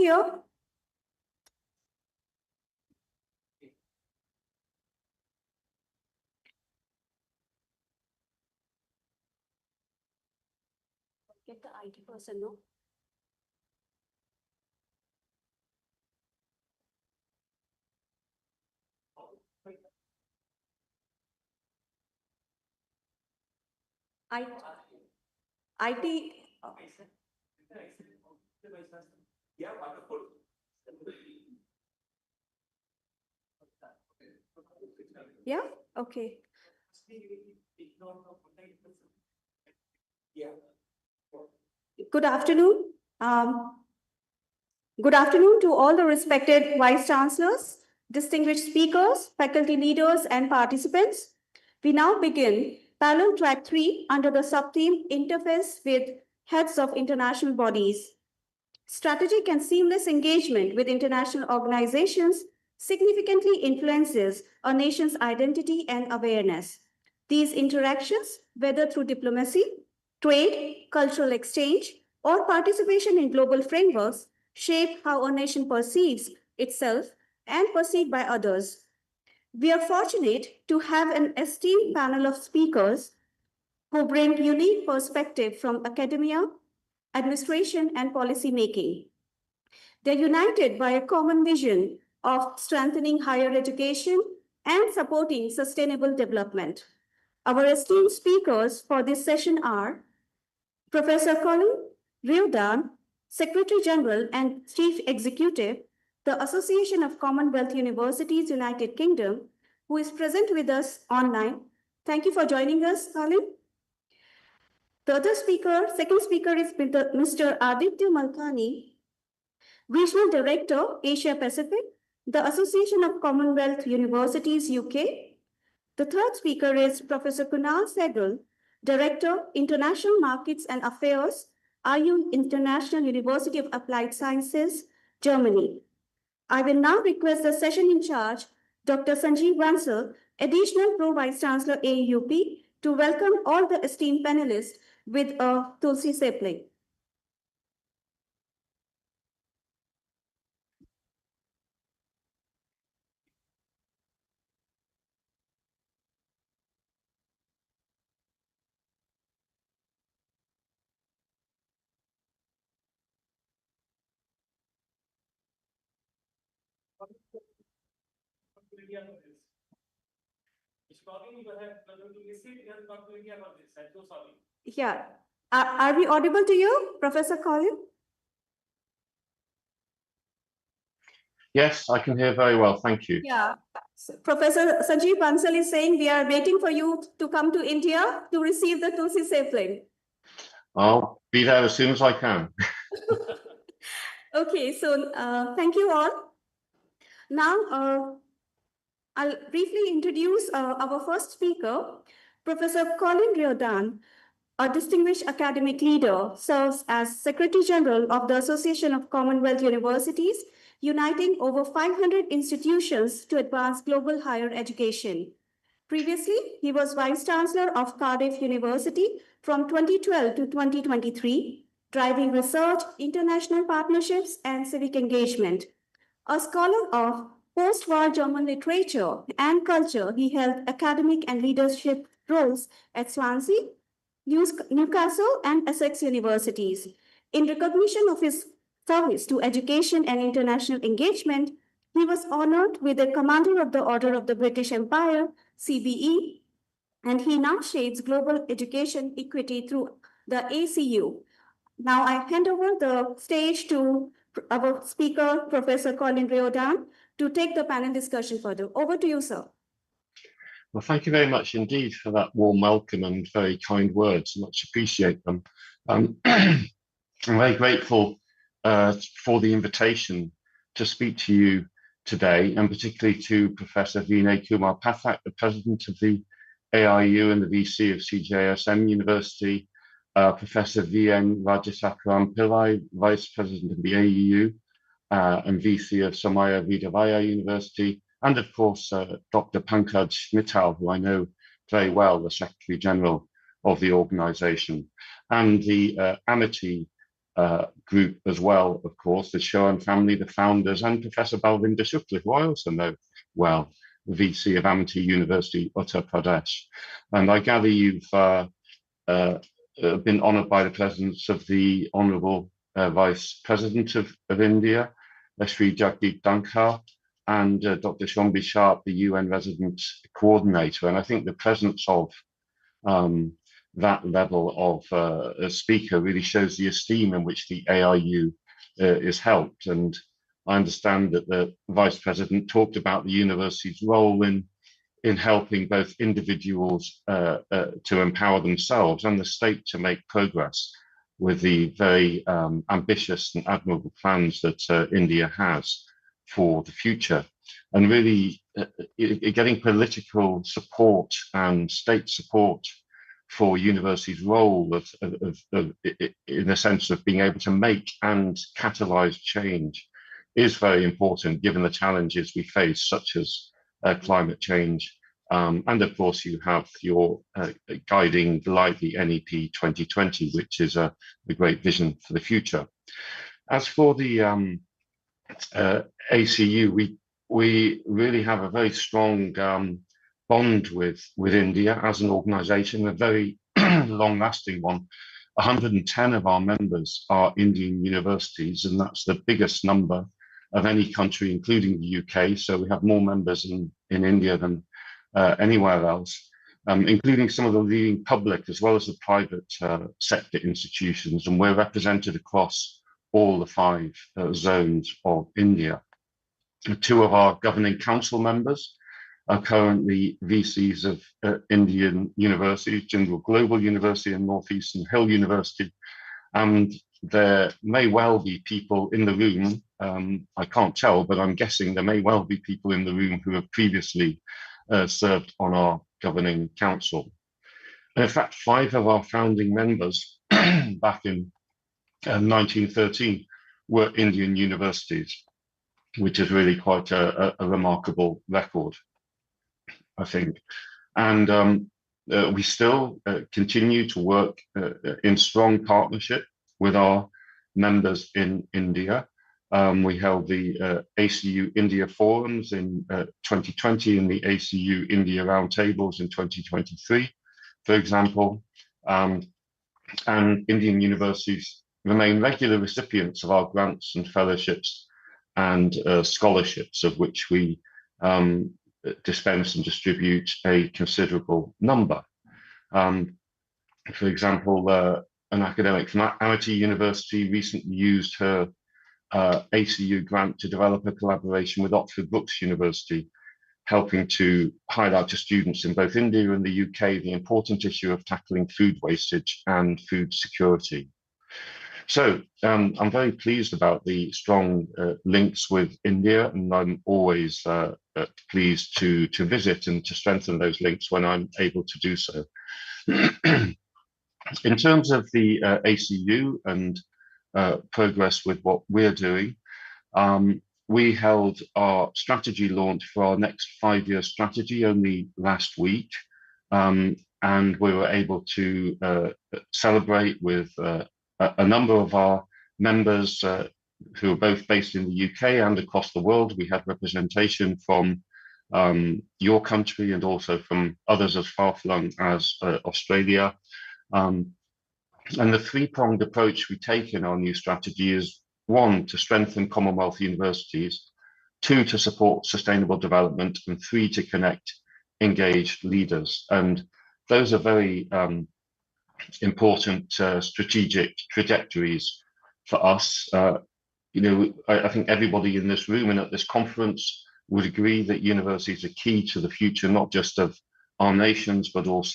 here? Get the IT person, no? IT. Yeah, wonderful. Yeah, okay. Yeah. Good afternoon. Good afternoon to all the respected Vice Chancellors, distinguished speakers, faculty leaders, and participants. We now begin panel track 3 under the sub-theme Interface with Heads of International Bodies. Strategic and seamless engagement with international organizations significantly influences a nation's identity and awareness. These interactions, whether through diplomacy, trade, cultural exchange, or participation in global frameworks, shape how a nation perceives itself and perceived by others. We are fortunate to have an esteemed panel of speakers who bring unique perspective from academia, administration, and policy making. They're united by a common vision of strengthening higher education and supporting sustainable development. Our esteemed speakers for this session are Professor Colin Riordan, Secretary General and Chief Executive, the Association of Commonwealth Universities, United Kingdom, who is present with us online. Thank you for joining us, Colin. The other speaker, second speaker is Mr. Aditya Malkani, Regional Director, Asia Pacific, the Association of Commonwealth Universities, UK. The third speaker is Professor Kunal Sehgal, Director, International Markets and Affairs, IU International University of Applied Sciences, Germany. I will now request the session in charge, Dr. Sanjeev Bansal, Additional Pro Vice Chancellor AUP, to welcome all the esteemed panelists with a Tulsi sapling. Yeah. Are we audible to you, Professor Colin? Yes, I can hear very well. Thank you. Yeah. So Professor Sanjeev Bansal is saying we are waiting for you to come to India to receive the Tulsi sapling. I'll be there as soon as I can. Okay, so thank you all. Now, I'll briefly introduce our first speaker, Professor Colin Riordan, a distinguished academic leader, serves as Secretary General of the Association of Commonwealth Universities, uniting over 500 institutions to advance global higher education. Previously, he was Vice Chancellor of Cardiff University from 2012 to 2023, driving research, international partnerships, and civic engagement. A scholar of post-war German literature and culture, he held academic and leadership roles at Swansea, Newcastle, and Essex universities. In recognition of his service to education and international engagement, he was honored with the Commander of the Order of the British Empire, CBE, and he now shapes global education equity through the ACU. Now I hand over the stage to our speaker, Professor Colin Riordan, to take the panel discussion further. Over to you, sir. Well, thank you very much indeed for that warm welcome and very kind words. Much appreciate them. I'm very grateful for the invitation to speak to you today, and particularly to Professor Vinay Kumar Pathak, the President of the AIU and the VC of CJSM University, Professor V.N. Rajasakaram Pillai, Vice President of the AEU and VC of Samaya Vidavaya University, and of course, Dr. Pankaj Mittal, who I know very well, the Secretary General of the organization, and the Amity group as well, of course, the Chauhan family, the founders, and Professor Balvinder Shukla, who I also know well, VC of Amity University, Uttar Pradesh. And I gather you've been honoured by the presence of the Honourable Vice President of India, Sri Jagdeep Dhankar, and Dr. Shombi Sharp, the UN Resident Coordinator. And I think the presence of that level of a speaker really shows the esteem in which the AIU is held. And I understand that the Vice President talked about the university's role in helping both individuals to empower themselves and the state to make progress with the very ambitious and admirable plans that India has for the future. And really getting political support and state support for universities' role in the sense of being able to make and catalyze change is very important given the challenges we face, such as climate change. And of course, you have your guiding light, the NEP 2020, which is a great vision for the future. As for the ACU, we really have a very strong bond with India as an organization, a very long-lasting one. 110 of our members are Indian universities, and that's the biggest number of any country, including the UK. So we have more members in India than anywhere else, including some of the leading public as well as the private sector institutions. And we're represented across all the 5 zones of India. 2 of our governing council members are currently VCs of Indian universities, Jindal Global University and Northeastern Hill University. And there may well be people in the room, I can't tell, but I'm guessing there may well be people in the room who have previously served on our governing council. And in fact, 5 of our founding members back in 1913 were Indian universities, which is really quite a remarkable record, I think. And we still continue to work in strong partnership with our members in India. We held the ACU India Forums in 2020 and the ACU India Roundtables in 2023, for example. And Indian universities remain regular recipients of our grants and fellowships and scholarships, of which we dispense and distribute a considerable number. For example, an academic from Amity University recently used her ACU grant to develop a collaboration with Oxford Brookes University, helping to highlight to students in both India and the UK the important issue of tackling food wastage and food security. So I'm very pleased about the strong links with India, and I'm always pleased to visit and to strengthen those links when I'm able to do so. In terms of the ACU and progress with what we're doing, we held our strategy launch for our next 5-year strategy only last week, and we were able to celebrate with a number of our members who are both based in the UK and across the world. We had representation from your country and also from others as far-flung as Australia. And the 3-pronged approach we take in our new strategy is 1, to strengthen Commonwealth universities, 2, to support sustainable development, and 3, to connect engaged leaders. And those are very important strategic trajectories for us. I think everybody in this room and at this conference would agree that universities are key to the future, not just of our nations, but also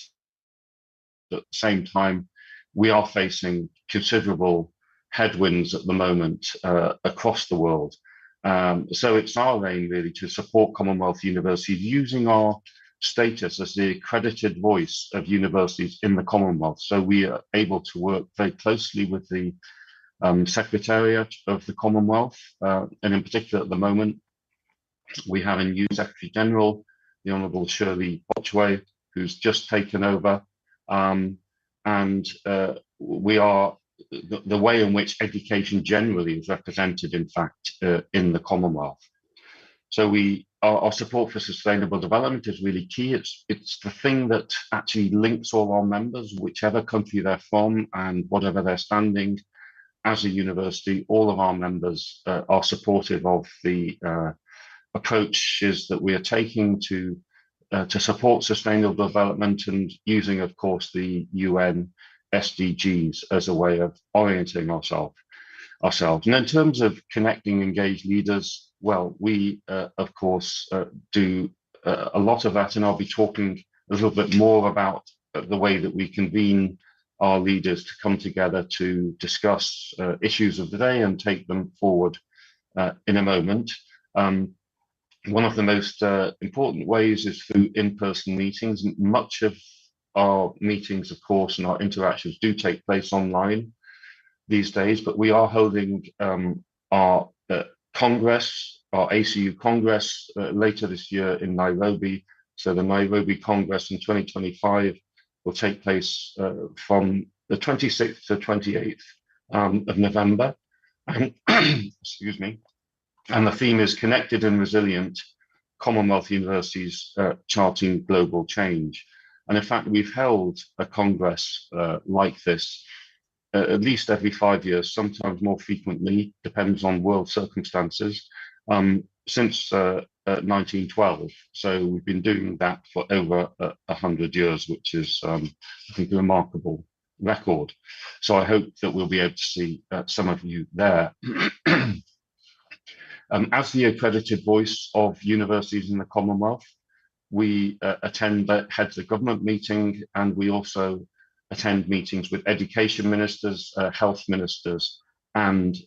at the same time, we are facing considerable headwinds at the moment across the world. So it's our aim really to support Commonwealth universities using our status as the accredited voice of universities in the Commonwealth. So we are able to work very closely with the Secretariat of the Commonwealth, and in particular at the moment, we have a new Secretary General, the Honourable Shirley Botchway, who's just taken over. And we are the way in which education generally is represented, in fact, in the Commonwealth. So our support for sustainable development is really key. It's the thing that actually links all our members, whichever country they're from and whatever their standing. As a university, all of our members are supportive of the approaches that we are taking to support sustainable development, and using, of course, the UN SDGs as a way of orienting ourselves. And in terms of connecting engaged leaders, well, we, of course, do a lot of that, and I'll be talking a little bit more about the way that we convene our leaders to come together to discuss issues of the day and take them forward in a moment. One of the most important ways is through in-person meetings. Much of our meetings, of course, and our interactions do take place online these days, but we are holding our Congress, our ACU Congress, later this year in Nairobi. So the Nairobi Congress in 2025 will take place from the 26th to 28th of November. Excuse me. And the theme is Connected and Resilient Commonwealth Universities Charting Global Change. And in fact, we've held a Congress like this at least every 5 years, sometimes more frequently, depends on world circumstances, since 1912. So we've been doing that for over 100 years, which is, I think, a remarkable record. So I hope that we'll be able to see some of you there. As the accredited voice of universities in the Commonwealth, we attend the heads of government meeting, and we also attend meetings with education ministers, health ministers, and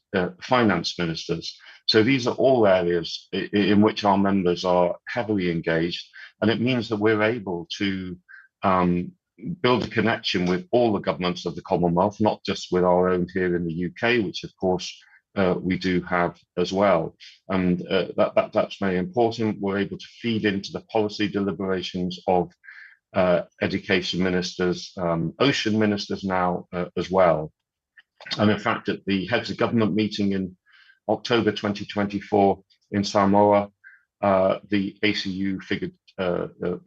finance ministers. So these are all areas in which our members are heavily engaged, and it means that we're able to build a connection with all the governments of the Commonwealth, not just with our own here in the UK, which of course we do have as well. And that's very important. We're able to feed into the policy deliberations of education ministers, ocean ministers now as well. And in fact, at the heads of government meeting in October 2024 in Samoa, the ACU figured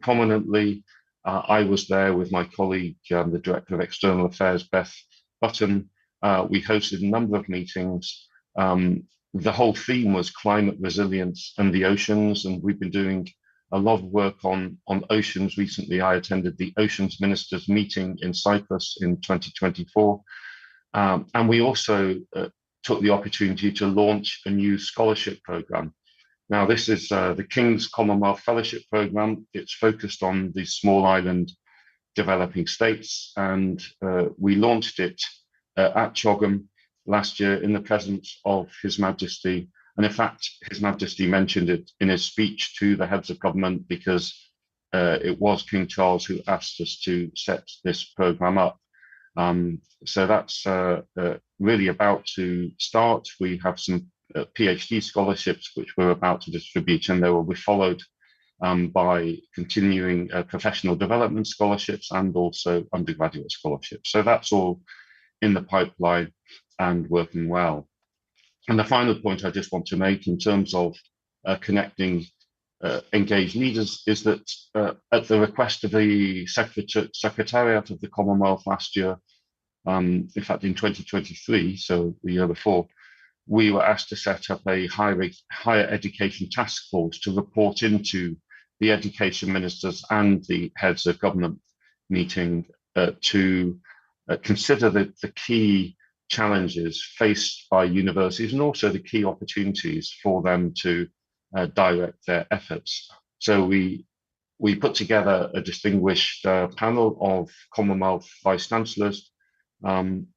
prominently. I was there with my colleague, the Director of External Affairs, Beth Button. We hosted a number of meetings. The whole theme was climate resilience and the oceans, and we've been doing a lot of work on oceans. Recently, I attended the Oceans Ministers meeting in Cyprus in 2024. And we also took the opportunity to launch a new scholarship program. Now, this is the King's Commonwealth Fellowship Program. It's focused on the small island developing states, and we launched it at Chogam last year in the presence of His Majesty. And in fact, His Majesty mentioned it in his speech to the heads of government, because it was King Charles who asked us to set this program up. So that's really about to start. We have some PhD scholarships which we're about to distribute, and they will be followed by continuing professional development scholarships and also undergraduate scholarships. So that's all in the pipeline and working well. And the final point I just want to make in terms of connecting engaged leaders is that at the request of the Secretariat of the Commonwealth last year, in fact in 2023, so the year before, we were asked to set up a higher education task force to report into the education ministers and the heads of government meeting to consider the key challenges faced by universities and also the key opportunities for them to direct their efforts. So we put together a distinguished panel of Commonwealth Vice Chancellors from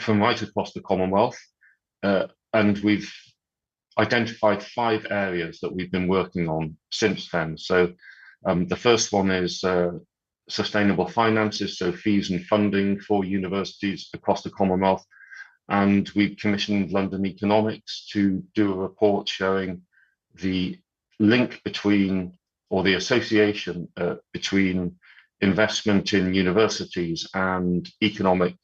right across the Commonwealth, and we've identified 5 areas that we've been working on since then. So the first one is sustainable finances, so fees and funding for universities across the Commonwealth. And we commissioned London Economics to do a report showing the link between, or the association between investment in universities and economic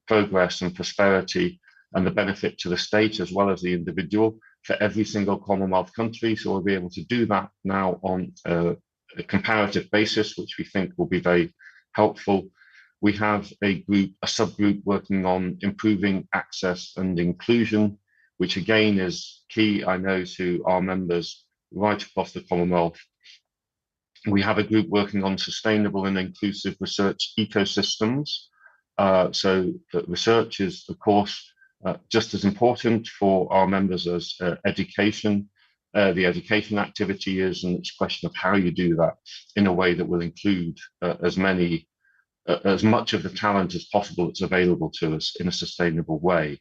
progress and prosperity and the benefit to the state as well as the individual for every single Commonwealth country. So we'll be able to do that now on a comparative basis, which we think will be very helpful. We have a subgroup working on improving access and inclusion, which again is key, I know, to our members right across the Commonwealth. We have a group working on sustainable and inclusive research ecosystems. So that research is, of course, just as important for our members as education. The education activity is, and it's a question of how you do that in a way that will include as much of the talent as possible that's available to us in a sustainable way.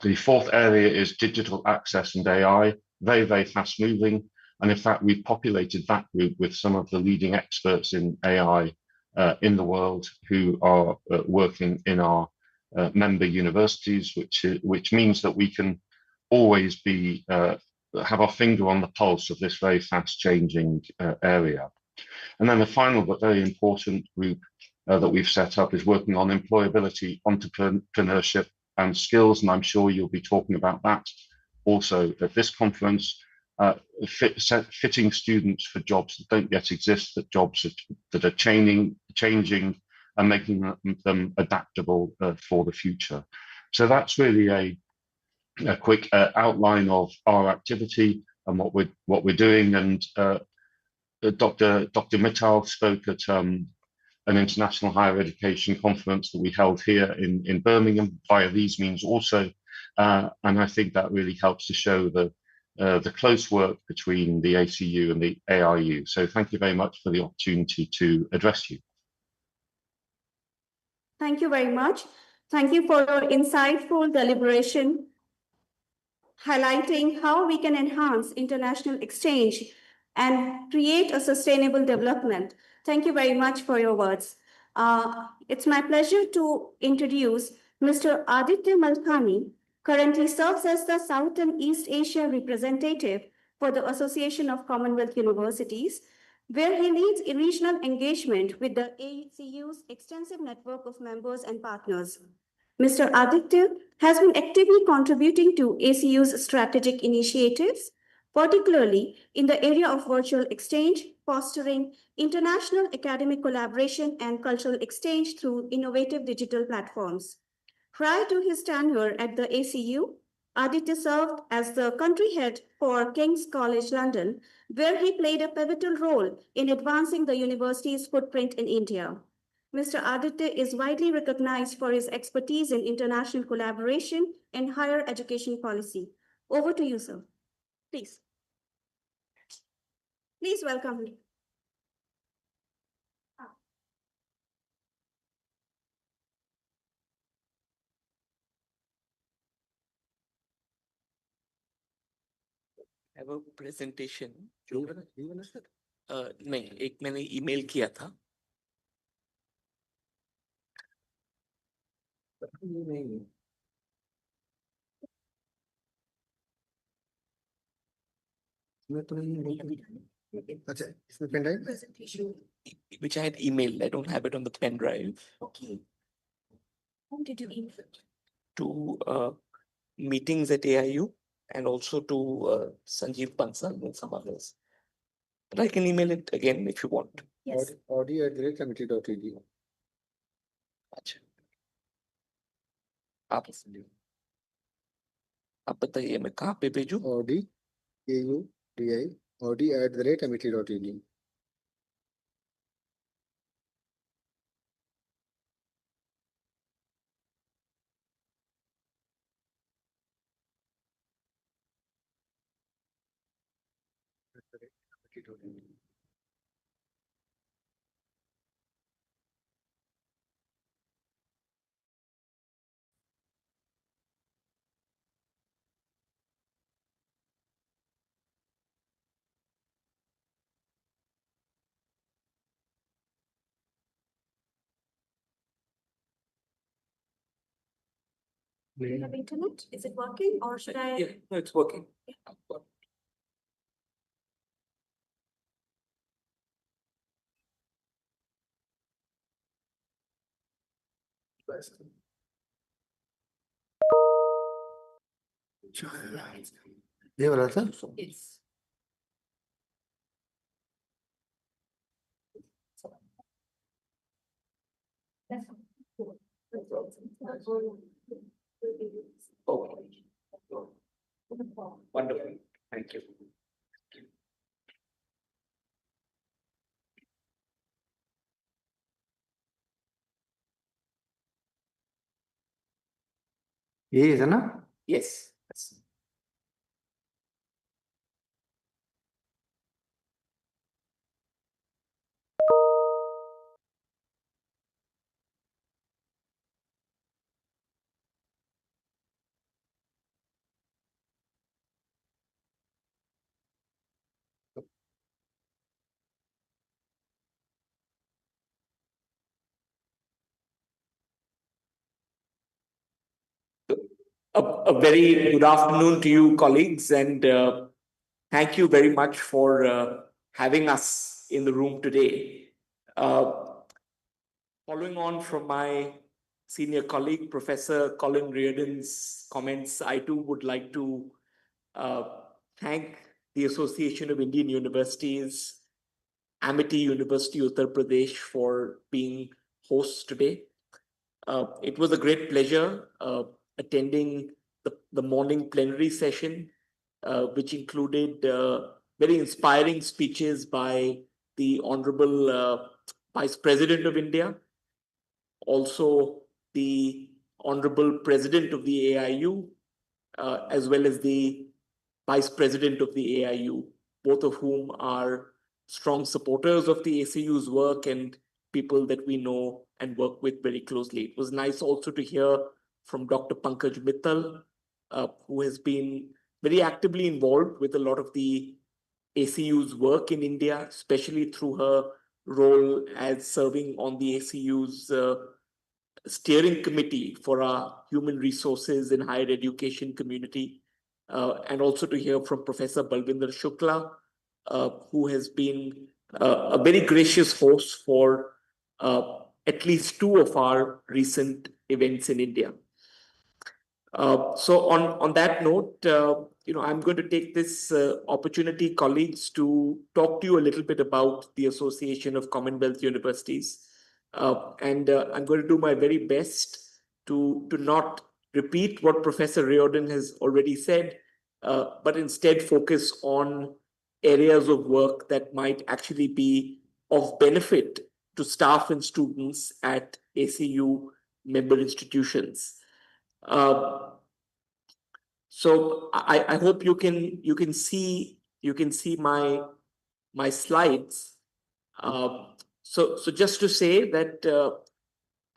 The fourth area is digital access and AI, very, very fast moving. And in fact, we've populated that group with some of the leading experts in AI in the world who are working in our member universities, which means that we can always be have our finger on the pulse of this very fast changing area. And then the final but very important group that we've set up is working on employability, entrepreneurship and skills. And I'm sure you'll be talking about that also at this conference. Fitting students for jobs that don't yet exist, that jobs that are changing and making them adaptable for the future. So that's really a quick outline of our activity and what we're doing. And Dr. Mittal spoke at an international higher education conference that we held here in Birmingham via these means also. And I think that really helps to show the close work between the ACU and the ARU. So thank you very much for the opportunity to address you. Thank you very much. Thank you for your insightful deliberation, highlighting how we can enhance international exchange and create a sustainable development. Thank you very much for your words. It's my pleasure to introduce Mr. Aditya Malkani, currently serves as the South and East Asia representative for the Association of Commonwealth Universities, where he leads regional engagement with the ACU's extensive network of members and partners. Mr. Aditya has been actively contributing to ACU's strategic initiatives, particularly in the area of virtual exchange, fostering international academic collaboration and cultural exchange through innovative digital platforms. Prior to his tenure at the ACU, Aditya served as the country head for King's College London, where he played a pivotal role in advancing the university's footprint in India. Mr. Aditya is widely recognized for his expertise in international collaboration and higher education policy. Over to you, sir. Please. Please welcome him. I have a presentation नहीं एक मैंने email किया था अच्छा इसमें pen drive presentation which I had emailed. I don't have it on the pen drive. Okay. Whom did you email? To meetings at AIU and also to Sanjeev Bansal and some others. But I can email it again if you want. Yes. audio@committee.edu. अच्छा आप बताइए मैं कहाँ पे भेजूं? audio@committee.edu. Do you have internet? Is it working or should I? Yeah, no, it's working. ये वाला था Yes. Oh, wonderful. Thank you. ये है ना Yes. A very good afternoon to you, colleagues, and thank you very much for having us in the room today. Following on from my senior colleague, Professor Colin Reardon's comments, I too would like to uh, thank the Association of Indian Universities, Amity University, Uttar Pradesh, for being hosts today. It was a great pleasure attending the morning plenary session, which included very inspiring speeches by the Honorable Vice President of India, also the Honorable President of the AIU, as well as the Vice President of the AIU, both of whom are strong supporters of the ACU's work and people that we know and work with very closely. It was nice also to hear from Dr. Pankaj Mittal, who has been very actively involved with a lot of the ACU's work in India, especially through her role as serving on the ACU's steering committee for our human resources and higher education community, and also to hear from Professor Balvinder Shukla, who has been a very gracious host for at least two of our recent events in India. So on that note, I'm going to take this opportunity, colleagues, to talk to you a little bit about the Association of Commonwealth Universities. And I'm going to do my very best to not repeat what Professor Riordan has already said, but instead focus on areas of work that might actually be of benefit to staff and students at ACU member institutions. So I hope you can see my slides. So just to say that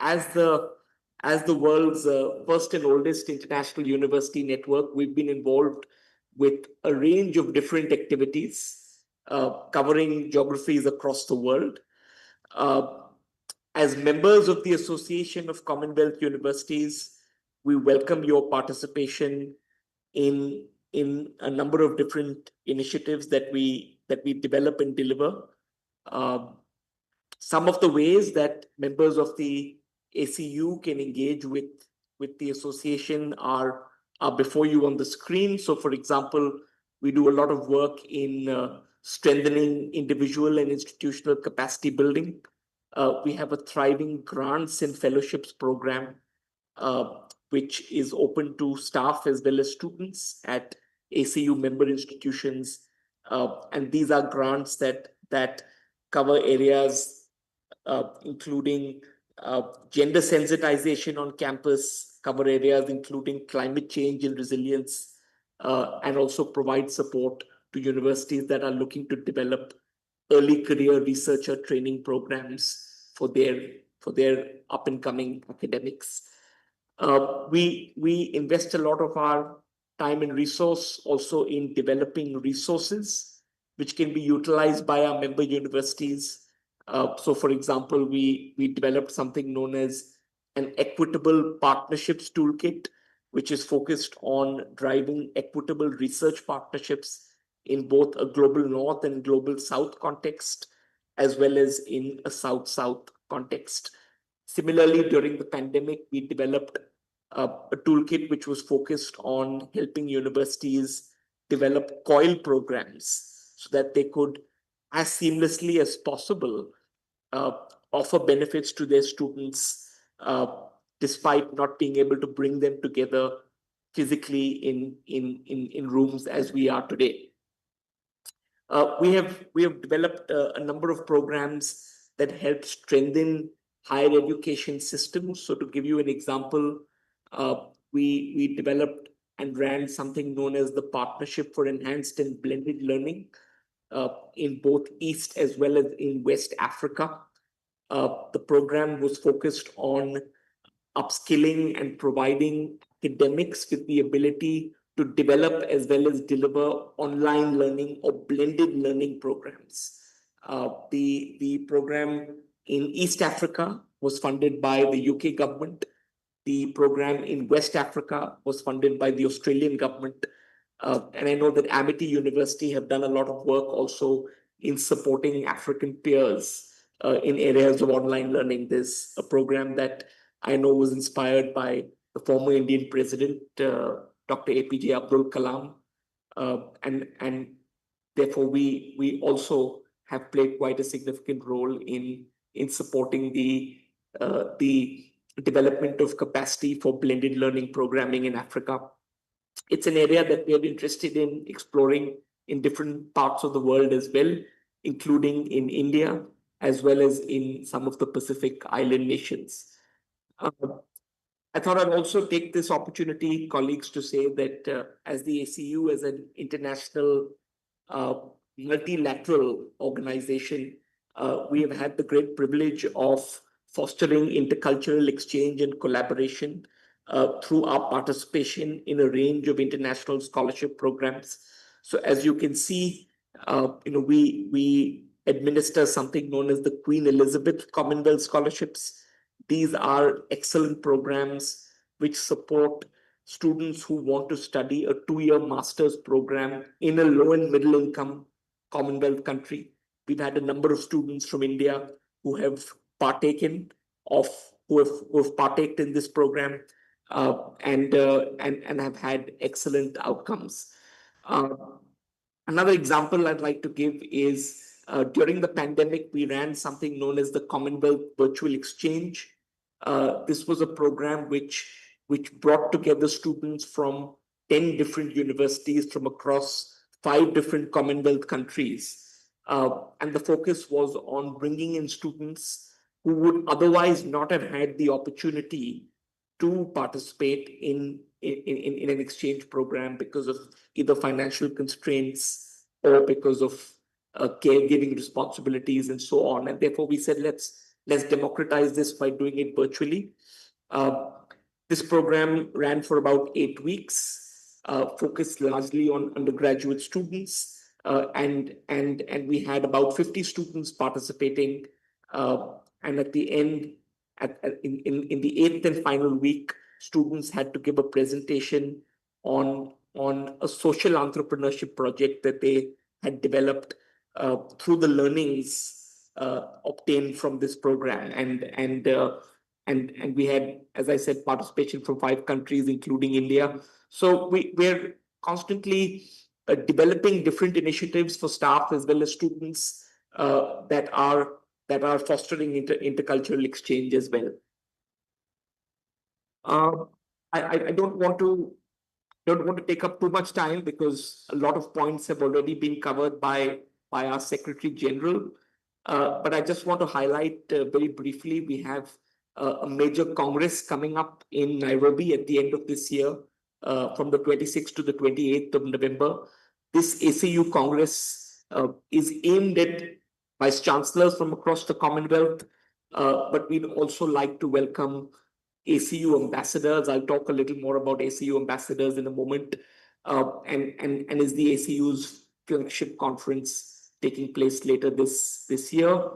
as the world's first and oldest international university network, we've been involved with a range of different activities covering geographies across the world. As members of the Association of Commonwealth Universities, we welcome your participation in a number of different initiatives that we develop and deliver. Some of the ways that members of the ACU can engage with the association are before you on the screen. So, for example, we do a lot of work in strengthening individual and institutional capacity building. We have a thriving grants and fellowships program, which is open to staff as well as students at ACU member institutions. And these are grants that cover areas including gender sensitization on campus, cover areas including climate change and resilience, and also provide support to universities that are looking to develop early career researcher training programs for their up and coming academics. We invest a lot of our time and resource also in developing resources which can be utilized by our member universities. So, for example, we developed something known as an equitable partnerships toolkit, which is focused on driving equitable research partnerships in both a global north and global south context, as well as in a south-south context. Similarly, during the pandemic, we developed a toolkit which was focused on helping universities develop COIL programs so that they could, as seamlessly as possible, uh, offer benefits to their students despite not being able to bring them together physically in rooms as we are today. We have developed a number of programs that help strengthen higher education systems. So to give you an example, we developed and ran something known as the Partnership for Enhanced and Blended Learning in both East as well as in West Africa. The program was focused on upskilling and providing academics with the ability to develop as well as deliver online learning or blended learning programs. The program in East Africa was funded by the UK government. The program in West Africa was funded by the Australian government. And I know that Amity University have done a lot of work also in supporting African peers in areas of online learning. There's a program that I know was inspired by the former Indian president, Dr. APJ Abdul Kalam. And therefore, we also have played quite a significant role in supporting the development of capacity for blended learning programming in Africa. It's an area that we are interested in exploring in different parts of the world as well, including in India, as well as in some of the Pacific Island nations. I thought I'd also take this opportunity, colleagues, to say that as the ACU, as an international multilateral organization, we have had the great privilege of fostering intercultural exchange and collaboration through our participation in a range of international scholarship programs. So as you can see, we administer something known as the Queen Elizabeth Commonwealth Scholarships. These are excellent programs which support students who want to study a 2-year master's program in a low and middle income Commonwealth country. We've had a number of students from India who have partaken who have partaked in this program and have had excellent outcomes. Another example I'd like to give is during the pandemic, we ran something known as the Commonwealth Virtual Exchange. This was a program which brought together students from 10 different universities from across 5 different Commonwealth countries. And the focus was on bringing in students who would otherwise not have had the opportunity to participate in an exchange program because of either financial constraints or because of caregiving responsibilities and so on. And therefore, we said, let's democratize this by doing it virtually. This program ran for about 8 weeks, focused largely on undergraduate students, and we had about 50 students participating. And at the end, in the 8th and final week, students had to give a presentation on a social entrepreneurship project that they had developed through the learnings obtained from this program. And we had, as I said, participation from 5 countries, including India. So we're constantly developing different initiatives for staff as well as students that are fostering intercultural exchange as well. I don't want to take up too much time because a lot of points have already been covered by our Secretary General. But I just want to highlight very briefly, we have a major Congress coming up in Nairobi at the end of this year, from the 26th to the 28th of November. This ACU Congress is aimed at Vice Chancellors from across the Commonwealth, but we'd also like to welcome ACU ambassadors. I'll talk a little more about ACU ambassadors in a moment, and is the ACU's flagship conference taking place later this year.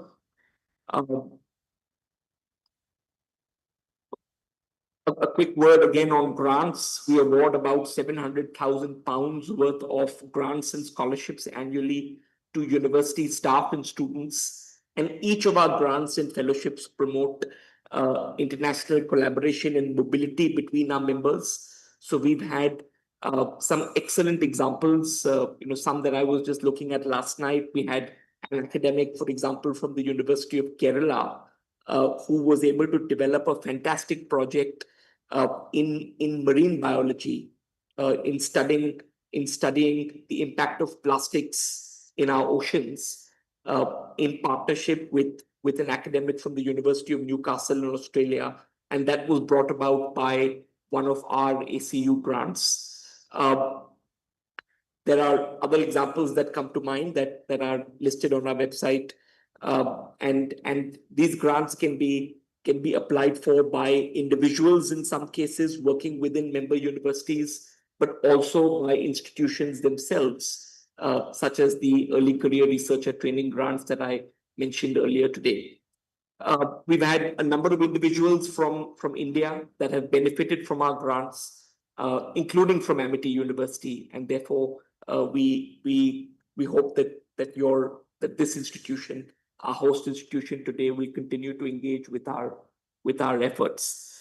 A quick word again on grants. We award about £700,000 worth of grants and scholarships annually to university staff and students. And each of our grants and fellowships promote international collaboration and mobility between our members. So we've had some excellent examples, some that I was just looking at last night. We had an academic, for example, from the University of Kerala, who was able to develop a fantastic project in marine biology, in studying the impact of plastics in our oceans, in partnership with an academic from the University of Newcastle in Australia, and that was brought about by one of our ACU grants. There are other examples that come to mind that are listed on our website, and these grants can be applied for by individuals in some cases working within member universities, but also by institutions themselves, such as the early career researcher training grants that I mentioned earlier today. We've had a number of individuals from India that have benefited from our grants, including from Amity University, and therefore we hope that this institution, our host institution today, will continue to engage with our efforts.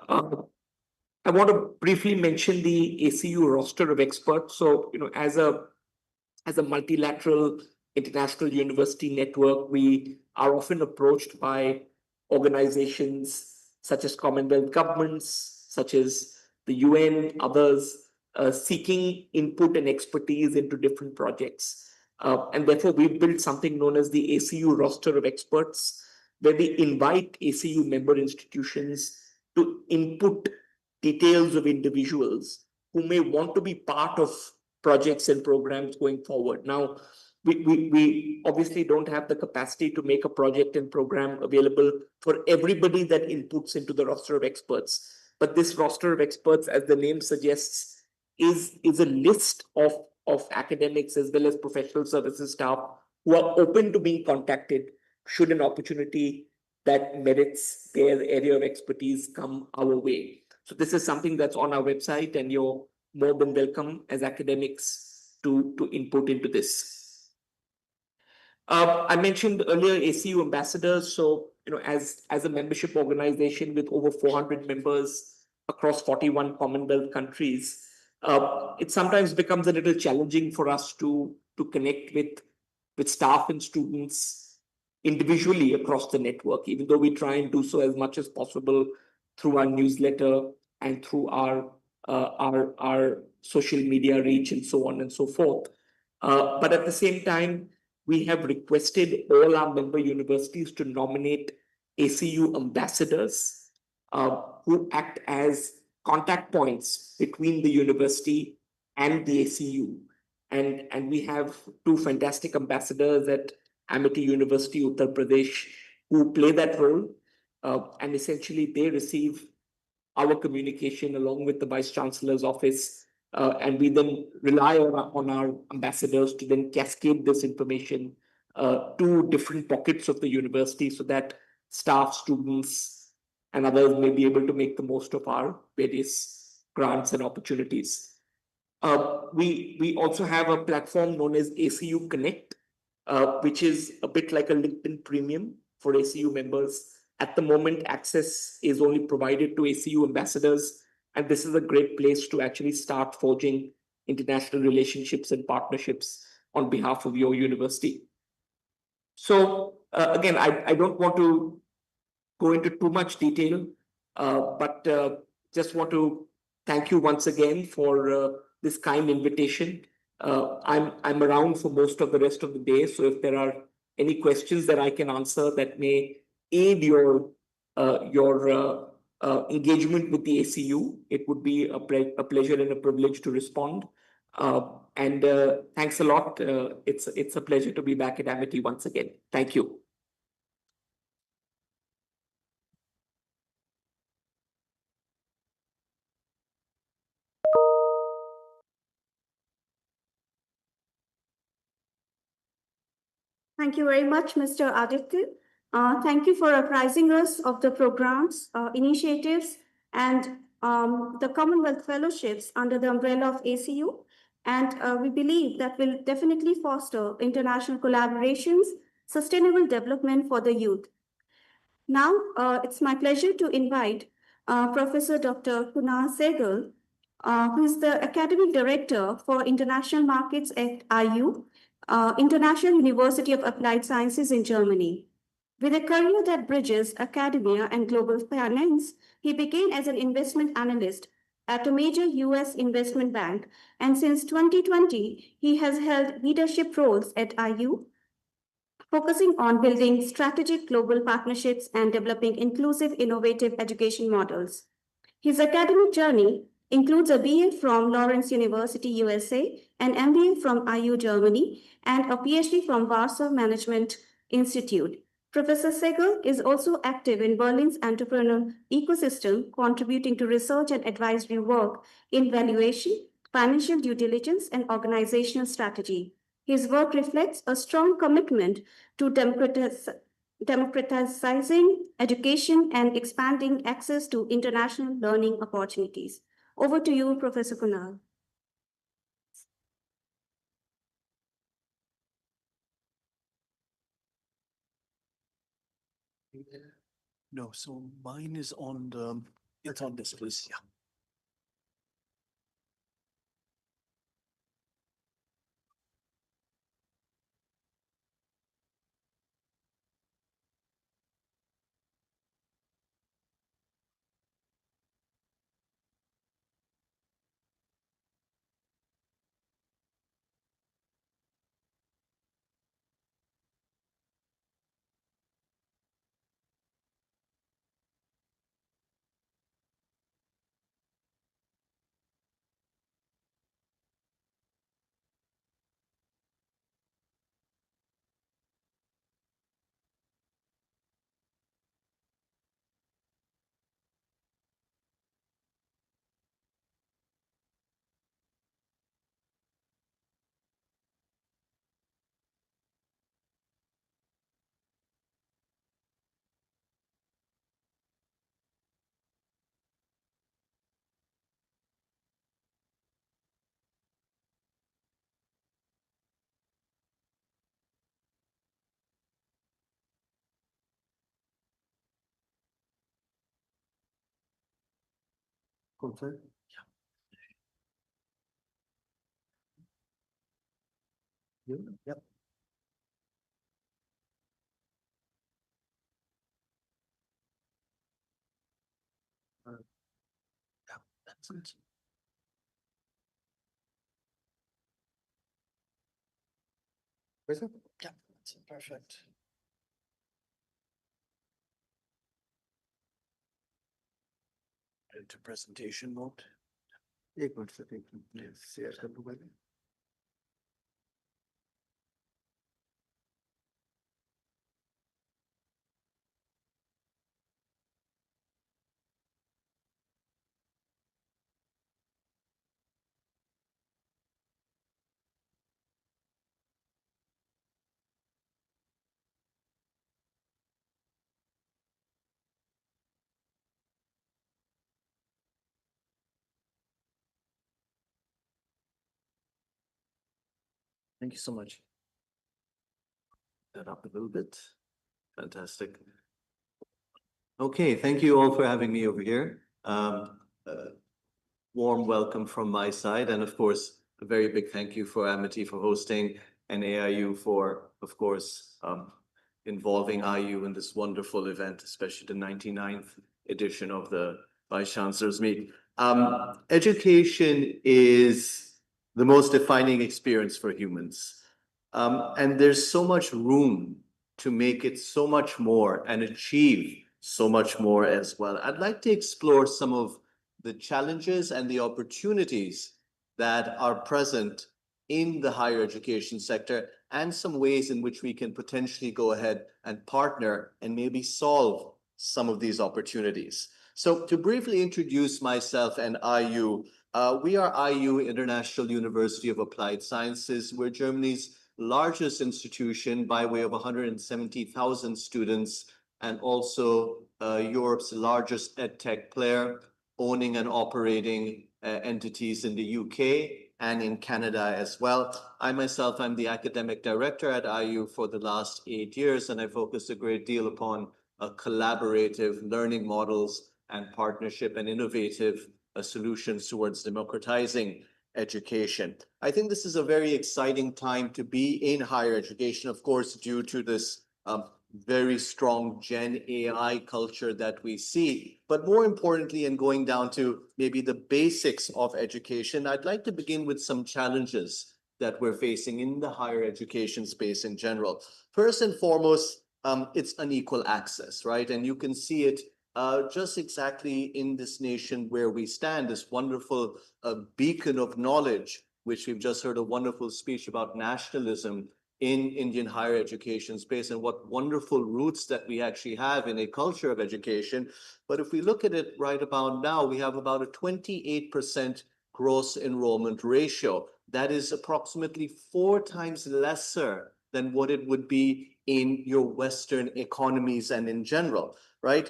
I want to briefly mention the ACU roster of experts. So, as a multilateral international university network, we are often approached by organizations such as Commonwealth governments, such as the UN, others, seeking input and expertise into different projects. And therefore, we've built something known as the ACU roster of experts, where we invite ACU member institutions to input details of individuals who may want to be part of projects and programs going forward. Now, we obviously don't have the capacity to make a project and program available for everybody that inputs into the roster of experts. But this roster of experts, as the name suggests, is a list of academics as well as professional services staff who are open to being contacted should an opportunity that merits their area of expertise come our way. So this is something that's on our website, and you're more than welcome as academics to input into this. I mentioned earlier ACU ambassadors. So, as a membership organization with over 400 members across 41 Commonwealth countries, it sometimes becomes a little challenging for us to connect with staff and students individually across the network, even though we try and do so as much as possible through our newsletter and through our social media reach and so on and so forth. But at the same time, we have requested all our member universities to nominate ACU ambassadors who act as contact points between the university and the ACU. And we have two fantastic ambassadors at Amity University, Uttar Pradesh, who play that role. And essentially, they receive our communication along with the Vice Chancellor's office. And we then rely on our ambassadors to then cascade this information to different pockets of the university so that staff, students, and others may be able to make the most of our various grants and opportunities. We also have a platform known as ACU Connect, which is a bit like a LinkedIn Premium for ACU members. At the moment, access is only provided to ACU ambassadors, and this is a great place to actually start forging international relationships and partnerships on behalf of your university. So again, I don't want to go into too much detail, but just want to thank you once again for this kind invitation. I'm around for most of the rest of the day, so if there are any questions that I can answer that may aid your engagement with the ACU, it would be a pleasure and a privilege to respond. And thanks a lot. It's a pleasure to be back at Amity once again. Thank you. Thank you very much, Mr. Aditya. Thank you for apprising us of the programs, initiatives, and the Commonwealth Fellowships under the umbrella of ACU. And we believe that will definitely foster international collaborations, sustainable development for the youth. Now, it's my pleasure to invite Professor Dr. Kunal Sehgal, who is the Academic Director for International Markets at IU, International University of Applied Sciences in Germany. With a career that bridges academia and global finance, he began as an investment analyst at a major US investment bank, and since 2020, he has held leadership roles at IU, focusing on building strategic global partnerships and developing inclusive, innovative education models. His academic journey includes a BA from Lawrence University, USA, an MBA from IU, Germany, and a PhD from Warsaw Management Institute. Professor Sehgal is also active in Berlin's entrepreneurial ecosystem, contributing to research and advisory work in valuation, financial due diligence, and organizational strategy. His work reflects a strong commitment to democratizing education and expanding access to international learning opportunities. Over to you, Professor Kunal. No, so mine is on the, it's on this, please, yeah. Confirm. Yep. Yeah, that's it. Where's it? Yeah, that's perfect. Into presentation mode. एक minute से share कर दूं पहले. Thank you so much. That up a little bit. Fantastic. Okay, thank you all for having me over here. Warm welcome from my side, and of course, a very big thank you for Amity for hosting and AIU for, of course, involving IU in this wonderful event, especially the 99th edition of the Vice Chancellor's Meet. Education is the most defining experience for humans. And there's so much room to make it so much more and achieve so much more as well. I'd like to explore some of the challenges and the opportunities that are present in the higher education sector and some ways in which we can potentially go ahead and partner and maybe solve some of these opportunities. So to briefly introduce myself and IU, we are IU, International University of Applied Sciences. We're Germany's largest institution by way of 170,000 students and also Europe's largest edtech player, owning and operating entities in the UK and in Canada as well. I myself, I'm the academic director at IU for the last 8 years, and I focus a great deal upon collaborative learning models and partnership and innovative solutions towards democratizing education. I think this is a very exciting time to be in higher education, of course, due to this very strong Gen AI culture that we see. But more importantly, and going down to maybe the basics of education, I'd like to begin with some challenges that we're facing in the higher education space in general. First and foremost, it's unequal access, right? And you can see it just exactly in this nation where we stand, this wonderful beacon of knowledge, which we've just heard a wonderful speech about nationalism in Indian higher education space and what wonderful roots that we actually have in a culture of education. But if we look at it right about now, we have about a 28% gross enrollment ratio. That is approximately 4 times lesser than what it would be in your Western economies and in general, right?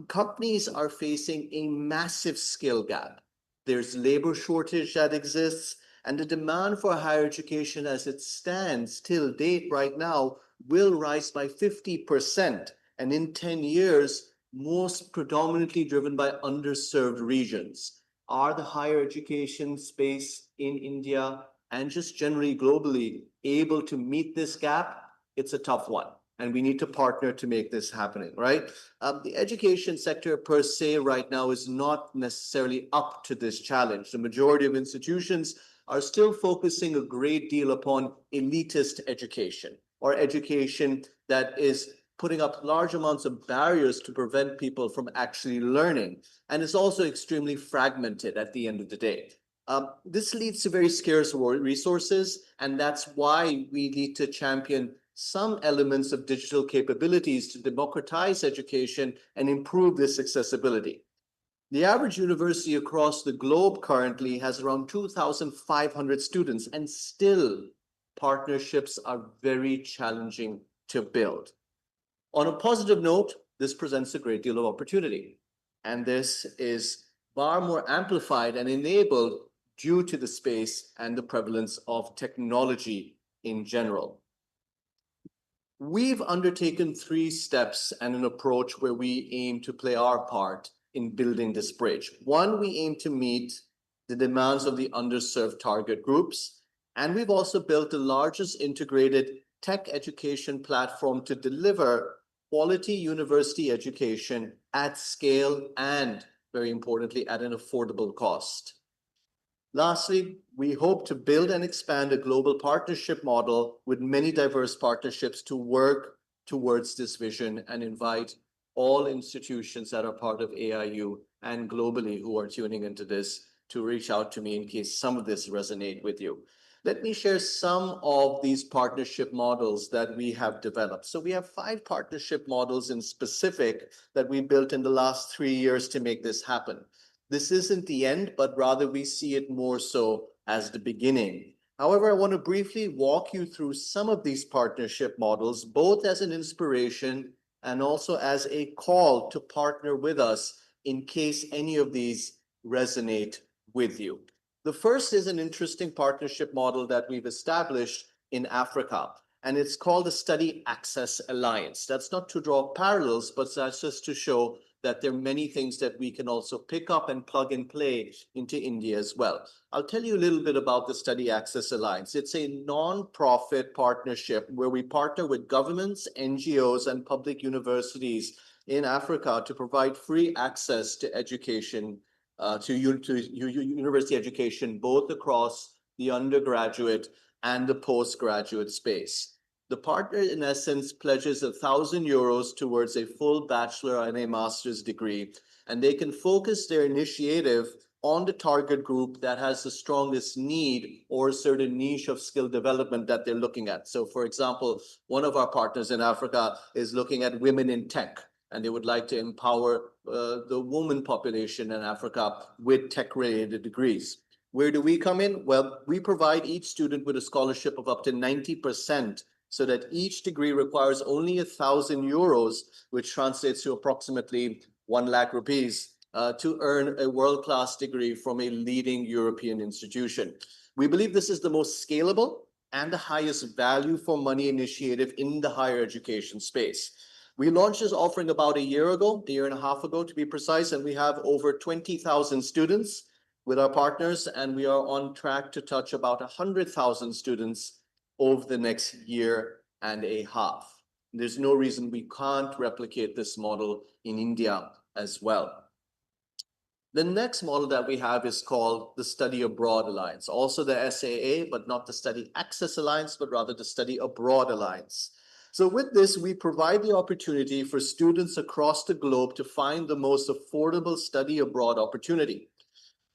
Companies are facing a massive skill gap. There's labor shortage that exists, and the demand for higher education as it stands till date right now will rise by 50%. And in 10 years, most predominantly driven by underserved regions. Are the higher education space in India and just generally globally able to meet this gap? It's a tough one. And we need to partner to make this happening, right? The education sector per se right now is not necessarily up to this challenge. The majority of institutions are still focusing a great deal upon elitist education or education that is putting up large amounts of barriers to prevent people from actually learning. And it's also extremely fragmented at the end of the day. This leads to very scarce resources, and that's why we need to champion some elements of digital capabilities to democratize education and improve this accessibility. The average university across the globe currently has around 2,500 students, and still partnerships are very challenging to build. On a positive note, this presents a great deal of opportunity, and this is far more amplified and enabled due to the space and the prevalence of technology in general. We've undertaken 3 steps and an approach where we aim to play our part in building this bridge. One, we aim to meet the demands of the underserved target groups, and we've also built the largest integrated tech education platform to deliver quality university education at scale and, very importantly, at an affordable cost. Lastly, we hope to build and expand a global partnership model with many diverse partnerships to work towards this vision and invite all institutions that are part of AIU and globally who are tuning into this to reach out to me in case some of this resonate with you. Let me share some of these partnership models that we have developed. So we have 5 partnership models in specific that we built in the last 3 years to make this happen. This isn't the end, but rather we see it more so as the beginning. However, I want to briefly walk you through some of these partnership models, both as an inspiration and also as a call to partner with us in case any of these resonate with you. The first is an interesting partnership model that we've established in Africa, and it's called the Study Access Alliance. That's not to draw parallels, but that's just to show that there are many things that we can also pick up and plug and play into India as well. I'll tell you a little bit about the Study Access Alliance. It's a non-profit partnership where we partner with governments, NGOs, and public universities in Africa to provide free access to education, to university education, both across the undergraduate and the postgraduate space. The partner, in essence, pledges €1,000 towards a full bachelor and a master's degree, and they can focus their initiative on the target group that has the strongest need or a certain niche of skill development that they're looking at. So, for example, one of our partners in Africa is looking at women in tech, and they would like to empower the woman population in Africa with tech-related degrees. Where do we come in? Well, we provide each student with a scholarship of up to 90%, so that each degree requires only €1,000, which translates to approximately 1 lakh rupees, to earn a world-class degree from a leading European institution. We believe this is the most scalable and the highest value for money initiative in the higher education space. We launched this offering about a year and a half ago to be precise, and we have over 20,000 students with our partners, and we are on track to touch about 100,000 students over the next year and a half. There's no reason we can't replicate this model in India as well. The next model that we have is called the Study Abroad Alliance, also the SAA, but not the Study Access Alliance, but rather the Study Abroad Alliance. So with this, we provide the opportunity for students across the globe to find the most affordable study abroad opportunity.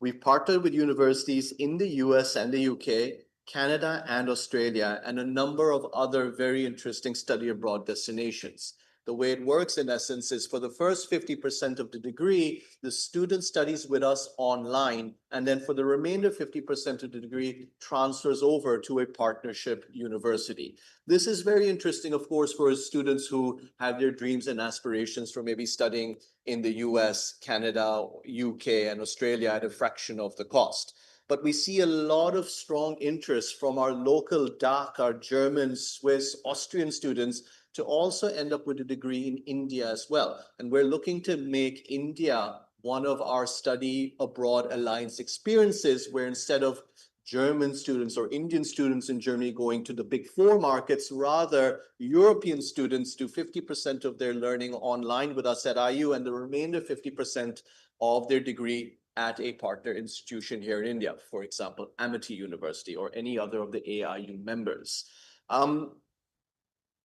We've partnered with universities in the US and the UK, Canada and Australia, and a number of other very interesting study abroad destinations. The way it works, in essence, is for the first 50% of the degree, the student studies with us online, and then for the remainder 50% of the degree, transfers over to a partnership university. This is very interesting, of course, for students who have their dreams and aspirations for maybe studying in the US, Canada, UK, and Australia at a fraction of the cost. But we see a lot of strong interest from our local DACH, our German, Swiss, Austrian students to also end up with a degree in India as well. And we're looking to make India one of our Study Abroad Alliance experiences, where instead of German students or Indian students in Germany going to the big four markets, rather European students do 50% of their learning online with us at IU and the remainder 50% of their degree at a partner institution here in India, for example, Amity University or any other of the AIU members.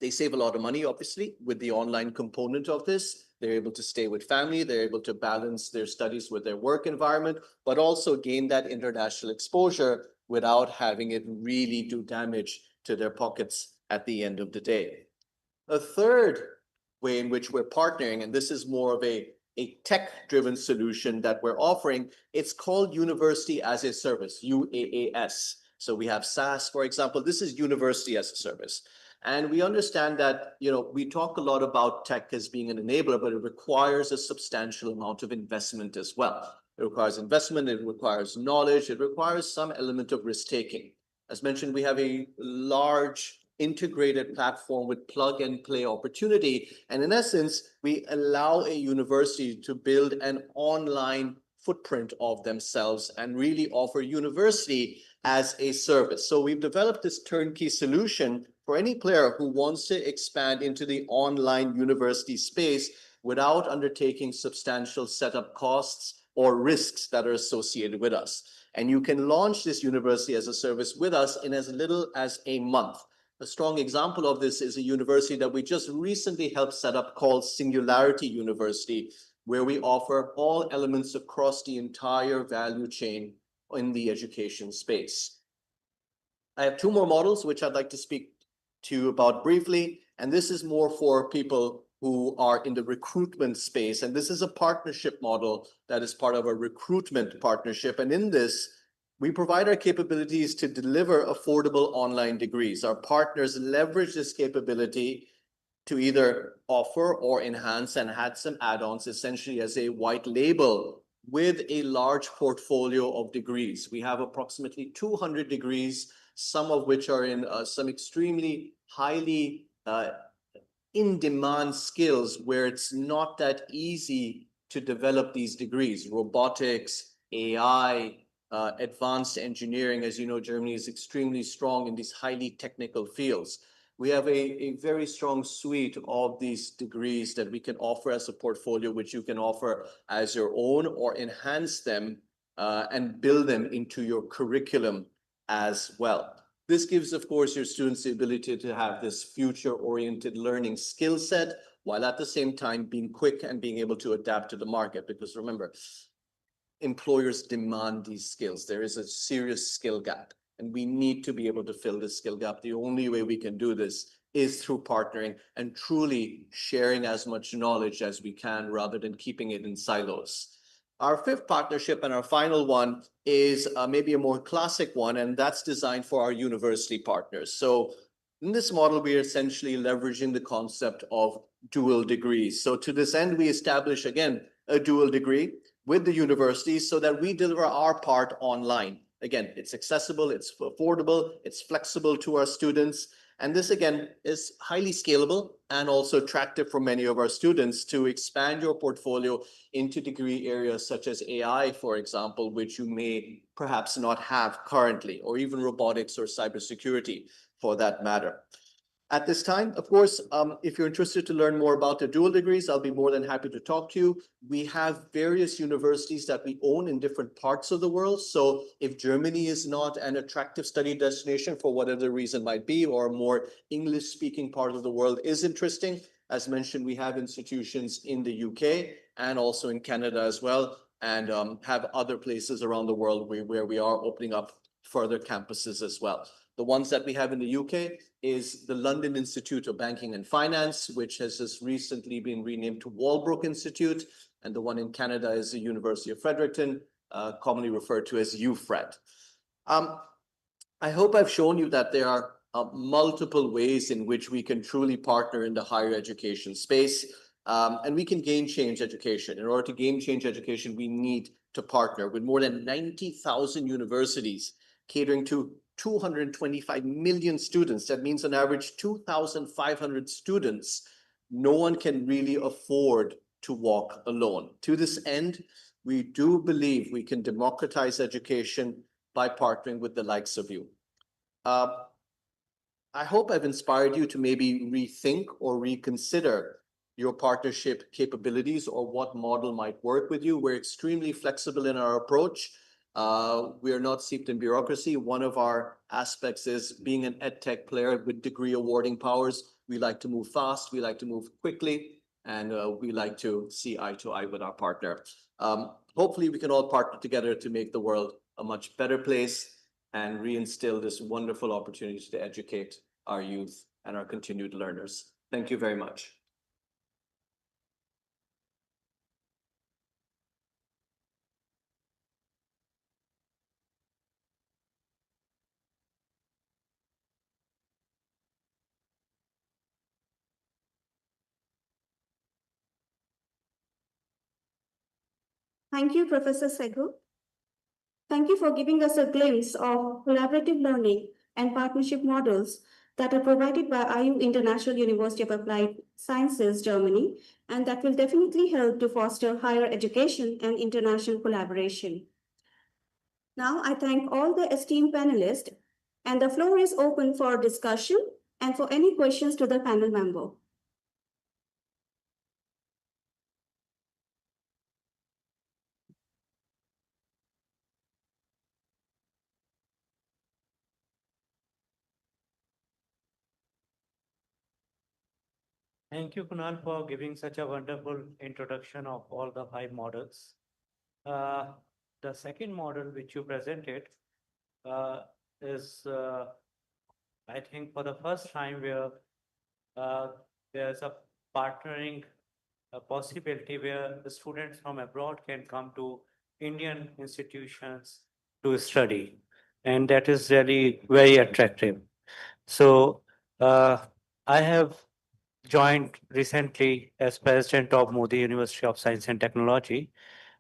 They save a lot of money, obviously, with the online component of this. They're able to stay with family, they're able to balance their studies with their work environment, but also gain that international exposure without having it really do damage to their pockets at the end of the day. A third way in which we're partnering, and this is more of a tech-driven solution that we're offering, it's called University as a Service, UAAS. So we have SaaS, for example. This is University as a Service. And we understand that, we talk a lot about tech as being an enabler, but it requires a substantial amount of investment as well. It requires investment, it requires knowledge, it requires some element of risk-taking. As mentioned, we have a large integrated platform with plug and play opportunity. And in essence, we allow a university to build an online footprint of themselves and really offer university as a service. So we've developed this turnkey solution for any player who wants to expand into the online university space without undertaking substantial setup costs or risks that are associated with us. And you can launch this university as a service with us in as little as a month. A strong example of this is a university that we just recently helped set up called Singularity University, where we offer all elements across the entire value chain in the education space. I have two more models which I'd like to speak to you about briefly, and this is more for people who are in the recruitment space. And this is a partnership model that is part of a recruitment partnership. And in this, we provide our capabilities to deliver affordable online degrees. Our partners leverage this capability to either offer or enhance and add some add-ons, essentially as a white label with a large portfolio of degrees. We have approximately 200 degrees, some of which are in some extremely highly in-demand skills where it's not that easy to develop these degrees. Robotics, AI, advanced engineering. As you know, Germany is extremely strong in these highly technical fields. We have a very strong suite of these degrees that we can offer as a portfolio, which you can offer as your own or enhance them and build them into your curriculum as well. This gives, of course, your students the ability to have this future-oriented learning skill set, while at the same time being quick and being able to adapt to the market. Because remember, employers demand these skills. There is a serious skill gap, and we need to be able to fill this skill gap. The only way we can do this is through partnering and truly sharing as much knowledge as we can rather than keeping it in silos. Our fifth partnership and our final one is maybe a more classic one, and that's designed for our university partners. So in this model, we are essentially leveraging the concept of dual degrees. So to this end, we establish, again, a dual degree with the universities so that we deliver our part online. Again, it's accessible, it's affordable, it's flexible to our students. And this, again, is highly scalable and also attractive for many of our students to expand your portfolio into degree areas such as AI, for example, which you may perhaps not have currently, or even robotics or cybersecurity for that matter. At this time, of course, if you're interested to learn more about the dual degrees, I'll be more than happy to talk to you. We have various universities that we own in different parts of the world. So if Germany is not an attractive study destination for whatever the reason might be, or a more English-speaking part of the world is interesting, as mentioned, we have institutions in the UK and also in Canada as well, and have other places around the world where we are opening up further campuses as well. The ones that we have in the UK is the London Institute of Banking and Finance, which has just recently been renamed to Walbrook Institute. And the one in Canada is the University of Fredericton, commonly referred to as UFred. I hope I've shown you that there are multiple ways in which we can truly partner in the higher education space. And we can game change education. In order to game change education, we need to partner with more than 90,000 universities catering to 225 million students. That means on average 2,500 students. No one can really afford to walk alone. To this end, we do believe we can democratize education by partnering with the likes of you. I hope I've inspired you to maybe rethink or reconsider your partnership capabilities or what model might work with you. We're extremely flexible in our approach. We are not steeped in bureaucracy. One of our aspects is being an edtech player with degree awarding powers. We like to move fast, we like to move quickly, and we like to see eye to eye with our partner. Hopefully we can all partner together to make the world a much better place and reinstill this wonderful opportunity to educate our youth and our continued learners. Thank you very much. Thank you, Professor Segu. Thank you for giving us a glimpse of collaborative learning and partnership models that are provided by IU International University of Applied Sciences, Germany, and that will definitely help to foster higher education and international collaboration. Now, I thank all the esteemed panelists, and the floor is open for discussion and for any questions to the panel member. Thank you, Kunal, for giving such a wonderful introduction of all the 5 models. The second model which you presented is, I think, for the first time where there's a partnering possibility where the students from abroad can come to Indian institutions to study. And that is really very attractive. So I have joined recently as president of Modi University of Science and Technology.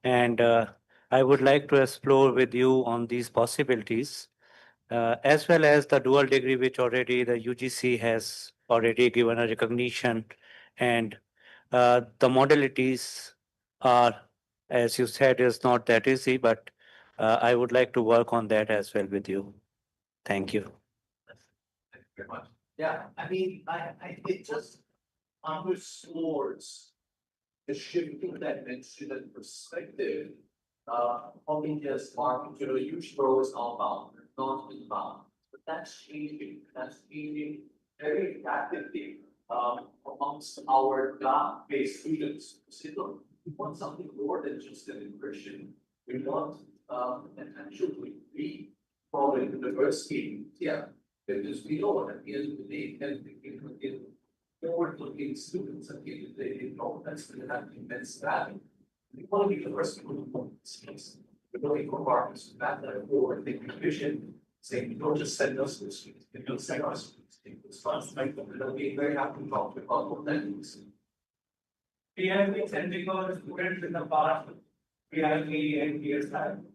And I would like to explore with you on these possibilities, as well as the dual degree, which already the UGC has already given a recognition. And the modalities are, as you said, is not that easy, but I would like to work on that as well with you. Thank you. Thank you very much. Yeah, I mean, it just underscores the shifting dimension and perspective of India's market. You know, huge growth is outbound, not inbound. But that's changing. That's changing very rapidly amongst our GAP-based students. So, look, we want something more than just an impression. We want an actually be from a university. Yeah, because we know at the end of the day, and forward-looking students at the end of the day, they know that's going to have immense value. We want to be the first people who want this space. We're looking for partners who have that forward-thinking vision, saying, don't just send us the students, don't send us students, take this funds, make them, they'll be very happy to talk about what that means. We have been sending our students in the past, we have 8 years time.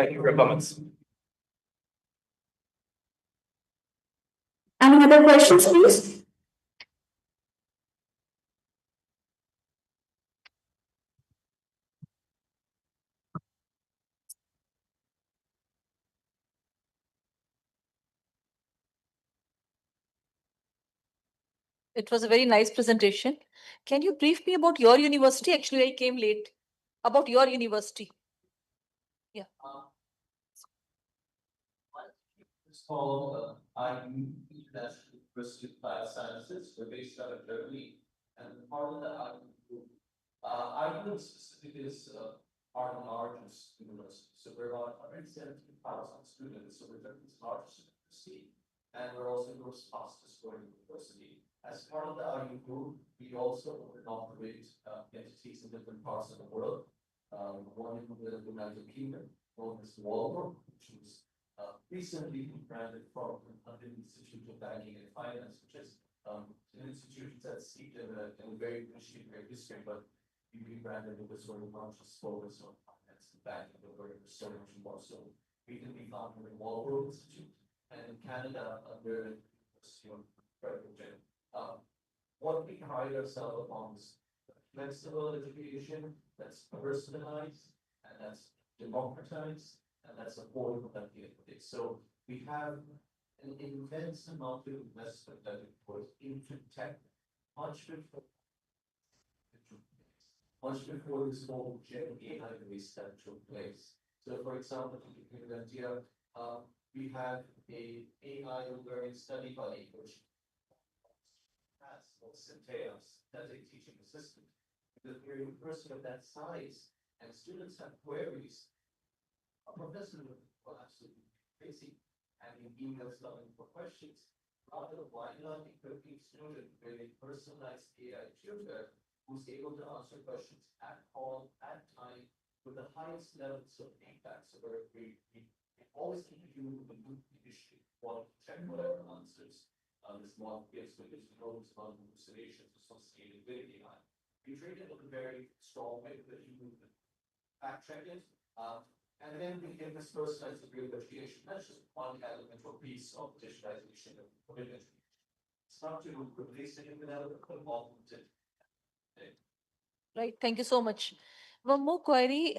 Thank you for your comments. Any other questions, please? It was a very nice presentation. Can you brief me about your university? Actually, I came late. About your university. Yeah. It's called IU, International University of Biosciences. We're based out of Germany, and part of the IU group, IU specifically is our largest university. So we're about 170,000 students. So we're Germany's largest university, and we're also Europe's fastest growing university. As part of the IU group, we also operate entities in different parts of the world. One in the United Kingdom, known as Waldorf, which is recently rebranded from London Institute of Banking and Finance, which is an institution that's steeped in a very missionary history, but we rebranded it with sort of not just focus on finance and banking, but very so much more. So recently founded the Waldorf Institute, and in Canada under the University of Frederick. What we pride ourselves upon is flexible education that's personalized and that's democratized and that's affordable at the end of the day. So we have an immense amount of investment that we put into tech much before this whole Gen AI release that took place. So for example, to give you an idea, we have a AI learning study buddy which entails as a teaching assistant. Because we're a university of that size and students have queries, a professor will absolutely crazy having emails coming for questions. Rather, why not equip each student with a personalized AI tutor who's able to answer questions at all, at time, with the highest levels of feedback. So we always keep you with a good issue, want to check whatever answers this model gives, because we know there's a lot of hallucinations associated with AI. We treat it in a very strong way that you can fact check it, and then we give this personalized degree of education. That's just one element or piece of digitization of education. It's not to replace it with another, but augment it. Right. Thank you so much. One more query.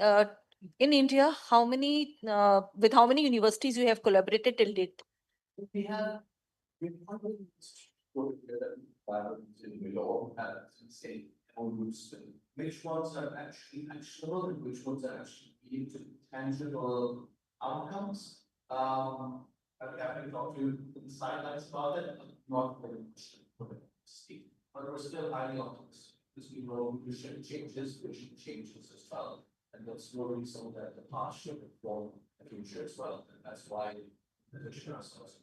In India, with how many universities you have collaborated till date? We have we all have the same groups, which ones are actually actionable and which ones are actually leading to tangible outcomes. I've been talking to the sidelines about it, not very much, but we're still highly optimistic because we know leadership changes, vision changes as well, and that's slowly some of that the path should inform the future as well, and that's why the vision ourselves.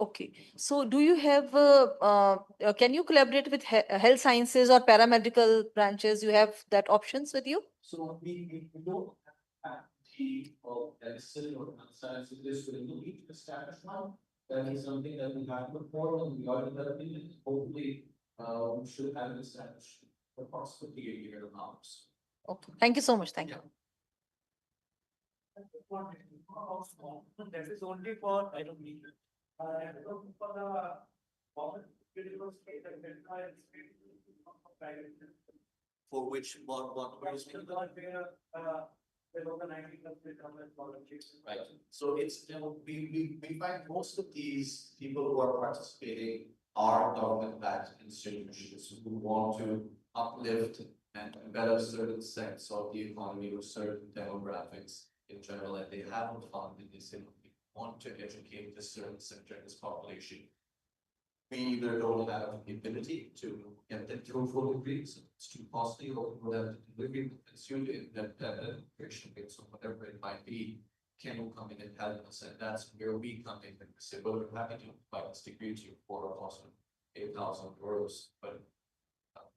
Okay. So do you have, can you collaborate with health sciences or paramedical branches? You have that options with you? So we don't have faculty of medicine or health sciences this will need to establish one. That is something that we have before and we are developing it. Hopefully, we should have it established for approximately a year now. Okay. Thank you so much. Thank you. That is only for, I don't need it. For For which what were you speaking about? Right. So it's, you know, we find most of these people who are participating are government-backed institutions who want to uplift and develop certain sectors of the economy with certain demographics in general, and they have a fund in this, and we want to educate this certain sector in this population. We either don't have the ability to get them through full degrees, it's too costly, or we have to deliver student that education rates or whatever it might be, can you come in and help us? And that's where we come in and say, well, we're happy to provide this degree to you for a cost of 8,000 euros, but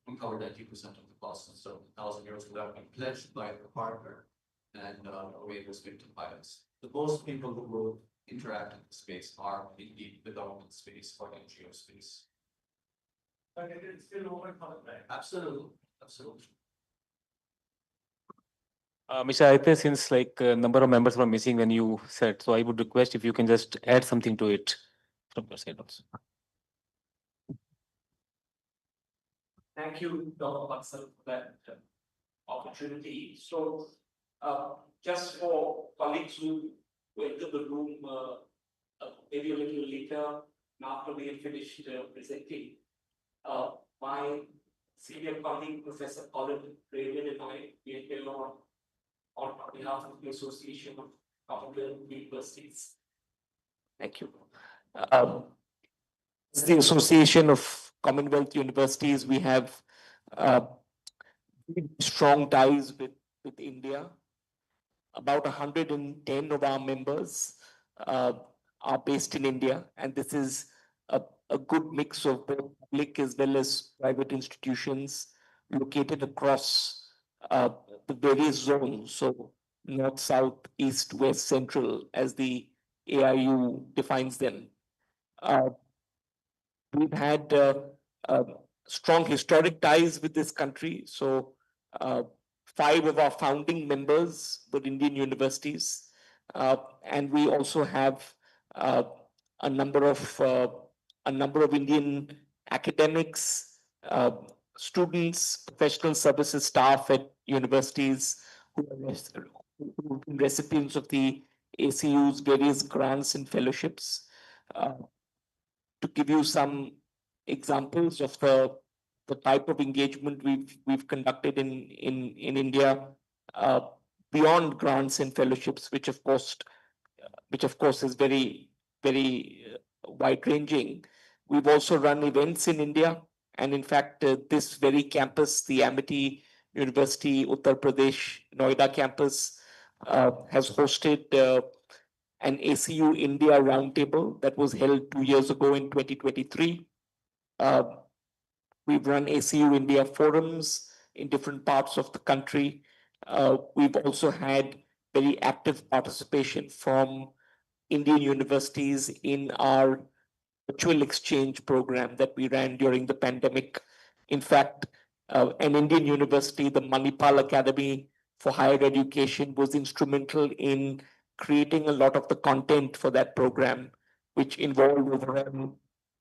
we cover 90% of the cost, and so 1,000 euros would have been pledged by the partner, and rate was victim by us. The most people who will interact in the space are indeed the government space or NGO space. But it is still open for the right? Absolutely, absolutely. Mr. Aditya, since like a number of members were missing when you said, so I would request if you can just add something to it from your side also. Thank you, Dr. Bansal, for that opportunity. So, just for colleagues who entered the room maybe a little later, after we had finished presenting, my senior colleague, Professor Colin Raymond, and I, we are here on behalf of the Association of Commonwealth Universities. Thank you. As the Association of Commonwealth Universities, we have strong ties with India. About 110 of our members are based in India, and this is a good mix of both public as well as private institutions located across the various zones. So north, south, east, west, central, as the AIU defines them. We've had strong historic ties with this country. So 5 of our founding members were Indian universities. And we also have a number of Indian academics, students, professional services staff at universities who are recipients of the ACU's various grants and fellowships. To give you some examples of the type of engagement we've conducted in India, beyond grants and fellowships, which of course is very wide ranging. We've also run events in India, and in fact, this very campus, the Amity University, Uttar Pradesh, Noida campus, has hosted an ACU India roundtable that was held 2 years ago in 2023. We've run ACU India forums in different parts of the country. We've also had very active participation from Indian universities in our virtual exchange program that we ran during the pandemic. In fact, an Indian university, the Manipal Academy for Higher Education, was instrumental in creating a lot of the content for that program, which involved over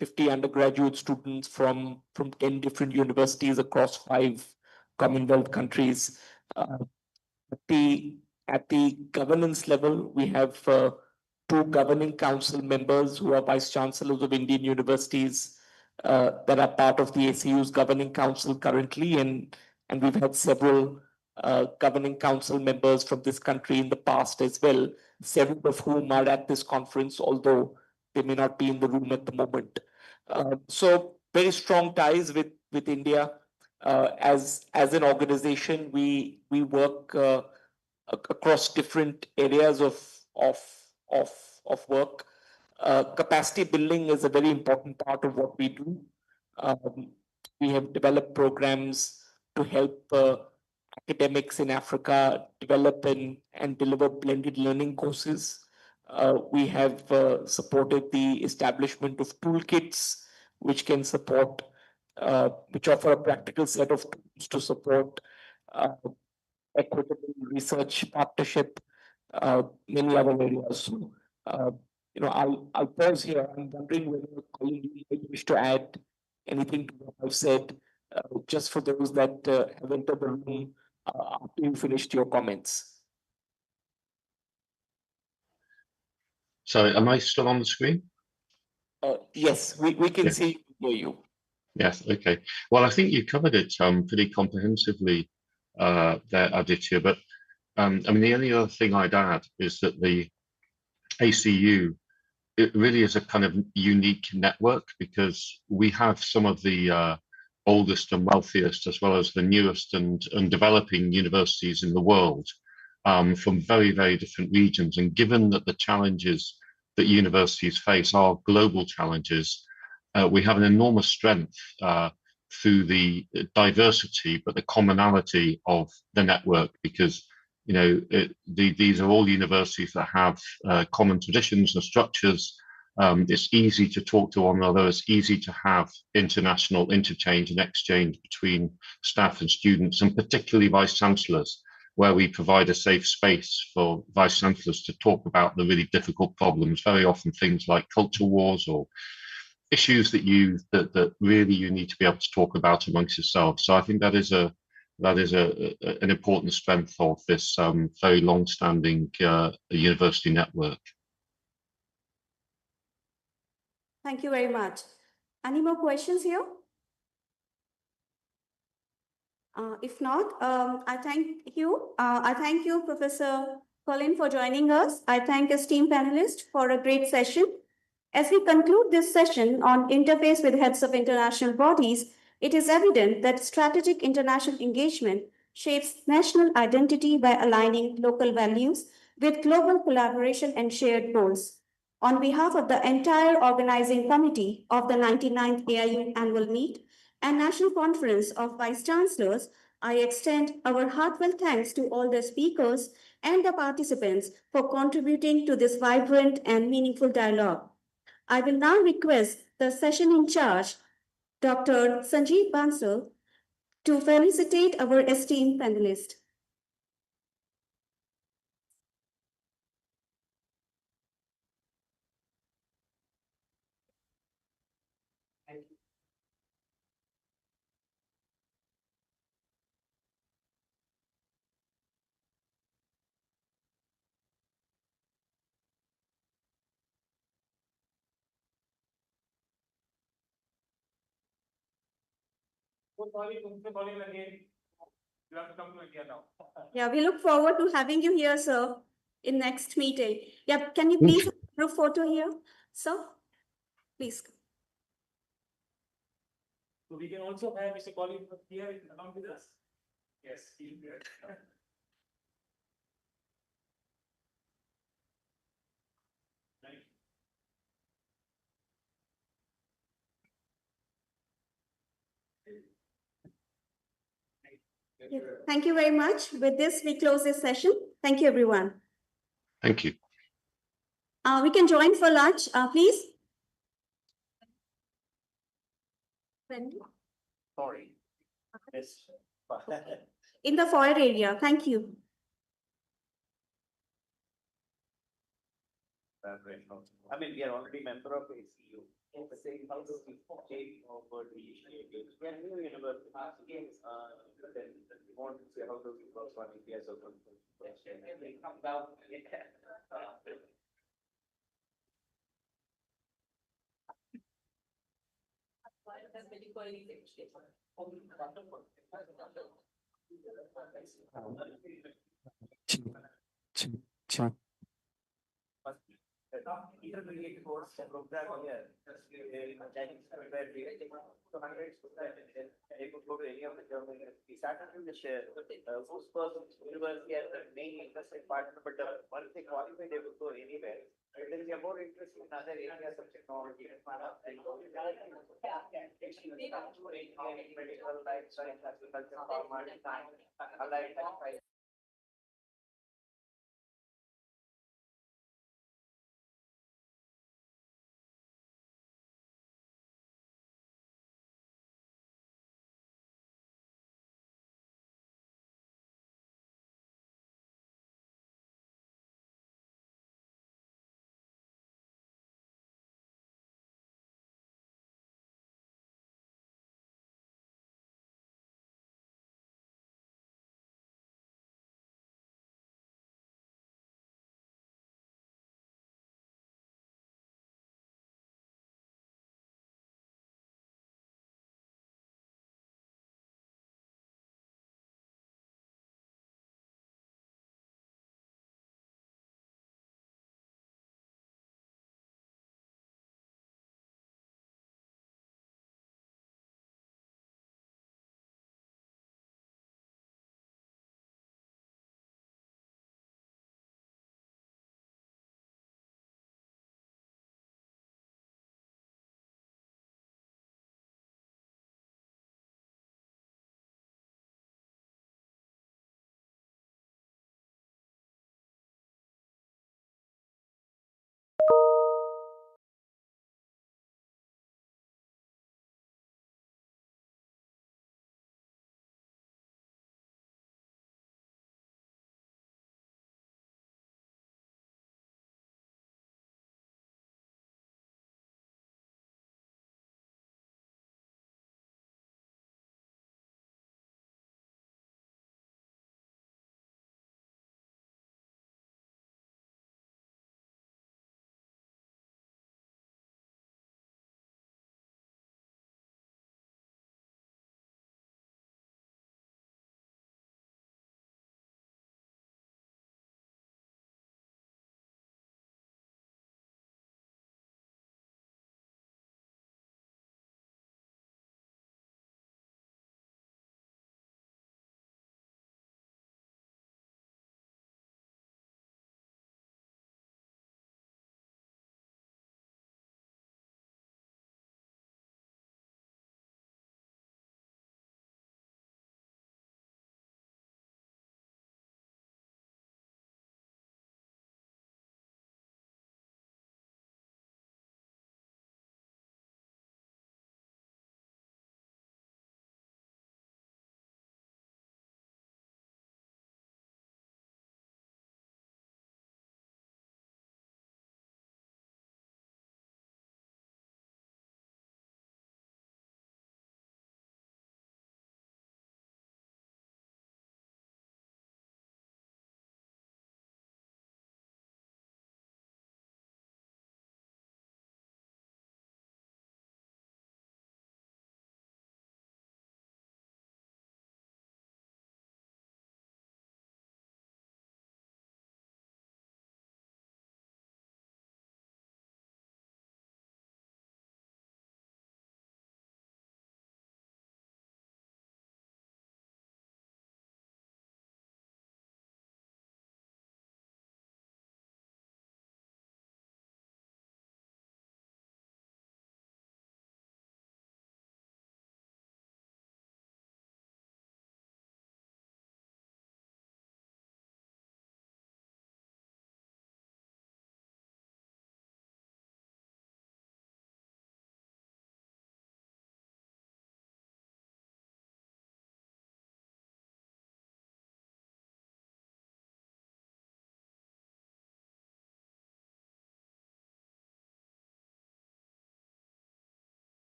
50 undergraduate students from 10 different universities across 5 Commonwealth countries. At the governance level, we have 2 governing council members who are vice chancellors of Indian universities that are part of the ACU's governing council currently, and we've had several governing council members from this country in the past as well, several of whom are at this conference, although they may not be in the room at the moment. So very strong ties with India. As an organization, we work across different areas of work. Capacity building is a very important part of what we do. We have developed programs to help academics in Africa develop and deliver blended learning courses. We have supported the establishment of toolkits, which can support, which offer a practical set of tools to support equitable research partnership, many other areas. So, I'll pause here. I'm wondering whether Colin, you might wish to add anything to what I've said, just for those that have entered the room after you finished your comments. Sorry, am I still on the screen? Yes, we can see hear you. Yes, okay. Well, I think you covered it pretty comprehensively there, Aditya, but I mean, the only other thing I'd add is that the ACU, it really is a kind of unique network because we have some of the oldest and wealthiest, as well as the newest and developing universities in the world from very, very different regions. And given that the challenges that universities face are global challenges, we have an enormous strength through the diversity, but the commonality of the network, because these are all universities that have common traditions and structures. It's easy to talk to one another. It's easy to have international interchange and exchange between staff and students, and particularly vice chancellors. where we provide a safe space for vice chancellors to talk about the really difficult problems, very often things like culture wars or issues that really you need to be able to talk about amongst yourselves. So I think that is an important strength of this very long-standing university network. Thank you very much. Any more questions here? If not, I thank you. I thank you, Professor Colin, for joining us. I thank esteemed panelists for a great session. As we conclude this session on interface with heads of international bodies, it is evident that strategic international engagement shapes national identity by aligning local values with global collaboration and shared goals. On behalf of the entire organizing committee of the 99th AIU Annual Meet and National Conference of Vice Chancellors, I extend our heartfelt thanks to all the speakers and the participants for contributing to this vibrant and meaningful dialogue. I will now request the session in charge, Dr. Sanjeev Bansal, to felicitate our esteemed panelists. You have to come to India now. Yeah, we look forward to having you here, sir, in next meeting. Yeah, can you please have a group photo here, sir? Please. So we can also have Mr. Colin here along with us. Yes, he's here. Yeah, thank you very much. With this, we close this session. Thank you, everyone. Thank you. We can join for lunch, please. Sorry. Yes. In the foyer area. Thank you. I mean, we are already member of ACU. The same how do we change over the initiatives? We are new university. Then we want to see how do we work on India's open. Come down. Intermediate course program here. Chinese where we to hundreds able to go to any of the German universities. Started with the share. Most persons university as the main interested partner, but once they qualify, they will go anywhere. If there is a more interest in other areas of technology and medical, life science, agriculture, farming, allied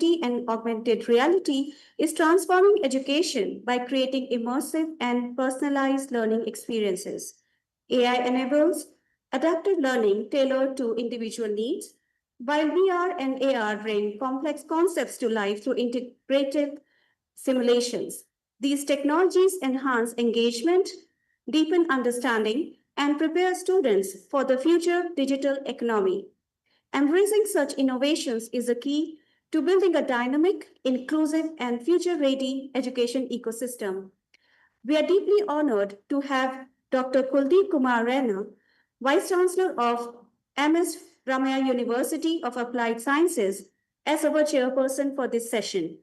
and augmented reality is transforming education by creating immersive and personalized learning experiences. AI enables adaptive learning tailored to individual needs, while VR and AR bring complex concepts to life through integrated simulations. These technologies enhance engagement, deepen understanding, and prepare students for the future digital economy. Embracing such innovations is a key to building a dynamic, inclusive, and future-ready education ecosystem. We are deeply honored to have Dr. Kuldeep Kumar Rana, Vice Chancellor of MS Ramaya University of Applied Sciences, as our chairperson for this session.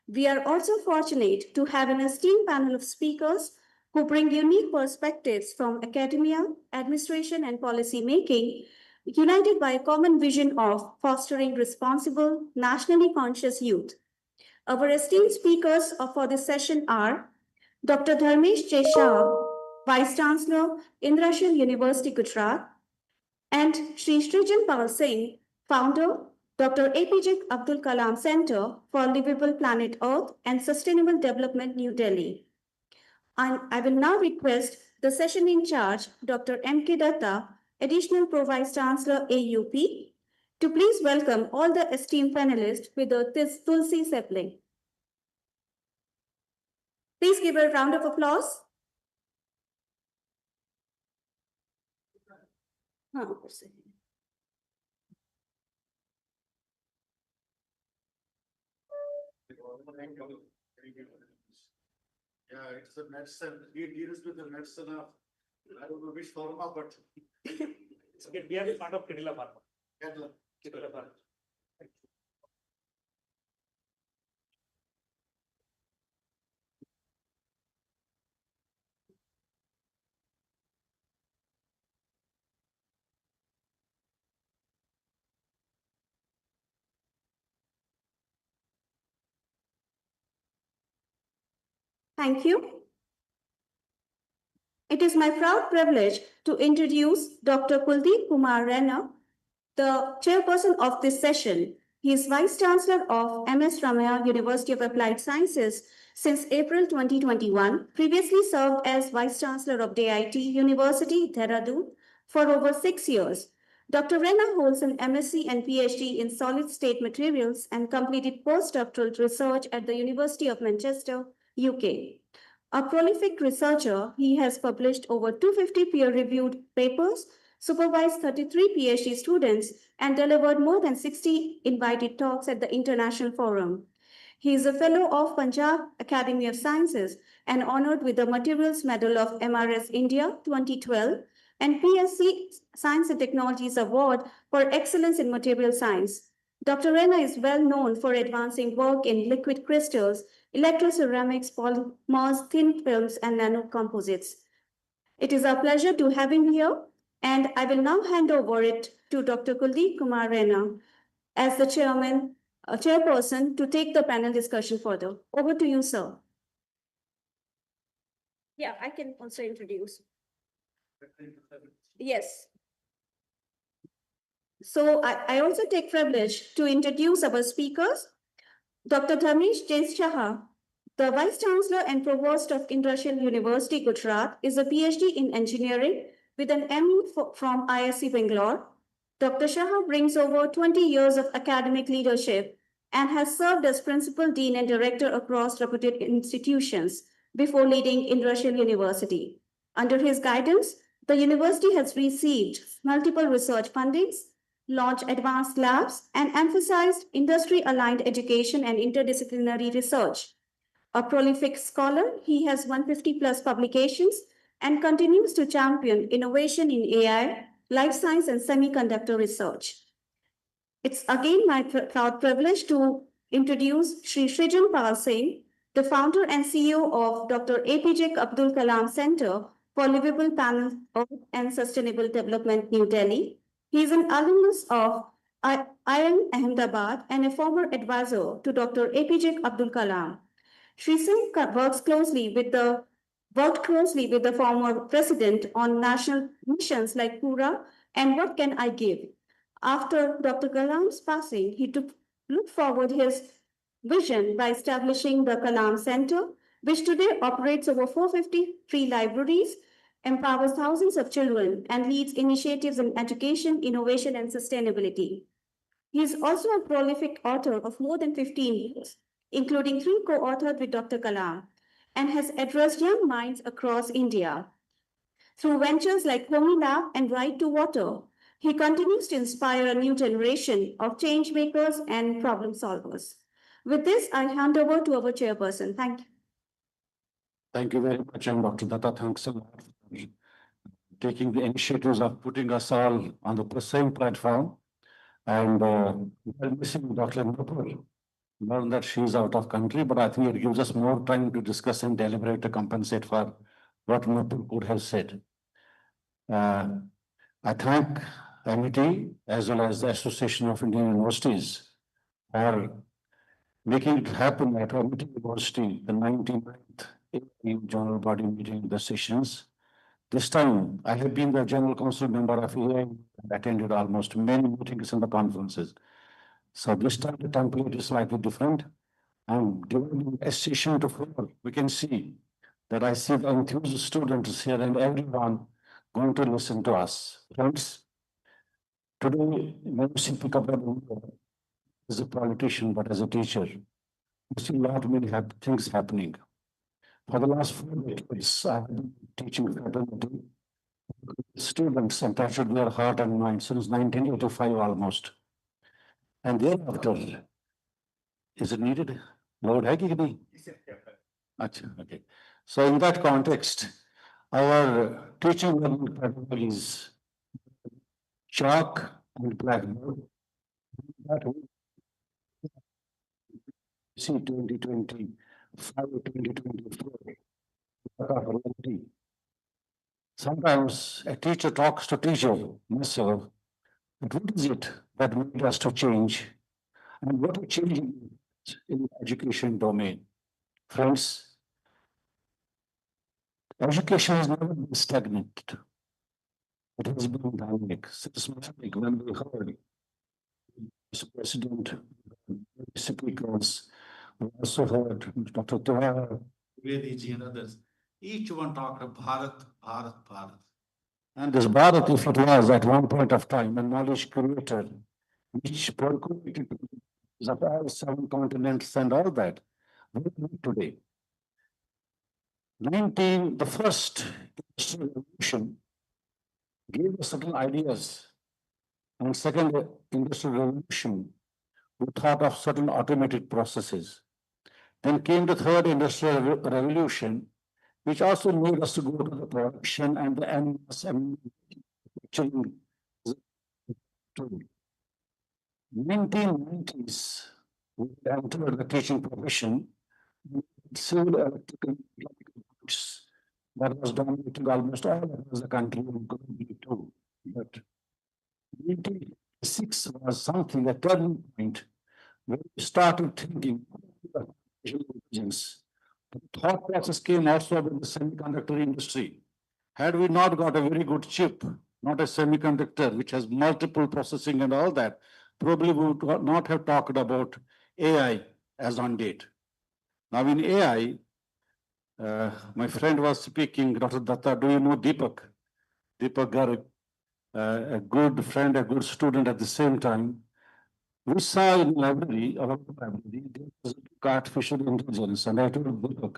We are also fortunate to have an esteemed panel of speakers who bring unique perspectives from academia, administration, and policy making, united by a common vision of fostering responsible, nationally conscious youth. Our esteemed speakers for this session are Dr. Dharmesh J. Shah, Vice Chancellor, Indrashil University, Gujarat, and Sri Srijan Pal Singh, founder, Dr. APJ Abdul Kalam Center for Livable Planet Earth and Sustainable Development, New Delhi. And I will now request the session in charge, Dr. M.K. Datta, Additional Pro Vice Chancellor, AUP, to please welcome all the esteemed panelists with a Tulsi sapling. Please give a round of applause. Yeah, it's a medicine. He deals with the medicine of, I don't know which pharma, but It's okay. We are part of Kerala Pharma. Kerala. Kerala Pharma. Thank you. It is my proud privilege to introduce Dr. Kuldeep Kumar Rana, the chairperson of this session. He is Vice Chancellor of MS Ramaya University of Applied Sciences since April 2021, previously served as Vice Chancellor of DIT University, Dehradun, for over 6 years. Dr. Rana holds an MSc and PhD in solid state materials and completed postdoctoral research at the University of Manchester, UK. A prolific researcher, he has published over 250 peer-reviewed papers, supervised 33 PhD students, and delivered more than 60 invited talks at the International Forum. He is a fellow of Punjab Academy of Sciences and honored with the Materials Medal of MRS India 2012 and PSC Science and Technologies Award for Excellence in Material Science. Dr. Rana is well known for advancing work in liquid crystals, electroceramics, polymers, thin films, and nanocomposites. It is our pleasure to have him here, and I will now hand over it to Dr. Kuldeep Kumar Rana as the chairperson to take the panel discussion further. Over to you, sir. Yeah, I can also introduce. Yes. So I also take privilege to introduce our speakers. Dr. Dharmesh J. Shah, the Vice Chancellor and Provost of Indrashil University, Gujarat, is a PhD in engineering with an ME from ISC Bangalore. Dr. Shah brings over 20 years of academic leadership and has served as Principal Dean and Director across reputed institutions before leading Indrashil University. Under his guidance, the university has received multiple research fundings, launched advanced labs, and emphasized industry-aligned education and interdisciplinary research. A prolific scholar, he has 150 plus publications and continues to champion innovation in AI, life science, and semiconductor research. It's again my proud privilege to introduce Sri Srijan Pal Singh, the founder and CEO of Dr. APJ Abdul Kalam Center for Livable Planet Earth and Sustainable Development, New Delhi. He is an alumnus of IIM Ahmedabad and a former advisor to Dr. APJ Abdul Kalam. Sri Singh worked closely with the former president on national missions like Pura and What Can I Give? After Dr. Kalam's passing, he took looked forward his vision by establishing the Kalam Center, which today operates over 450 free libraries, empowers thousands of children, and leads initiatives in education, innovation, and sustainability. He is also a prolific author of more than 15 books, including 3 co-authored with Dr. Kalam, and has addressed young minds across India. Through ventures like Homi Lab and Right to Water, he continues to inspire a new generation of change makers and problem solvers. With this, I hand over to our chairperson. Thank you. Thank you very much, and Dr. Datta, thanks a lot for taking the initiatives of putting us all on the same platform. And we're missing Dr. Nupur. Learn that she's out of country, but I think it gives us more time to discuss and deliberate to compensate for what Nupur could have said. I thank MIT as well as the Association of Indian Universities for making it happen at MIT University, the 99th general body meeting, the sessions. This time, I have been the general council member of AI and attended almost many meetings and the conferences. So this time the template is slightly different. I'm dividing a session to 4. We can see that I see the enthused students here and everyone going to listen to us. Friends, today, when you see pick up as a politician, but as a teacher, you see a lot many things happening. For the last 4 decades, I have been teaching faculty, students, and touched their heart and mind since 1985 almost. And thereafter, is it needed? Lord, okay. So in that context, our teaching learning pedagogies, chalk and blackboard, that see 2025, 2024. Sometimes a teacher talks to teacher, myself, but what is it that made us to change? And what are changing in the education domain? Friends, education has never been stagnant. It has been dynamic, systematic. When we heard Mr. President, speakers, we also heard Dr. Tawara, Vediji and others, each one talked of Bharat, Bharat, Bharat. and this Bharat, if it was at one point of time a knowledge creator, which percolated of all 7 continents and all that, what do we need today? The first industrial revolution gave us certain ideas, and second industrial revolution, we thought of certain automated processes. Then came the third industrial revolution, which also made us to go to the production and the manufacturing. 1990s, we entered the teaching profession, civil electrical that was dominating almost all across the country and globally too. But 1996 was something, a turning point, where we started thinking about intelligence. The thought process came also with the semiconductor industry. Had we not got a very good chip, not a semiconductor, which has multiple processing and all that, probably we would not have talked about AI as on date. Now in AI, my friend was speaking, Dr. Datta, do you know Deepak? Deepak Garg, a good friend, a good student at the same time. We saw in library, our library, there was artificial intelligence, and I told Deepak,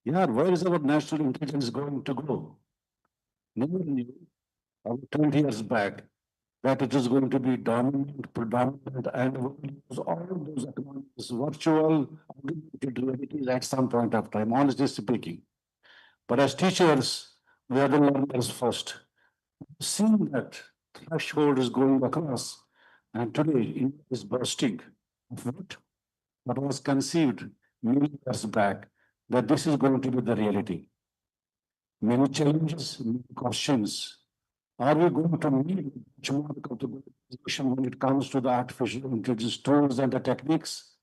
yeah, where is our national intelligence going to go? Never knew, about 20 years back, that it is going to be dominant, predominant, and will use all those economics, virtual, augmented realities at some point of time, honestly speaking. But as teachers, we are the learners first. Seeing that threshold is going across, and today India is bursting of what was conceived many years back, that this is going to be the reality. Many challenges, many questions. Are we going to need much more computerization when it comes to the artificial intelligence tools and the techniques?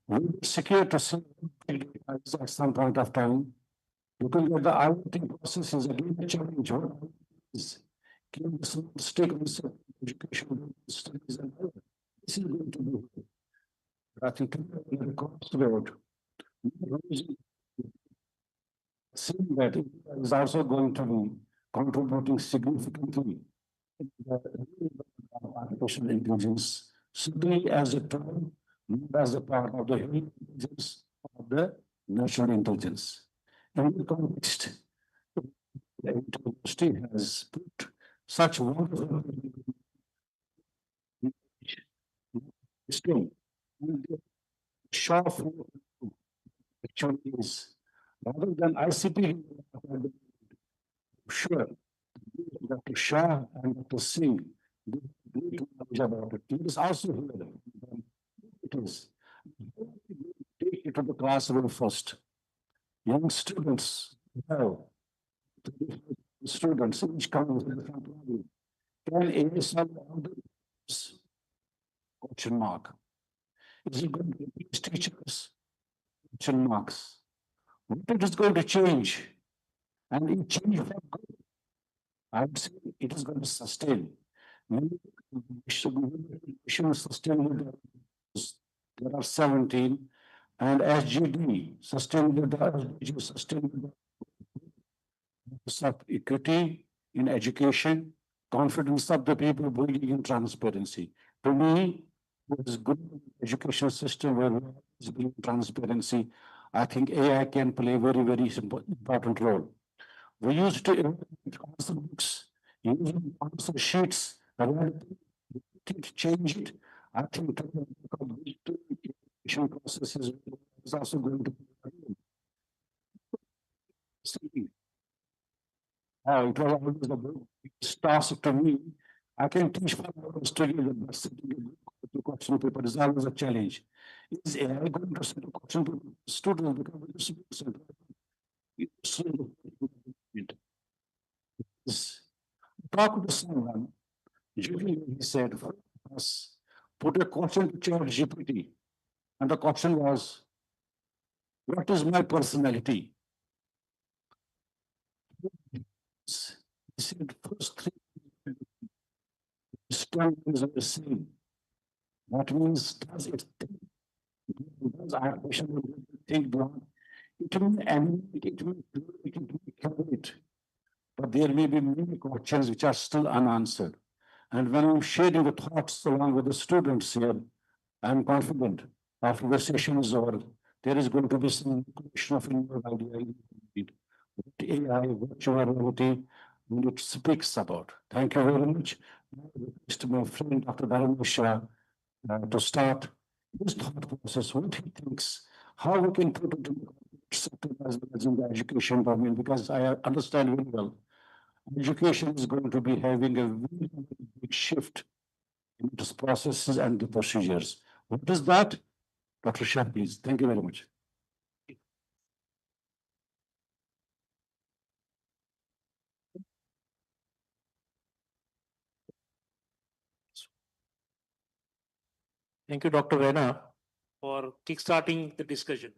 Will be secure to see at some point of time? Looking at the IoT process is again a challenge. Can the stake of education studies and all. This is going to be, I think, cost about seeing that it is also going to be contributing significantly in the artificial intelligence, simply as a tool, not as a part of the human intelligence of the natural intelligence. In the context, the university has put such wonderful system. Short actually is rather than ICT, sure, Dr. Shah and Dr. Singh, they great knowledge about it. It is also here. It is. Take it to the classroom first. Young students know, students each come with a different problem. Can AI solve all the question mark? Is it going to teach teachers? Question marks. What it is going to change? And it change for good. I would say it is going to sustain. Maybe we should sustain with there are 17, and SGD, sustainable SDG, sustainable of equity in education, confidence of the people, building in transparency. To me, what is good education system where is building transparency, I think AI can play a very, very important role. We used to answer books, using answer sheets, change it. I think the education process is also going to be it was always the biggest task to me. I can teach 5 hours together, but sitting the question paper is always a challenge. Is AI going to set a question paper? Students become talk to someone. Usually he said, for us, put a question to Chat GPT. And the question was, what is my personality? He said, first 3 stories are the same. That means, does it think? Does our question think beyond? It may animate, it may calculate, but there may be many questions which are still unanswered. And when I'm sharing the thoughts along with the students here, I'm confident after the session is over, there is going to be some question of new idea. What AI, virtual reality, and it speaks about. Thank you very much. To my friend Dr. Dharamesha to start his thought process, what he thinks, how we can put it in the sector as well as in the education domain, because I understand very well. Education is going to be having a very big shift in its processes and the procedures. What is that? Dr. Shah, please. Thank you very much. Thank you, Dr. Rena, for kickstarting the discussion.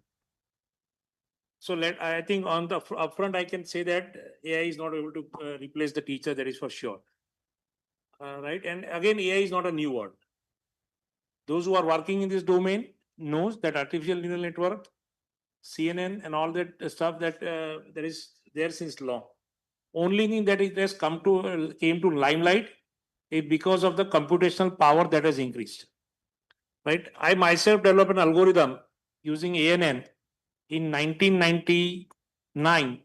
So I think on the upfront, I can say that AI is not able to replace the teacher, that is for sure. Right? And again, AI is not a new word. Those who are working in this domain knows that artificial neural network, CNN and all that stuff that there is there since long. Only thing that it has came to limelight is because of the computational power that has increased. Right? I myself developed an algorithm using ANN in 1999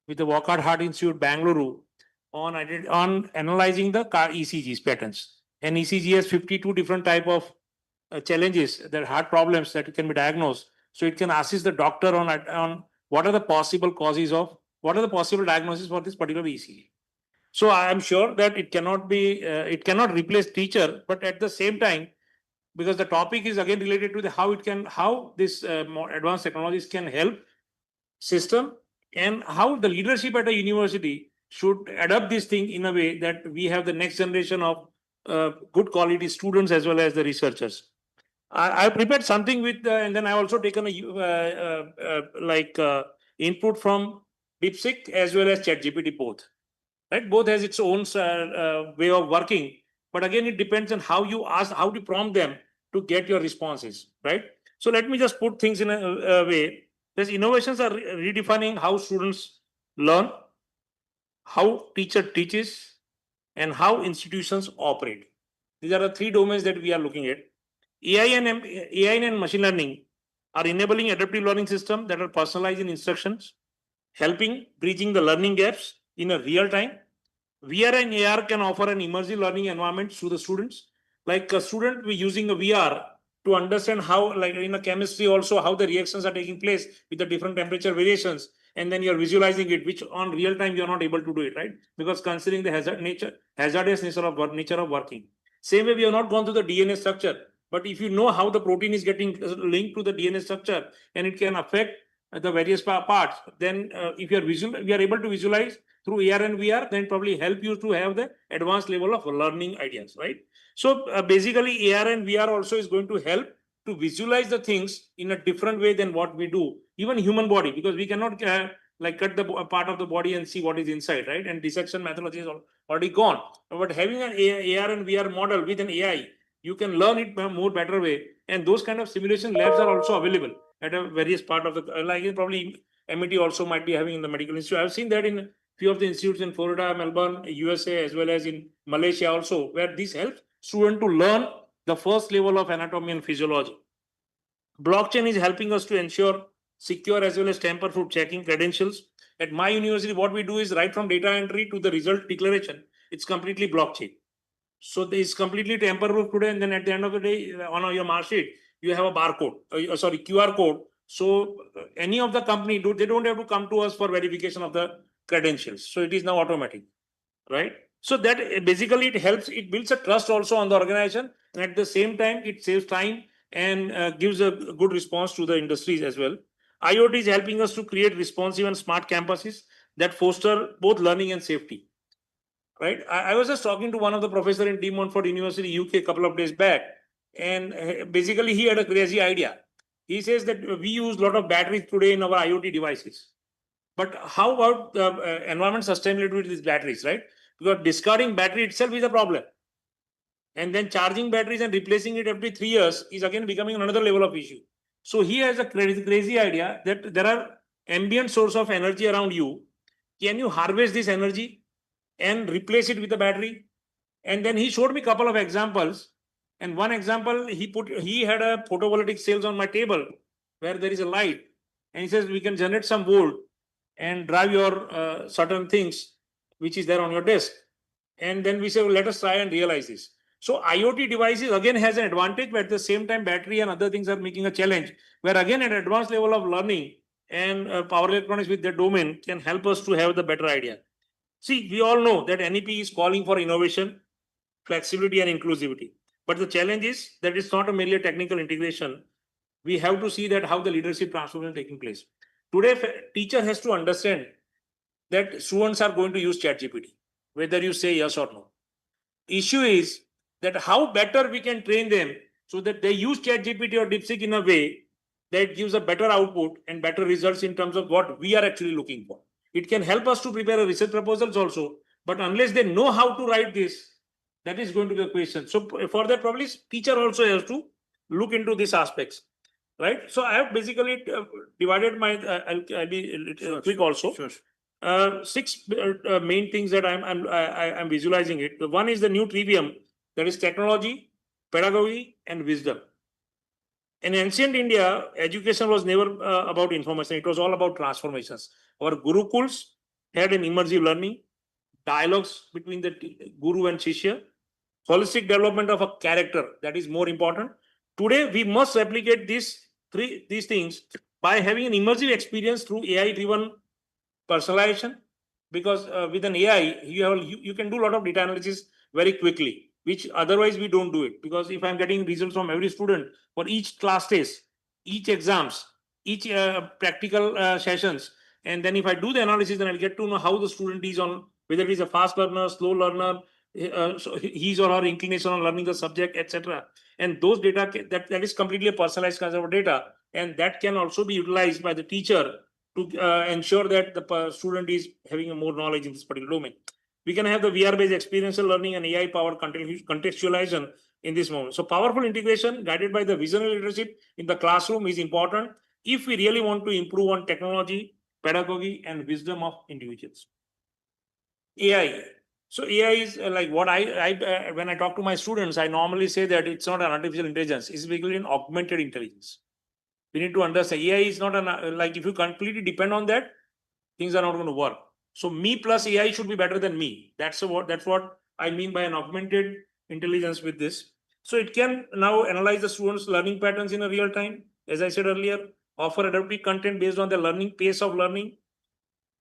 with the Walcott Heart Institute, Bangalore, on analyzing the car ECGs patterns. And ECG has 52 different type of challenges, that heart problems that can be diagnosed. So it can assist the doctor on what are the possible causes of, what are the possible diagnoses for this particular ECG. So I am sure that it cannot replace teacher, but at the same time, because the topic is again related to how this more advanced technologies can help system, and how the leadership at a university should adapt this thing in a way that we have the next generation of good quality students as well as the researchers. I prepared something with, and then I also taken a input from DeepSeek as well as ChatGPT both. Right, both has its own way of working, But again, it depends on how you ask, how to prompt them to get your responses, right? So let me just put things in a way. These innovations are redefining how students learn, how teacher teaches, and how institutions operate. These are the three domains that we are looking at. AI and machine learning are enabling adaptive learning systems that are personalized in instructions, helping bridging the learning gaps in a real time. VR and AR can offer an immersive learning environment to the students. Like a student using a VR to understand how, like in a chemistry also, how the reactions are taking place with the different temperature variations, and then you're visualizing it, which on real time you're not able to do it, right? Because considering the hazardous nature of working. Same way, we have not gone through the DNA structure, but if you know how the protein is getting linked to the DNA structure and it can affect the various parts, then if we are able to visualize through AR and VR, then probably help you to have the advanced level of learning ideas, right? So basically, AR and VR also is going to help to visualize the things in a different way than what we do, even human body, because we cannot like cut the part of the body and see what is inside, right? And dissection methodology is already gone. But having an AR and VR model with an AI, you can learn it more better way. And those kind of simulation labs are also available at a various part of the, like probably MIT also might be having in the medical institute. I've seen that in few of the institutes in Florida, Melbourne, USA, as well as in Malaysia also, where this helps students to learn the first level of anatomy and physiology. Blockchain is helping us to ensure secure as well as tamper-proof checking credentials. At my university, what we do is right from data entry to the result declaration, it's completely blockchain. So it's completely tamper-proof today, and then at the end of the day, on your mark sheet, you have a barcode, QR code. So any of the company, they don't have to come to us for verification of the credentials. So it is now automatic, right? So that basically it helps, it builds a trust also on the organization, and at the same time, it saves time and gives a good response to the industries as well. IoT is helping us to create responsive and smart campuses that foster both learning and safety. Right? I was just talking to one of the professor in De Montfort University, UK, a couple of days back, and basically he had a crazy idea. He says that we use a lot of batteries today in our IoT devices. But how about the environment sustainability with these batteries, right? Because discarding battery itself is a problem. And then charging batteries and replacing it every 3 years is again becoming another level of issue. So he has a crazy idea that there are ambient source of energy around you. Can you harvest this energy and replace it with a battery? And then he showed me a couple of examples. And one example, he had a photovoltaic cells on my table where there is a light. And he says, we can generate some volt and drive your certain things, which is there on your desk. And then we say, well, let us try and realize this. So IoT devices again has an advantage, but at the same time, battery and other things are making a challenge, where again an advanced level of learning and power electronics with their domain can help us to have the better idea. See, we all know that NEP is calling for innovation, flexibility, and inclusivity. But the challenge is that it's not a merely a technical integration. We have to see that how the leadership transformation is taking place. Today, teacher has to understand that students are going to use ChatGPT, whether you say yes or no. Issue is that how better we can train them so that they use ChatGPT or DeepSeek in a way that gives a better output and better results in terms of what we are actually looking for. It can help us to prepare a research proposals also, but unless they know how to write this, that is going to be a question. So for that, probably teacher also has to look into these aspects, right? So I have basically divided my. I'll be quick also. Sure. 6 main things that I'm visualizing it. The one is the new trivium, that is technology, pedagogy, and wisdom. In ancient India, education was never about information. It was all about transformations. Our gurukuls had an immersive learning, dialogues between the guru and shishya, holistic development of a character, that is more important. Today, we must replicate these things by having an immersive experience through AI-driven personalization, because with an AI, you can do a lot of data analysis very quickly, which otherwise we don't do it. Because if I'm getting results from every student for each class test, each exams, each practical sessions, and then if I do the analysis, then I'll get to know how the student is on, whether he is a fast learner, slow learner, so his or her inclination on learning the subject, etc. And those data, that is completely a personalized kind of data, and that can also be utilized by the teacher to ensure that the student is having a more knowledge in this particular domain. We can have the VR-based experiential learning and AI-powered contextualization in this moment. So powerful integration guided by the visionary leadership in the classroom is important if we really want to improve on technology, pedagogy, and wisdom of individuals. AI. So AI is like what when I talk to my students, I normally say that it's not an artificial intelligence, it's basically an augmented intelligence. We need to understand AI is not like if you completely depend on that, things are not going to work. So me plus AI should be better than me. That's what I mean by an augmented intelligence with this. So it can now analyze the students' learning patterns in a real time, as I said earlier, offer adaptive content based on the learning pace of learning,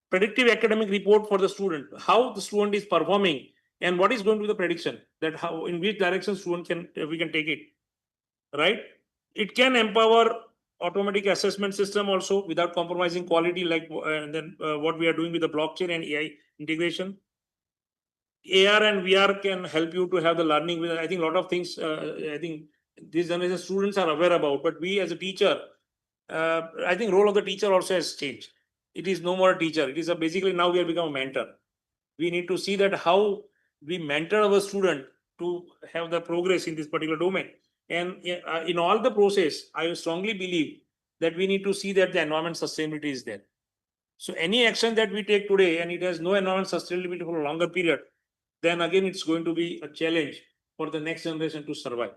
predictive academic report for the student, how the student is performing, and what is going to be the prediction that how in which direction we can take it, right? It can empower automatic assessment system also without compromising quality, like what we are doing with the blockchain and AI integration. AR and VR can help you to have the learning with, I think a lot of things, I think these generation students are aware about, but we as a teacher, I think role of the teacher also has changed. It is no more a teacher. It is basically now we have become a mentor. We need to see that how we mentor our student to have the progress in this particular domain. And in all the process, I strongly believe that we need to see that the environment sustainability is there. So any action that we take today and it has no environment sustainability for a longer period, then again it's going to be a challenge for the next generation to survive.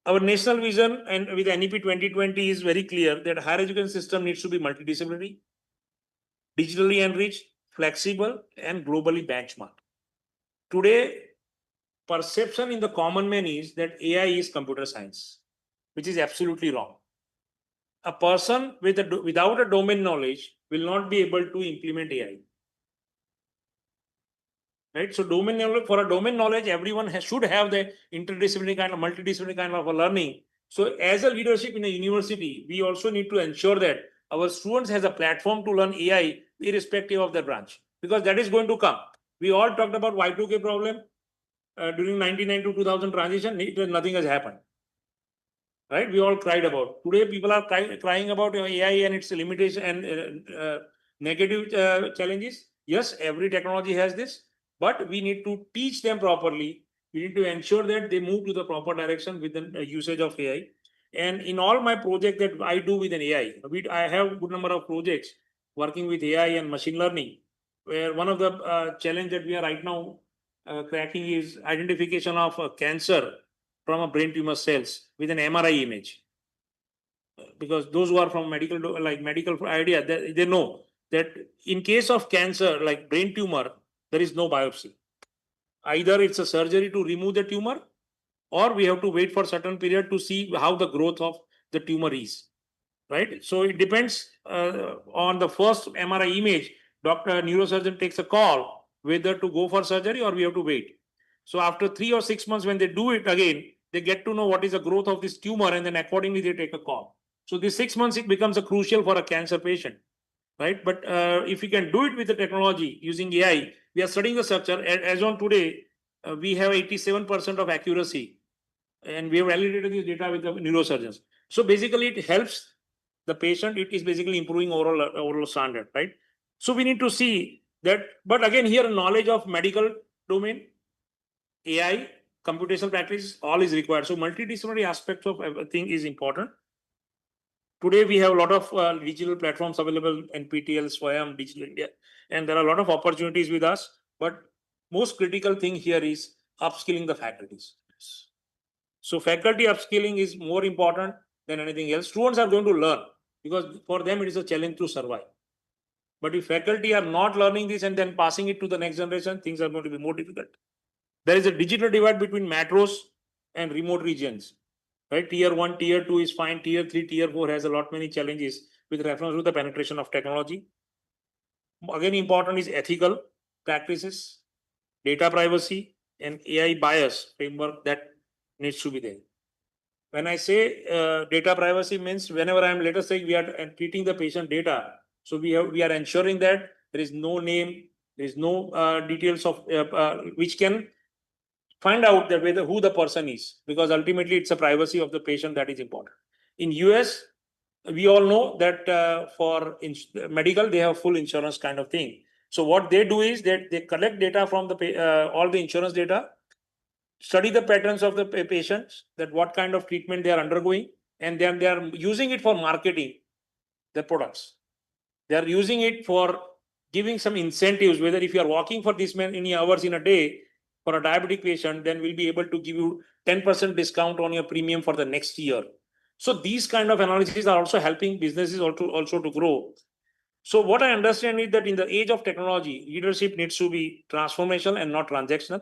Our national vision and with NEP 2020 is very clear that higher education system needs to be multidisciplinary, digitally enriched, flexible, and globally benchmarked. Today, perception in the common man is that AI is computer science, which is absolutely wrong. A person without a domain knowledge will not be able to implement AI. Right? So for a domain knowledge, everyone should have the interdisciplinary kind of multidisciplinary kind of a learning. So as a leadership in a university, we also need to ensure that our students has a platform to learn AI irrespective of their branch, because that is going to come. We all talked about Y2K problem during 99 to 2000 transition. Nothing has happened. Right? We all cried about. Today, people are crying about AI and its limitation and negative challenges. Yes, every technology has this, but we need to teach them properly. We need to ensure that they move to the proper direction with the usage of AI. And in all my projects that I do with an AI, I have a good number of projects working with AI and machine learning, where one of the challenge that we are right now cracking is identification of cancer from a brain tumor cells with an MRI image. Because those who are from medical idea, they know that in case of cancer like brain tumor, there is no biopsy. Either it's a surgery to remove the tumor, or we have to wait for a certain period to see how the growth of the tumor is. Right? So it depends on the first MRI image. Neurosurgeon takes a call whether to go for surgery or we have to wait. So after 3 or 6 months, when they do it again, they get to know what is the growth of this tumor, and then accordingly they take a call. So this 6 months, it becomes a crucial for a cancer patient, right? But if we can do it with the technology using AI, we are studying the structure. As on today, we have 87% of accuracy, and we have validated this data with the neurosurgeons. So basically, it helps the patient. It is basically improving overall standard, right? So we need to see that. But again, here knowledge of medical domain, AI, computational practice, all is required. So multidisciplinary aspects of everything is important. Today, we have a lot of digital platforms available, NPTEL, SWAYAM, Digital India, and there are a lot of opportunities with us. But most critical thing here is upskilling the faculties. So faculty upskilling is more important than anything else. Students are going to learn because for them it is a challenge to survive. But if faculty are not learning this and then passing it to the next generation, things are going to be more difficult. There is a digital divide between metros and remote regions. Right? Tier 1, Tier 2 is fine. Tier 3, Tier 4 has a lot many challenges with reference to the penetration of technology. Again, important is ethical practices, data privacy, and AI bias framework that needs to be there. When I say data privacy means whenever I'm, let us say we are treating the patient data, so we are ensuring that there is no name, there is no details of which can find out that who the person is, because ultimately it's a privacy of the patient that is important. In US, we all know that for medical, they have full insurance kind of thing. So what they do is that they collect data from the all the insurance data, study the patterns of the patients, that what kind of treatment they are undergoing, and then they are using it for marketing their products. They are using it for giving some incentives, whether if you are walking for this many hours in a day for a diabetic patient, then we'll be able to give you 10% discount on your premium for the next year. So these kind of analyses are also helping businesses also to grow. So what I understand is that in the age of technology, leadership needs to be transformational and not transactional,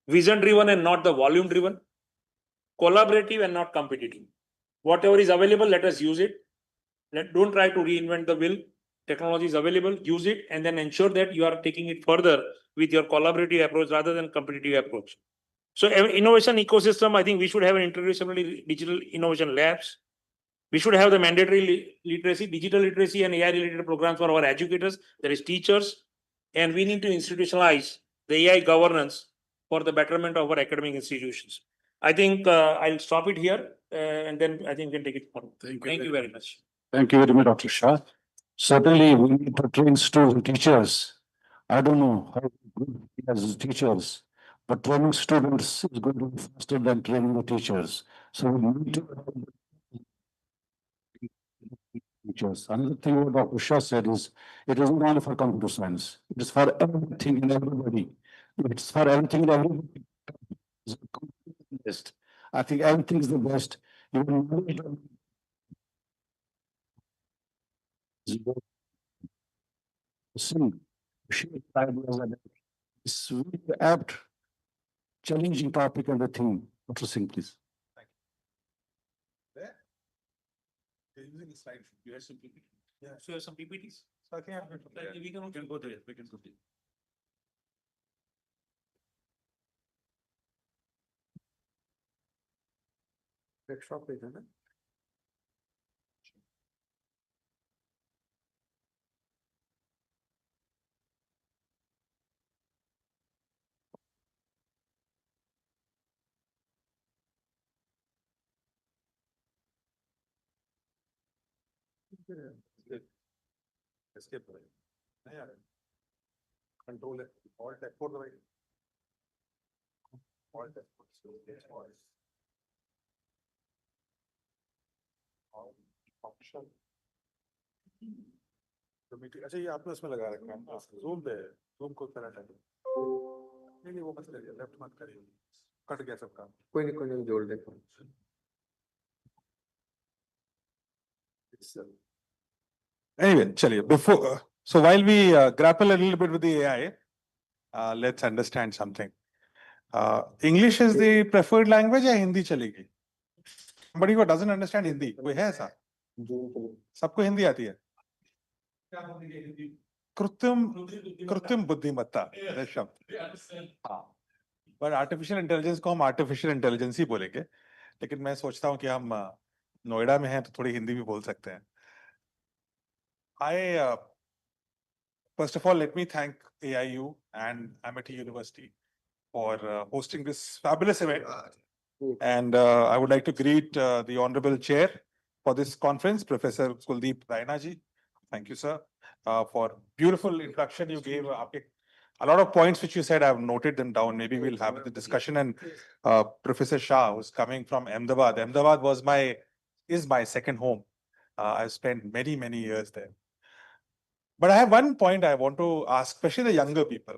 vision driven and not the volume driven, collaborative and not competitive. Whatever is available, let us use it. Don't try to reinvent the wheel. Technology is available, use it, and then ensure that you are taking it further with your collaborative approach rather than competitive approach. So innovation ecosystem, I think we should have an interdisciplinary digital innovation labs. We should have the mandatory literacy, digital literacy and AI related programs for our educators, that is teachers. And we need to institutionalize the AI governance for the betterment of our academic institutions. I think I'll stop it here and then I think we can take it forward. Thank you very much. Thank you very much, Dr. Shah. Certainly, we need to train student teachers. I don't know how good as teachers, but training students is going to be faster than training the teachers. So we need to teachers. Another thing what Dr. Shah said is, it is not only for computer science. It is for everything and everybody. It's for everything and everybody. I think everything is the best. It's really apt, challenging topic and the theme. Dr. Singh, please. They're using the slide. You have some PPT. Yeah, so you have some PPTs. So I think We can go through it. We can go through it. Workshop पे था ना? Escape करें. नहीं आ रहा. Control है. Alt F4 दबाइए. Alt F4. Option. तो meeting अच्छा ये आपने उसमें लगा रखा है. Zoom पे Zoom को करना चाहिए. नहीं वो मत करिए. Left मत करिए. कट गया सब काम. कोई नहीं जोड़ देखो. Anyway, chaliye, before, so while we grapple a little bit with the AI, let's understand something. English is the preferred language या हिंदी चलेगी? Somebody who doesn't understand Hindi, कोई है ऐसा? सबको हिंदी आती है? कृत्रिम बुद्धिमत्ता, शब्द. हाँ. But artificial intelligence को हम artificial intelligence ही बोलेंगे. लेकिन मैं सोचता हूँ कि हम नोएडा में हैं तो थोड़ी हिंदी भी बोल सकते हैं. First of all, let me thank AIU and Amity University for hosting this fabulous event. And I would like to greet the Honorable Chair for this conference, Professor Kuldeep Raina ji. Thank you, sir, for beautiful introduction you gave. A lot of points which you said, I've noted them down. Maybe we'll have the discussion. And Professor Shah, who's coming from Ahmedabad. Ahmedabad is my second home. I've spent many, many years there. But I have one point I want to ask, especially the younger people.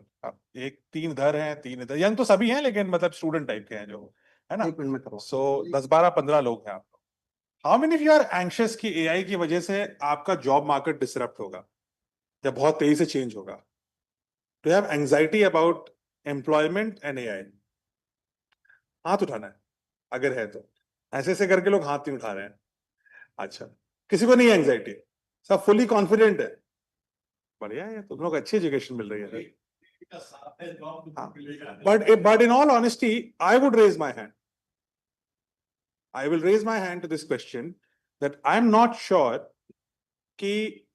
एक तीन इधर हैं, तीन इधर. Young तो सभी हैं, लेकिन मतलब student type के हैं जो, है ना? So 10-12-15 लोग हैं आप. How many of you are anxious कि AI की वजह से आपका job market disrupt होगा? या बहुत तेजी से change होगा? Do you have anxiety about employment and AI? हाथ उठाना है, अगर है तो. ऐसे करके लोग हाथ नहीं उठा रहे हैं. अच्छा, किसी को नहीं anxiety? सब fully confident है. बढ़िया है, तुम लोग अच्छी एजुकेशन मिल रही है. But in all honesty, I would raise my hand. I will raise my hand to this question that I'm not sure कि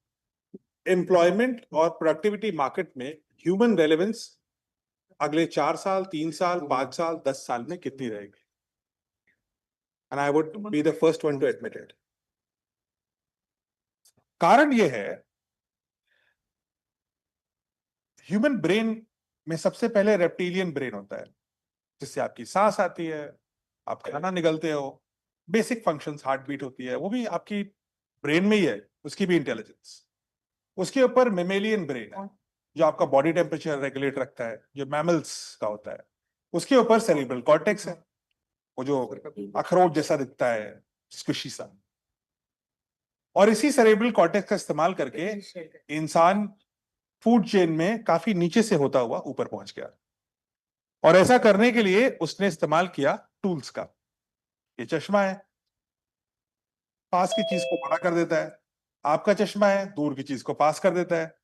employment और productivity market में human relevance अगले 4 साल, 3 साल, 5 साल, 10 साल में कितनी रहेगी? And I would be the first one to admit it. कारण ये है ह्यूमन ब्रेन में सबसे पहले रेप्टिलियन ब्रेन होता है, जिससे आपकी सांस आती है, आप खाना निगलते हो, बेसिक फंक्शंस, हार्ट बीट होती है, वो भी आपकी ब्रेन में ही है, उसकी भी इंटेलिजेंस। उसके ऊपर मेमेलियन ब्रेन है, जो आपका बॉडी टेम्परेचर रेगुलेट रखता है, जो मैमल्स का होता है। उसके ऊपर सेरिब्रल कॉर्टेक्स है, वो जो अखरोट जैसा दिखता है, स्क्विशी सा। और इसी सेरेब्रल कॉर्टेक्स का इस्तेमाल करके इंसान फूड चेन में काफी नीचे से होता हुआ ऊपर पहुंच गया। और ऐसा करने के लिए उसने इस्तेमाल किया टूल्स का। ये चश्मा है, पास की चीज को बड़ा कर देता है। आपका चश्मा है, दूर की चीज को पास कर देता है।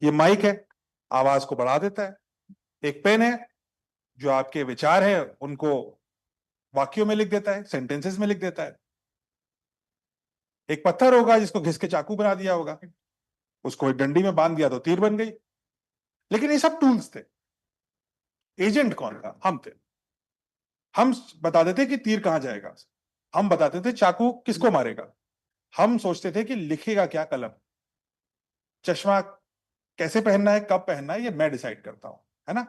ये माइक है, आवाज को बढ़ा देता है। एक पेन है, जो आपके विचार है उनको वाक्यों में लिख देता है, सेंटेंसेस में लिख देता है। एक पत्थर होगा जिसको घिस के चाकू बना दिया होगा, उसको एक डंडी में बांध दिया तो तीर बन गई। लेकिन ये सब टूल्स थे। एजेंट कौन था? हम थे। हम बता देते कि तीर कहां जाएगा, हम बताते थे चाकू किसको मारेगा, हम सोचते थे कि लिखेगा क्या कलम, चश्मा कैसे पहनना है, कब पहनना है, ये मैं डिसाइड करता हूं, है ना।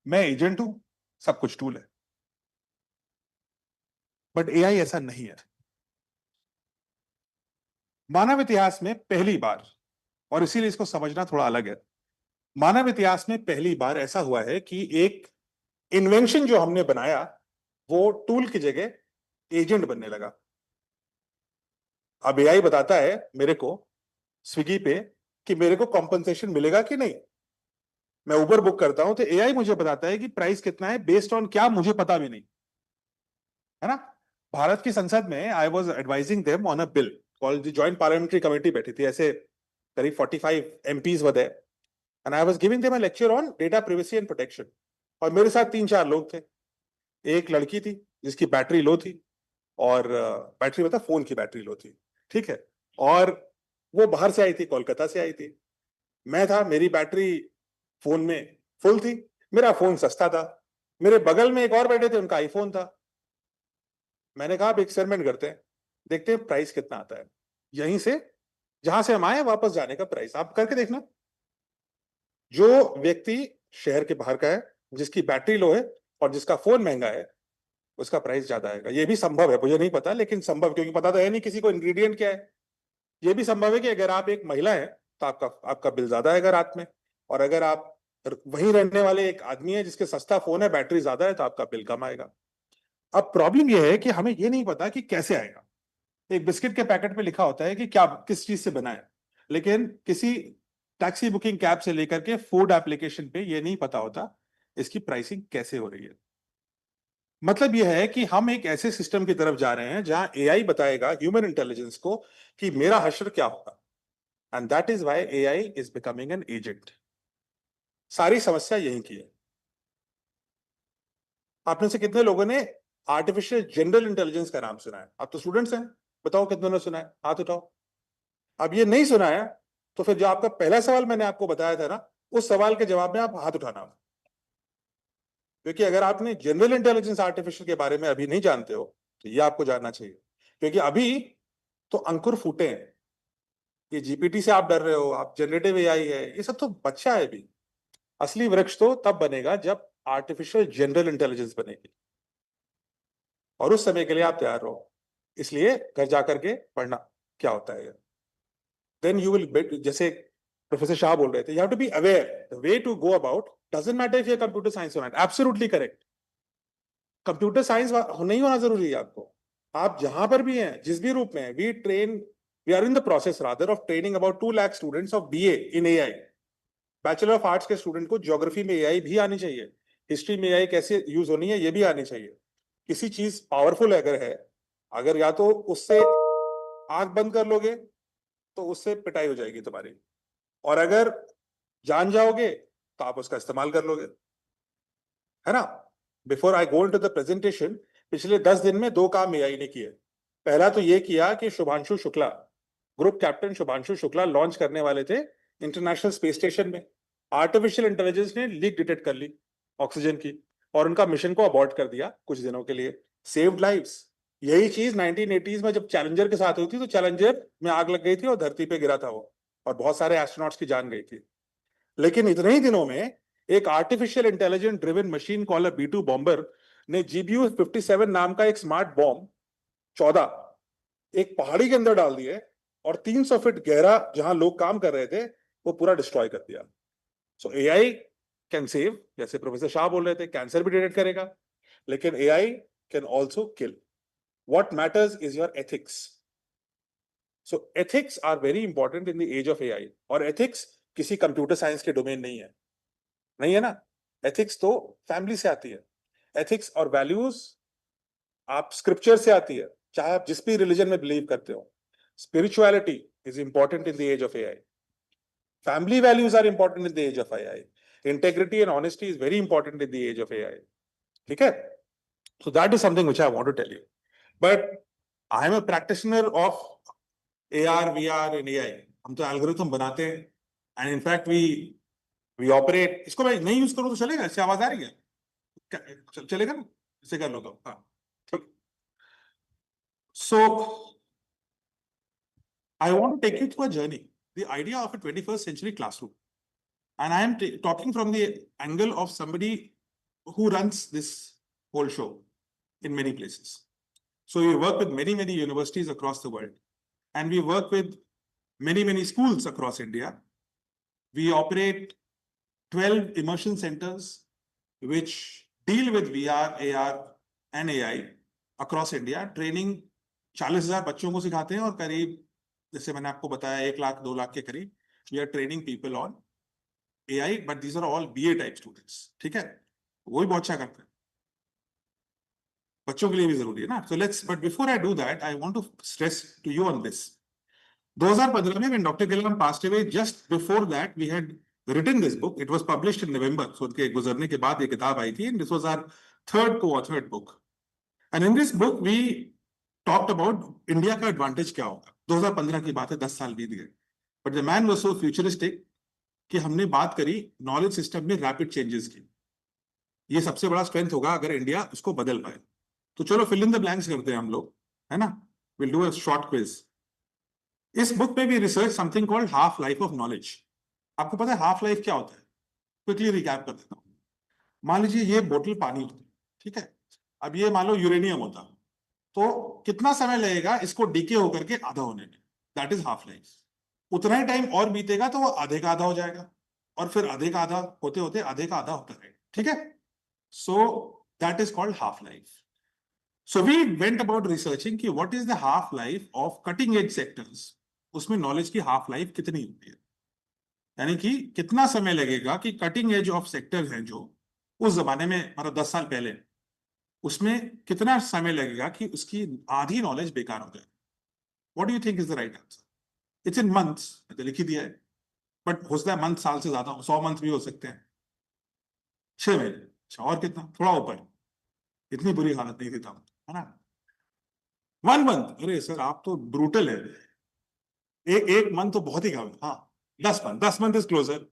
मैं एजेंट हूं, सब कुछ टूल है। बट एआई ऐसा नहीं है। मानव इतिहास में पहली बार, और इसीलिए इसको समझना थोड़ा अलग है, मानव इतिहास में पहली बार ऐसा हुआ है कि एक इन्वेंशन जो हमने बनाया वो टूल की जगह एजेंट बनने लगा। अब एआई बताता है मेरे को स्विगी पे कि मेरे को कॉम्पनसेशन मिलेगा कि नहीं। मैं उबर बुक करता हूं तो एआई मुझे बताता है कि प्राइस कितना है, बेस्ड ऑन क्या मुझे पता भी नहीं, है ना। भारत की संसद में I was advising them on a bill called the joint parliamentary committee बैठी थी, ऐसे करीब 45 MPs were there, and I was giving them a lecture on data privacy and protection. और मेरे साथ 3-4 लोग थे। एक लड़की थी जिसकी बैटरी लो थी, और बैटरी मतलब फोन की बैटरी लो थी, ठीक है। और वो बाहर से आई थी, कोलकाता से आई थी। मैं था, मेरी बैटरी फोन में फुल थी, मेरा फोन सस्ता था। मेरे बगल में एक और बैठे थे, उनका आईफोन था। मैंने कहा आप एक्सपेरिमेंट करते हैं, देखते हैं प्राइस कितना आता है, यहीं से जहां से हम आए वापस जाने का प्राइस आप करके देखना। जो व्यक्ति शहर के बाहर का है, जिसकी बैटरी लो है और जिसका फोन महंगा है, उसका प्राइस ज्यादा आएगा। ये भी संभव है, मुझे नहीं पता, लेकिन संभव, क्योंकि पता तो है नहीं किसी को इंग्रेडिएंट क्या है। ये भी संभव है कि अगर आप एक महिला है तो आपका आपका बिल ज्यादा आएगा रात में, और अगर आप वहीं रहने वाले एक आदमी है जिसके सस्ता फोन है, बैटरी ज्यादा है, तो आपका बिल कम आएगा। अब प्रॉब्लम यह है कि हमें ये नहीं पता कि कैसे आएगा। एक बिस्किट के पैकेट पे लिखा होता है कि क्या किस चीज से बना है, लेकिन किसी टैक्सी बुकिंग कैब से लेकर के फूड एप्लीकेशन पे ये नहीं पता होता इसकी प्राइसिंग कैसे हो रही है। मतलब यह है कि हम एक ऐसे सिस्टम की तरफ जा रहे हैं जहां एआई बताएगा ह्यूमन इंटेलिजेंस को कि मेरा हश्र क्या होगा, and that is why AI is becoming an agent. सारी समस्या यही की है। आप में से कितने लोगों ने आर्टिफिशियल जनरल इंटेलिजेंस का नाम सुना है? आप तो स्टूडेंट्स हैं, बताओ कितनों ने सुना है, हाथ उठाओ। अब ये नहीं सुना है तो फिर जो आपका पहला सवाल मैंने आपको बताया था ना, उस सवाल के जवाब में आप हाथ उठाना। क्योंकि अगर आपने जनरल इंटेलिजेंस आर्टिफिशियल के बारे में अभी नहीं जानते हो तो ये आपको जानना चाहिए, क्योंकि अभी तो अंकुर फूटे हैं। ये जीपीटी से आप डर रहे हो, आप जनरेटिव एआई है, ये सब तो बच्चा है अभी। असली वृक्ष तो तब बनेगा जब आर्टिफिशियल जनरल इंटेलिजेंस बनेगी, और उस समय के लिए आप तैयार रहो। इसलिए घर जाकर के पढ़ना क्या होता है। देन यू विल, जैसे प्रोफेसर शाह बोल रहे थे, you have to be aware the way to go about, doesn't matter if you computer science और not, absolutely correct. Computer science नहीं होना जरूरी है आपको। आप जहां पर भी हैं, जिस भी रूप में हैं, we are in the process rather of training about 2 lakh students of BA in AI. Bachelor of arts के स्टूडेंट को ज्योग्राफी में एआई भी आनी चाहिए, हिस्ट्री में एआई कैसे यूज होनी है ये भी आनी चाहिए। किसी चीज पावरफुल अगर है, अगर या तो उससे आंख बंद कर लोगे तो उससे पिटाई हो जाएगी तुम्हारी, और अगर जान जाओगे तो आप उसका इस्तेमाल कर लोगे, है ना। Before I go into the presentation, पिछले 10 दिन में 2 काम एआई ने किए। पहला तो ये किया कि Shubhanshu Shukla, group captain Shubhanshu Shukla launch करने वाले थे इंटरनेशनल स्पेस स्टेशन में। आर्टिफिशियल इंटेलिजेंस ने लीक डिटेक्ट कर ली ऑक्सीजन की, और उनका मिशन को अबॉर्ट कर दिया कुछ दिनों के लिए। Saved lives. यही चीज 1980s में जब चैलेंजर के साथ हुई थी, तो चैलेंजर में आग लग गई थी और धरती पे गिरा था वो, और बहुत सारे एस्ट्रोनॉट्स की जान गई थी। लेकिन इतने ही दिनों में एक artificial intelligent driven machine call B2 bomber ने GBU 57 नाम का एक स्मार्ट बॉम्ब 14 एक पहाड़ी के अंदर डाल दिए और 300 फीट गहरा जहां लोग काम कर रहे थे वो पूरा डिस्ट्रॉय कर दिया. सो एआई कैन सेव, जैसे प्रोफेसर शाह बोल रहे थे, कैंसर भी डिटेक्ट करेगा, लेकिन AI can also kill. What matters is your ethics. So ethics are very important in the age of AI. और एथिक्स किसी कंप्यूटर साइंस के डोमेन नहीं है ना. एथिक्स तो फैमिली से आती है. एथिक्स और वैल्यूज आप स्क्रिप्चर से आती है, चाहे आप जिस भी रिलीजन में बिलीव करते हो. Spirituality is important in the age of AI. Family values are important in the age of AI. Integrity and honesty is very important in the age of AI. Okay? So that is something which I want to tell you. But I am a practitioner of AR, VR and AI. हम तो algorithm बनाते हैं, and in fact we operate. इसको मैं नहीं use करूँ तो चलेगा? इससे आवाज आ रही है? चलेगा ना? इसे कर लो तो. हाँ, ठीक. So I want to take you through a journey. The idea of a 21st century classroom. And I am talking from the angle of somebody who runs this whole show in many places. So we work with many, many universities across the world. And we work with many, many schools across India. We operate 12 immersion centers which deal with VR, AR and AI across India. Training 40,000 बच्चों को सिखाते हैं और करीब, जैसे मैंने आपको बताया, 1 लाख 2 लाख के करीब we are training people on AI, but these are all BA type students. ठीक है, वो भी बहुत अच्छा करते हैं, बच्चों के लिए भी जरूरी है ना. So let's, but before I do that, I want to stress to you on this. 2015 में when Dr. Kalam passed away, just before that we had written this book. It was published in November. So उनके गुजरने के बाद ये किताब आई थी, and this was our third co-authored book. And in this book we talked about India का advantage क्या होगा. 2015 की बात है, 10 साल बीत गए. But the man was so futuristic कि हमने बात करी नॉलेज सिस्टम में रैपिड चेंजेस की. ये सबसे बड़ा स्ट्रेंथ होगा अगर इंडिया उसको बदल पाए. तो चलो फिल इन द ब्लैंक्स करते हैं हम लोग, है ना. Will do a short quiz. इस बुक में भी research something called half life of knowledge. आपको पता है हाफ लाइफ क्या होता है? क्विकली रिकैप कर देता हूँ. मान लीजिए ये बोतल पानी होती है, ठीक है. अब ये मान लो यूरेनियम होता, तो कितना समय लगेगा इसको डीके होकर के आधा होने में? That is half life. उतना ही टाइम और बीतेगा तो वो आधे का आधा हो जाएगा, और फिर आधे का आधा होते होते आधे का आधा होता है. ठीक है. So that is called half life. So we went about researching कि what is the half life of cutting edge sectors. उसमें नॉलेज की हाफ लाइफ कितनी होती है, यानी कि कितना समय लगेगा कि कटिंग एज ऑफ सेक्टर है जो उस जमाने में, मतलब 10 साल पहले, उसमें कितना समय लगेगा कि उसकी आधी नॉलेज बेकार हो जाए. What do you think is the right answer? It's in months, तो लिख ही दिया है, बट हो सकता है मंथ साल से ज्यादा, 100 मंथ भी हो सकते हैं. 6 महीने. अच्छा, और कितना? थोड़ा ऊपर. इतनी बुरी हालत नहीं थी तब, है ना. 1 मंथ. अरे सर आप तो ब्रूटल है. एक मंथ तो बहुत ही कम है. हाँ, 10 मंथ. 10 month is closure.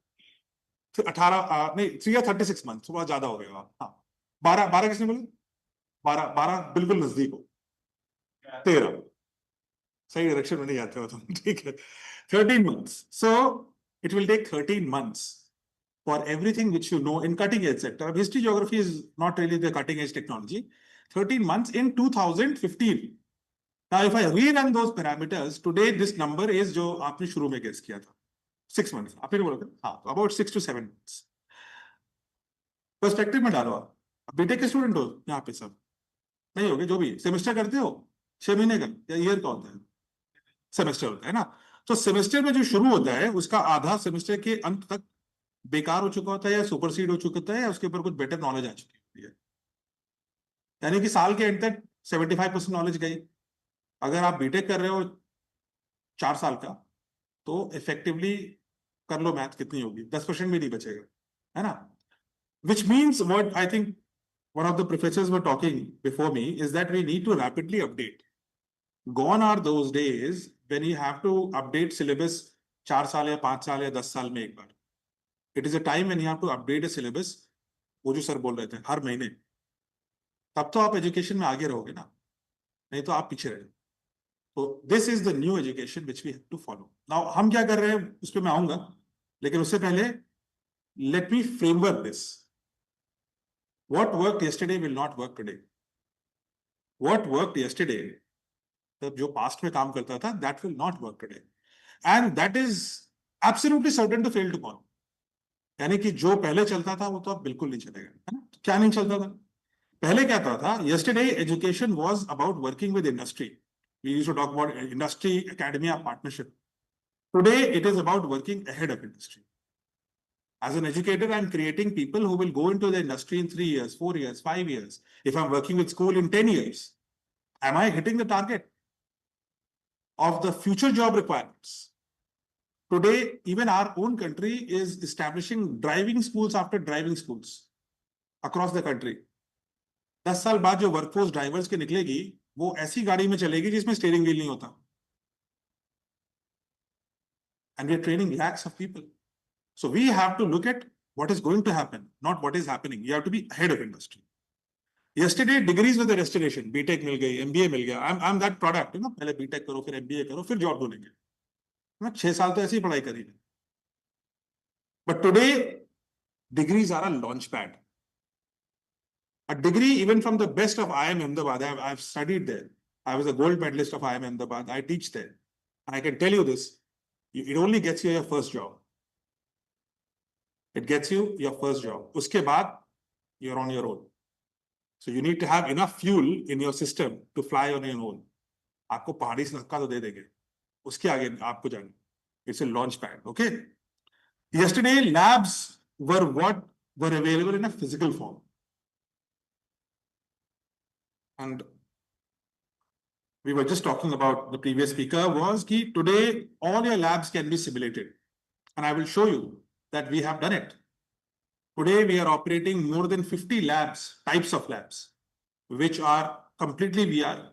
18 नहीं, 3 या 36 मंथ थोड़ा ज्यादा हो गया. हाँ, 12 किसने बोले? 12 बिल्कुल नजदीक हो. 13 सही डायरेक्शन में नहीं आते हो तुम. ठीक है. 13 months. So it will take 13 months for everything which you know in cutting edge sector. History geography is not really the cutting edge technology. 13 months in 2015. Now if I rerun those parameters today, this number is जो आपने शुरू में guess किया था 6 months. आपने बोला था हाँ, about 6 to 7 months. पर्सपेक्टिव में डालो. आप बीटेक के स्टूडेंट हो यहाँ पे, सब नहीं होगे, जो भी सेमेस्टर करते हो 6 महीने का या ईयर का होता है, सेमेस्टर होता है ना. तो सेमेस्टर में जो शुरू होता है उसका आधा सेमेस्टर के अंत तक बेकार हो चुका होता है या सुपरसीड हो चुका होता है या उसके ऊपर कुछ बेटर नॉलेज आ चुकी होती है. यानी कि साल के एंड तक 75% नॉलेज गई. अगर आप बीटेक कर रहे हो 4 साल का, तो इफेक्टिवली कर लो मैथ, कितनी होगी? 10% भी नहीं बचेगा, है ना. Which means what I think one of the professors were talking before me is that we need to rapidly update. Gone are those days when you have to update syllabus 4 साल या 5 साल या 10 साल में एक बार. It is a time when you have to update a syllabus, वो जो sir बोल रहे थे, हर महीने. तब तो आप एजुकेशन में आगे रहोगे ना, नहीं तो आप पीछे रहे. तो this is the new education which we have to follow. Now हम क्या कर रहे हैं उस पर मैं आऊंगा, लेकिन उससे पहले let me framework this. What worked yesterday will not work today. What worked yesterday, the जो past में काम करता था, that will not work today. And that is absolutely certain to fail to call. यानी कि जो पहले चलता था वो तो अब बिल्कुल नहीं चलेगा, है ना? क्या नहीं चलता था? पहले क्या था? Yesterday education was about working with industry. We used to talk about industry academia partnership. Today it is about working ahead of industry. As an educator, I'm creating people who will go into the industry in 3 years, 4 years, 5 years. If I'm working with school in 10 years, am I hitting the target of the future job requirements? Today, even our own country is establishing driving schools after driving schools across the country. 10 साल बाद जो workforce drivers के निकलेगी, वो ऐसी गाड़ी में चलेगी जिसमें स्टीयरिंग व्हील नहीं होता. And we are training lakhs of people. So we have to look at what is going to happen, not what is happening. You have to be ahead of industry. Yesterday, degrees were the destination. BTech मिल गई, MBA मिल गया. I'm that product, you know. पहले BTech करो, फिर MBA करो, फिर job ढूंढेंगे. मैं 6 साल तो ऐसे ही पढ़ाई करी. But today, degrees are a launch pad. A degree, even from the best of IIM Ahmedabad, I've studied there. I was a gold medalist of IIM Ahmedabad. I teach there. And I can tell you this, it only gets you your first job. It gets you your first job. Uske baad, you're on your own. So you need to have enough fuel in your system to fly on your own. आपको पहाड़ी से धक्का तो दे देंगे. उसके आगे आपको जाना. It's a launch pad, okay? Yesterday, labs were what were available in a physical form. And we were just talking about, the previous speaker was that today all your labs can be simulated. And I will show you that we have done it. Today we are operating more than 50 labs, types of labs, which are completely VR,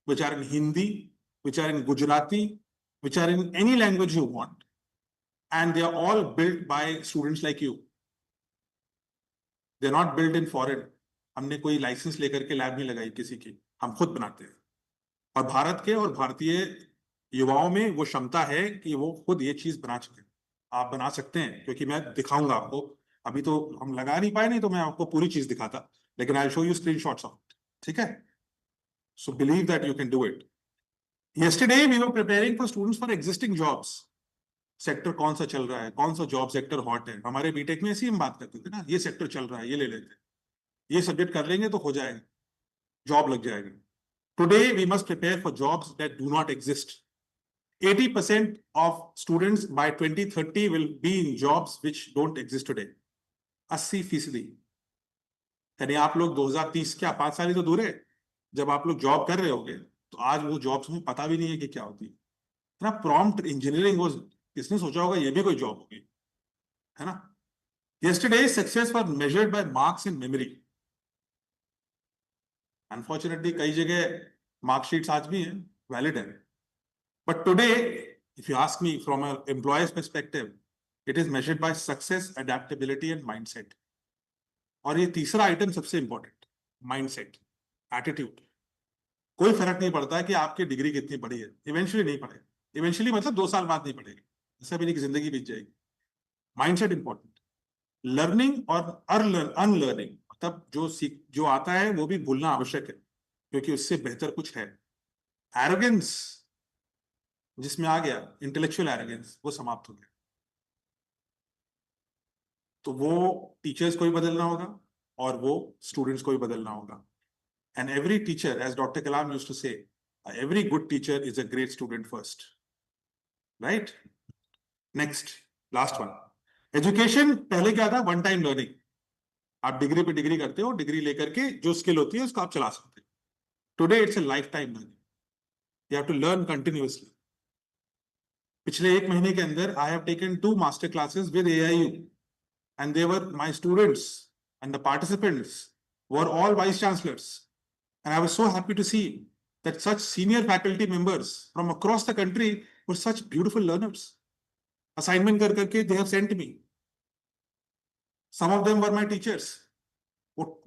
which are in Hindi, which are in Gujarati, which are in any language you want. And they are all built by students like you. They're not built in foreign. हमने कोई licence लेकर के lab नहीं लगाई किसी की, हम खुद बनाते हैं. और भारत के और भारतीय युवाओं में वो क्षमता है कि वो खुद ये चीज बना सके. आप बना सकते हैं, क्योंकि मैं दिखाऊंगा आपको. अभी तो हम लगा नहीं पाए, नहीं तो मैं आपको पूरी चीज दिखाता, लेकिन I show you screenshots of it. ठीक है? So believe that you can do it. Yesterday we were preparing for students for existing jobs. Sector कौन सा चल रहा है, कौन सा जॉब सेक्टर हॉट है. हमारे बीटेक में ऐसी हम बात करते थे ना, ये सेक्टर चल रहा है, ये ले लेते हैं, ये सब्जेक्ट कर लेंगे तो हो जाएगा, जॉब लग जाएगा. Today we must prepare for jobs that do not exist. 80% of students by 2030 will be in jobs which don't exist today. 80%. यानी आप लोग 2030 क्या 5 साल ही तो दूर है, जब आप लोग जॉब कर रहे होंगे तो आज वो जॉब्स में पता भी नहीं है कि क्या होती है ना. प्रॉम्प्ट इंजीनियरिंग वो किसने सोचा होगा ये भी कोई जॉब होगी, है ना. Yesterday success was measured by marks in memory. Unfortunately कई जगह मार्कशीट्स आज भी हैं, वैलिड है. But today, if you ask me from an employer's perspective, it is measured by success, adaptability and mindset. और ये तीसरा आइटम सबसे इंपॉर्टेंट, माइंडसेट, एटीट्यूड. कोई फर्क नहीं पड़ता है कि आपकी डिग्री कितनी पढ़ी है, इवेंचुअली नहीं पढ़ेगी. इवेंचुअली मतलब 2 साल बाद नहीं पढ़ेगी, ऐसा भी नहीं कि जिंदगी बीत जाएगी. Mindset important. लर्निंग और अनलर्निंग, मतलब जो आता है वो भी भूलना आवश्यक है, क्योंकि उससे बेहतर कुछ है. एरोगेंस जिसमें आ गया, इंटेलेक्चुअल एरोगेंस, वो समाप्त हो गया. तो वो टीचर्स को भी बदलना होगा और वो स्टूडेंट्स को भी बदलना होगा. And every teacher, as Dr. Kalam used to say, every good teacher is a great student first. Right? Next, last one. Education पहले क्या था? One time learning. आप डिग्री पे डिग्री करते हो, डिग्री लेकर के जो स्किल होती है उसको आप चला सकते हो. Today it's a lifetime learning. You have to learn continuously. पिछले 1 महीने के अंदर I have taken 2 master classes with AIU, and they were my students, and the participants were all vice chancellors. And I was so happy to see that such senior faculty members from across the country were such beautiful learners. Assignment kar karke they have sent me. Some of them were my teachers.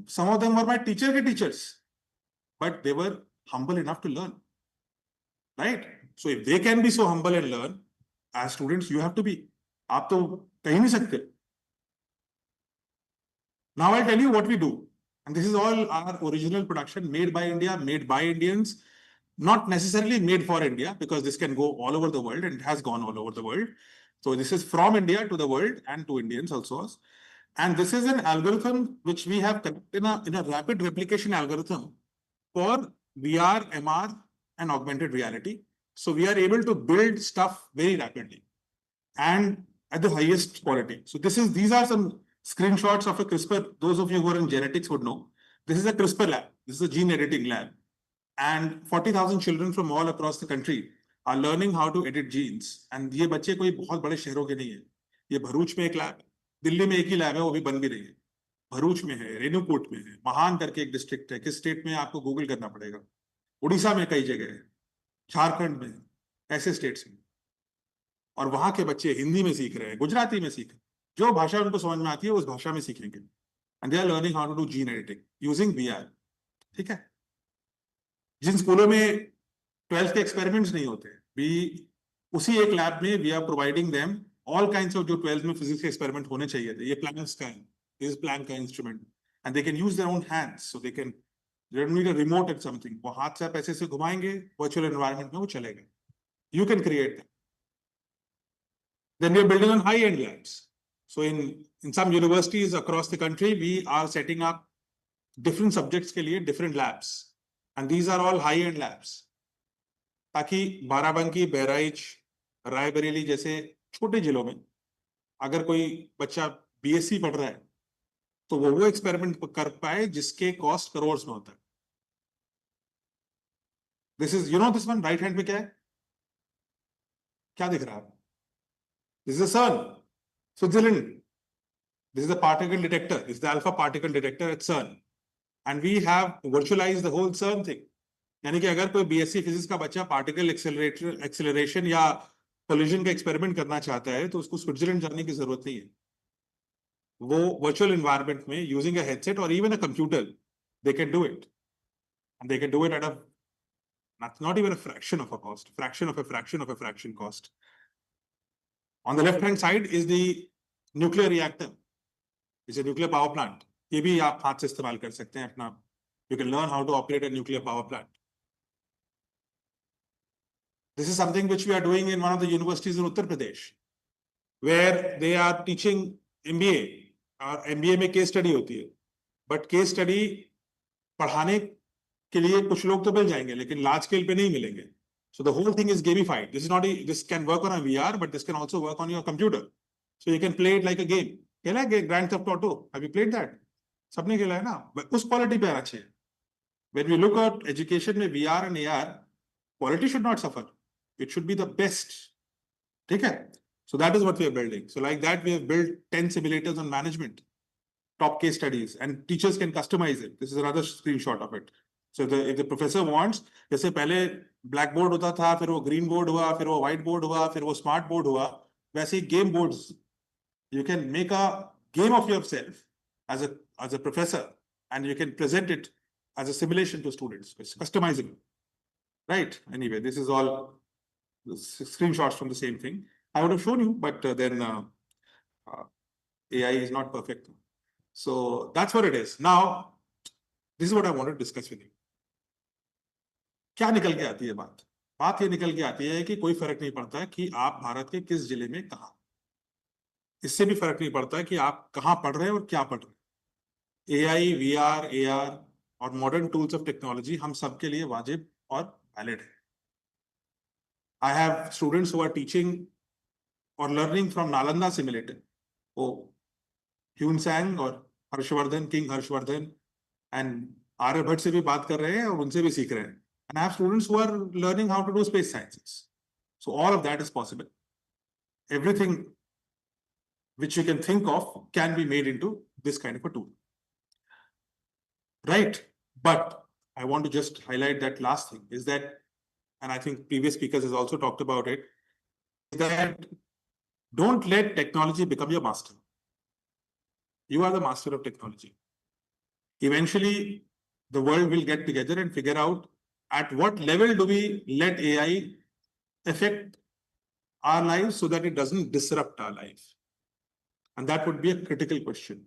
Some of them were my teacher ke teachers. But they were humble enough to learn. Right? So if they can be so humble and learn, as students you have to be. आप तो कहीं नहीं सकते. Now I'll tell you what we do. And this is all our original production, made by India, made by Indians, not necessarily made for India, because this can go all over the world and it has gone all over the world. So this is from India to the world and to Indians also. And this is an algorithm which we have in a rapid replication algorithm for VR, MR, and augmented reality. So we are able to build stuff very rapidly and at the highest quality. So these are some screenshots of a CRISPR. Those of you who are in genetics would know. This is a CRISPR lab. This is a gene editing lab. And 40,000 children from all across the country are learning how to edit genes. And ये बच्चे कोई बहुत बड़े शहरों के नहीं है. ये भरूच में एक लैब है. दिल्ली में एक ही लैब है, वो भी बन भी रही है. भरूच में है, रेणुकूट में है, महान करके एक डिस्ट्रिक्ट है. किस स्टेट में आपको गूगल करना पड़ेगा. उड़ीसा में कई जगह है, झारखंड में, ऐसे स्टेट्स में. और वहां के बच्चे हिंदी में सीख रहे हैं, गुजराती में सीख रहे हैं. जो भाषा उनको समझ में आती है उस भाषा में सीखेंगे. And they are learning how to do gene editing using VR. ठीक है. जिन स्कूलों में 12th के एक्सपेरिमेंट्स नहीं होते, उसी एक लैब में we are providing them all kinds of जो 12th में फिजिक्स के एक्सपेरिमेंट होने चाहिए थे. ये प्लैंक्स का है, दिस प्लैंक का instrument, and they can use their own hands, so they can need a remote at something. वो हाथ से आप ऐसे से घुमाएंगे, वर्चुअल एनवायरनमेंट में वो चलेगा. You can create that. Then we are building on high-end labs. So in some universities across the country, we are setting up different subjects के लिए different labs. And these are all high-end labs. ताकि बाराबंकी, बहराइच, रायबरेली जैसे छोटे जिलों में अगर कोई बच्चा BSc पढ़ रहा है, तो वो एक्सपेरिमेंट कर पाए जिसके कॉस्ट करोड़ में होता है. This is, this one right hand में क्या है? क्या दिख रहा है? This is a CERN, Switzerland. This is a particle detector. This is the alpha particle detector at CERN. And we have virtualized the whole CERN thing. यानी कि अगर कोई BSc फिजिक्स का बच्चा पार्टिकल एक्सेलरेशन या कोलिजन का experiment करना चाहता है, तो उसको स्विट्जरलैंड जाने की जरूरत नहीं है. वो वर्चुअल एनवायरनमेंट में यूजिंग अ हेडसेट और even a computer, they can do it. And they can do it at a not even a fraction of a cost, fraction of a fraction of a fraction cost. On the left hand side is the nuclear reactor. It's a nuclear power plant. ये भी आप हाथ से इस्तेमाल कर सकते हैं अपना. You can learn how to operate a nuclear power plant. This is something which we are doing in one of the universities in Uttar Pradesh, where they are teaching MBA. और MBA में case study होती है. But case study पढ़ाने के लिए कुछ लोग तो मिल जाएंगे, लेकिन large scale पे नहीं मिलेंगे. So the whole thing is gamified. This can work on a VR, but this can also work on your computer. So you can play it like a game. खेला है Grand Theft Auto? Have you played that? सबने खेला है ना? But उस quality पे आना चाहिए. When we look at education में VR and AR, quality should not suffer. It should be the best. ठीक है? So that is what we are building. So like that, we have built 10 simulators on management, top case studies, and teachers can customize it. This is another screenshot of it. So if the professor wants, जैसे पहले black board होता था, फिर वो green board हुआ, फिर वो white board हुआ, फिर वो स्मार्ट बोर्ड हुआ, वैसे ही game boards. You can make a game of yourself as a professor, and you can present it as a simulation to students. It's customizable, right? Anyway, this is all screenshots from the same thing. I would have shown you, but then AI is not perfect. So that's what it is. Now, this is what I wanted to discuss with you. क्या निकल के आती है बात? बात ये निकल के आती है कि कोई फर्क नहीं पड़ता है कि आप भारत के किस जिले में कहां. इससे भी फर्क नहीं पड़ता है कि आप कहां पढ़ रहे हैं और क्या पढ़ रहे हैं. AI, VR, AR और मॉडर्न टूल्स ऑफ टेक्नोलॉजी हम सबके लिए वाजिब और वैलिड है. I have students who are teaching or learning from Nalanda simulator. Hyun Sang और हर्षवर्धन, किंग हर्षवर्धन, and आर्यभट्ट से भी बात कर रहे हैं और उनसे भी सीख रहे हैं. And I have students who are learning how to do space sciences. So all of that is possible. Everything which you can think of can be made into this kind of a tool. Right? But I want to just highlight that last thing is that, and I think previous speakers has also talked about it, is that don't let technology become your master. You are the master of technology. Eventually, the world will get together and figure out at what level do we let AI affect our lives so that it doesn't disrupt our life. And that would be a critical question.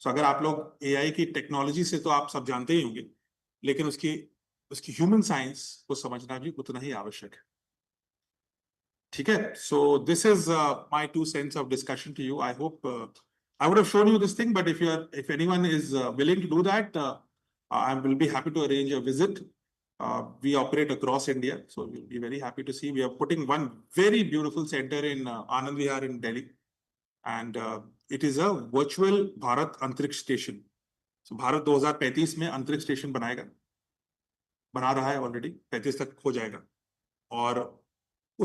सो अगर आप लोग AI की technology से तो आप सब जानते ही होंगे, लेकिन उसकी ह्यूमन साइंस को समझना भी उतना ही आवश्यक है। ठीक है, so this is my 2 cents of discussion to you. I hope I would have shown you this thing, but if anyone is willing to do that, I will be happy to arrange a visit. We operate across India, so we'll be very happy to see. We are putting one very beautiful center in Anand Vihar in Delhi, and it is a virtual Bharat Antariksh Station. So Bharat 2035 में अंतरिक्ष station बना रहा है already, 35 तक हो जाएगा। और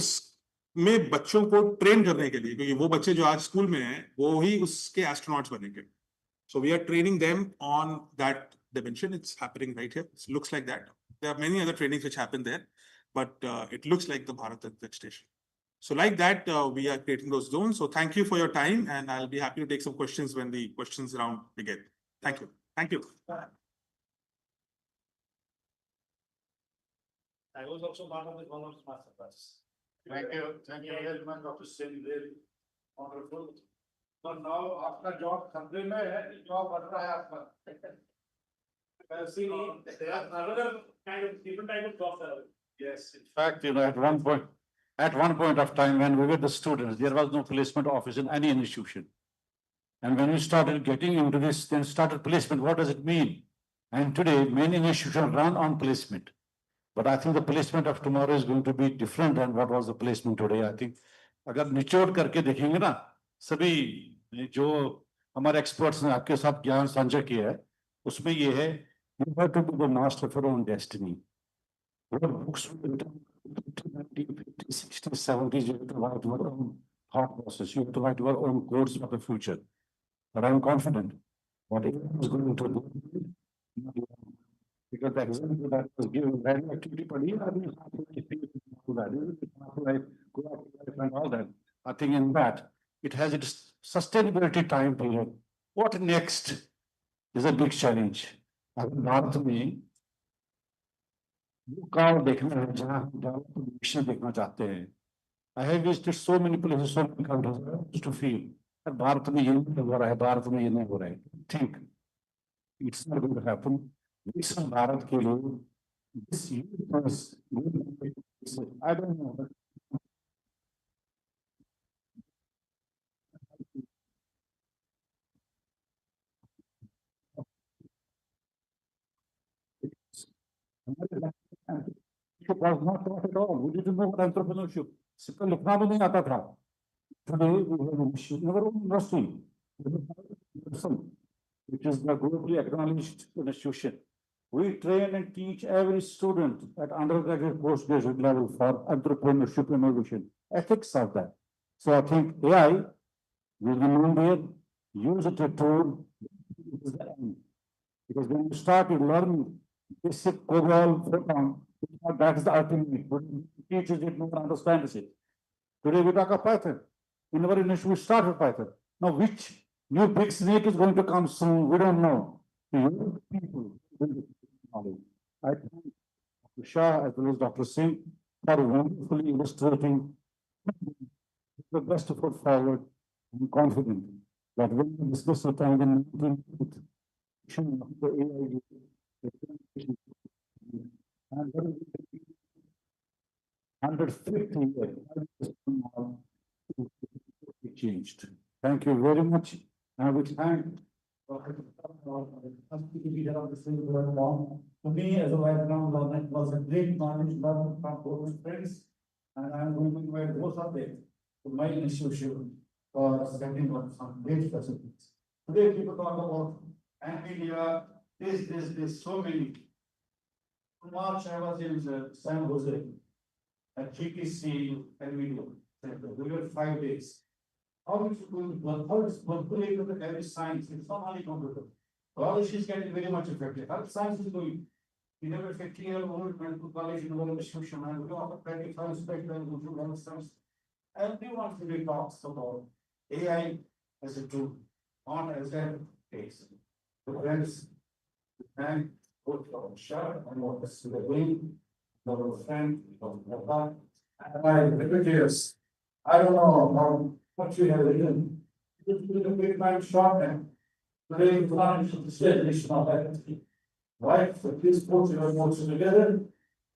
उसमें बच्चों को ट्रेन करने के लिए, क्योंकि वो बच्चे जो आज स्कूल में हैं वो ही उसके एस्ट्रोनॉट्स बनेंगे। So we are training them on that dimension. It's happening right here. It looks like that. There are many other trainings which happen there, but it looks like the Bharat Antariksh Station. So like that, we are creating those zones. So thank you for your time, and I'll be happy to take some questions when the questions round begin. Thank you. Thank you. I was also part of the one of master class. Thank you very much, Dr. Singh. Very wonderful. But now आपका job खतरे में है, job बढ़ रहा है आपका। See, there are another kind of different type of jobs are. Yes, in fact, at one point of time when we were the students, there was no placement office in any institution. And when we started getting into this, then started placement, what does it mean? And today, many institutions run on placement. But I think the placement of tomorrow is going to be different than what was the placement today. I think अगर निचोड़ करके देखेंगे ना, सभी जो हमारे experts ने आपके साथ ज्ञान साझा किया है, उसमें ये है, you have to be the master of your own destiny. Your books, 50, 60, 70s, you have to write your own thought process. You have to write your own course of the future. But I'm confident what it is going to do. Because the example that was given, radioactivity, and all that, I think in that, it has its sustainability time period. What next is a big challenge. अगर भारत में वो गाँव देखना है जहाँ हम development देखना चाहते हैं, I have visited so many places, so many countries to feel that Bharat में ये नहीं हो रहा है, भारत में ये नहीं हो रहा है. Think it's not going to happen. विकसित भारत के लिए this youth is I don't know. It was not taught at all. We didn't know what entrepreneurship. सिर्फ लिखना भी नहीं आता था. Today we have in our own industry, which is the globally acknowledged institution. We train and teach every student at undergraduate, postgraduate level for entrepreneurship innovation, ethics of that. So I think AI will be there, use it as a tool, is the end. Because when you start learning basic COBOL, Python, that is the ultimate. But teaches it, no one understands it. Today we talk of Python. In our industry, we start with Python. Now, which new big snake is going to come soon? We don't know. You people will knowledge. I thank Dr. Shah as well as Dr. Singh for wonderfully illustrating the best foot forward. I'm confident that when we discuss the time in the AI, and 150 years changed. Thank you very much. I would thank to me as a background learner, it was a great knowledge learned from both friends, and I'm going to invite both of them to my institution for setting up some great facilities. Today people talk about NVIDIA, there's so many. In March I was in San Jose at GTC NVIDIA Center. We were 5 days. How is it going to work? How is it related to every science? It's not only computer. College is getting very much affected. How science is going? We have a 50-year-old medical college in our institution, and we offer 25 spectrum into science. Everyone today talks about AI as a tool, not as a case. So friends, thank both our Shah and what is the way, our friend, our I don't know how much you have written. It's been a big time short and Today, the foundation of national identity. Right, so please put your emotions together.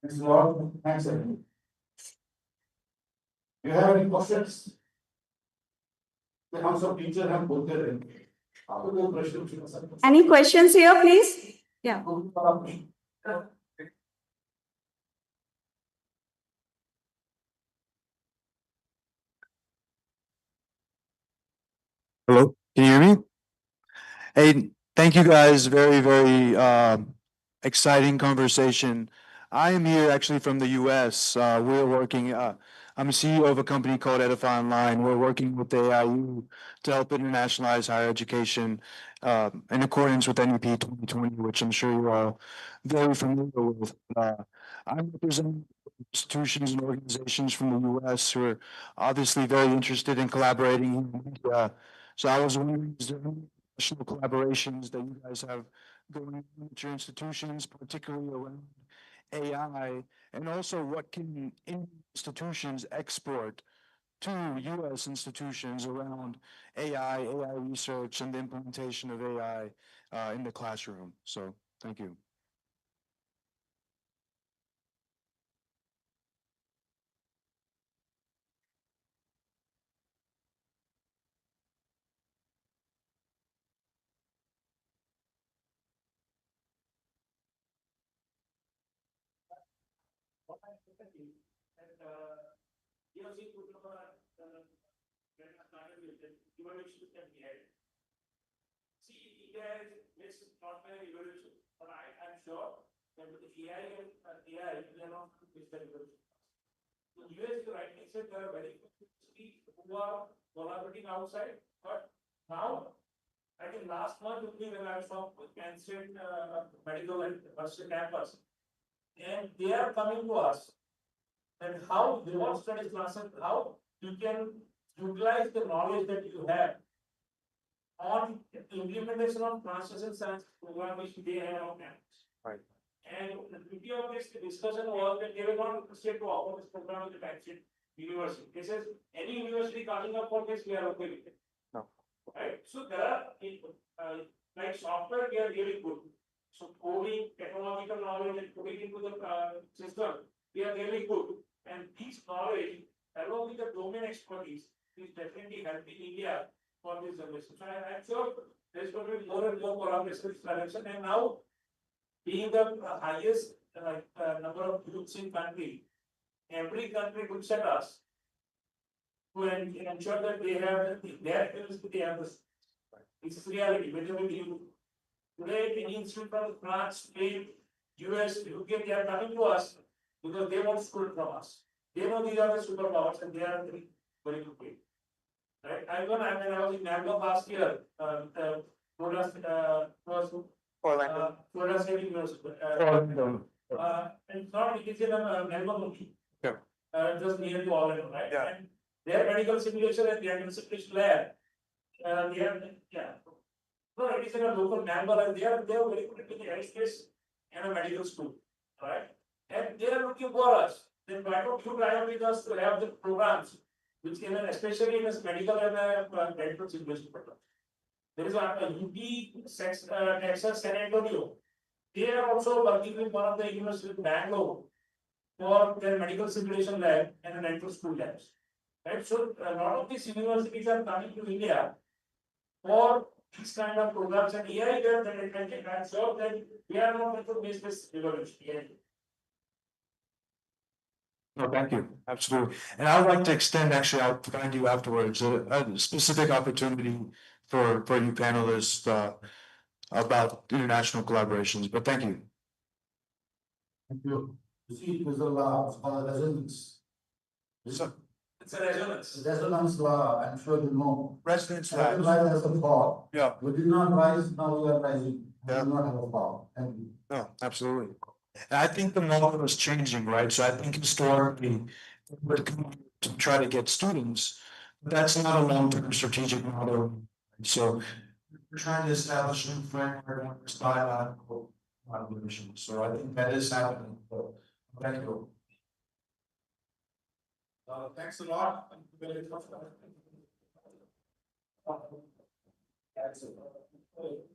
Thanks a lot. Thanks, everyone. Do you have any questions? The House of Teacher have put their in. Any questions here, please? Yeah. Hello, can you hear me? Hey, thank you guys. Very exciting conversation. I am here actually from the US. We're working, I'm a CEO of a company called Edify Online. We're working with the AIU to help internationalize higher education in accordance with NEP 2020, which I'm sure you're all very familiar with. I represent institutions and organizations from the US who are obviously very interested in collaborating in India. So I was wondering, is there any additional collaborations that you guys have going on with your institutions, particularly around AI? And also, what can institutions export to US institutions around AI research, and the implementation of AI in the classroom? So, thank you. See, India is not very evolution, but I'm sure that with the AI and AI, we are not with the evolution. The US, you rightly said, there are very few who are collaborating outside, but now, I think last month only when I was talking with Penn State Medical and University campus, and they are coming to us, and how they want studies classes, how you can utilize the knowledge that you have on implementation of translation science program which they have on campus. Right. And the beauty of this discussion was that they were not interested to offer this program with the Penn State University. They says any university coming up for this, we are okay with it. No. Right. So there are like software, we are really good. So coding, technological knowledge, and putting into the system, we are really good. And this knowledge, along with the domain expertise, is definitely helping India for this generation. So I'm sure there's going to be more and more collaboration in this direction. And now, being the highest number of youths in country, every country looks at us to ensure that they have their skills, they have this. It's reality. Whenever you today, any institute from France, Spain, US, UK, they are coming to us because they want school from us. They know these are the superpowers and they are very good. Right? I was in Nagpur last year. Florida State University. And not it is in Nagpur only. Yeah. Just near to Orlando, right? Yeah. And their medical simulation and their simulation lab. They have, yeah. No, it is in a local Nagpur, and they are very good in the aerospace and a medical school, right? And they are looking for us. Then why don't you try with us to have the programs, which can, especially in this medical and medical simulation program. There is a UT Texas San Antonio. They are also working with one of the universities in Bangalore for their medical simulation lab and the medical school labs. Right? So a lot of these universities are coming to India for these kind of programs, and AI that I'm sure that we are not going to miss this revolution. No, thank you. Absolutely. And I would like to extend, actually, I'll find you afterwards, a specific opportunity for you panelists about international collaborations, but thank you. Thank you. You see, there's a law, it's called resonance. It's a resonance. Resonance law, I'm sure you know. Resonance Every rise has a fall. Yeah. We did not rise, now we are rising. We Yeah. do not have a fall. Thank you. No, absolutely. And I think the model is changing, right? So I think historically, we're to try to get students, that's not a long-term strategic model. So we're trying to establish new framework, dialogical collaboration. So I think that is happening. So, thank you. Thanks a lot.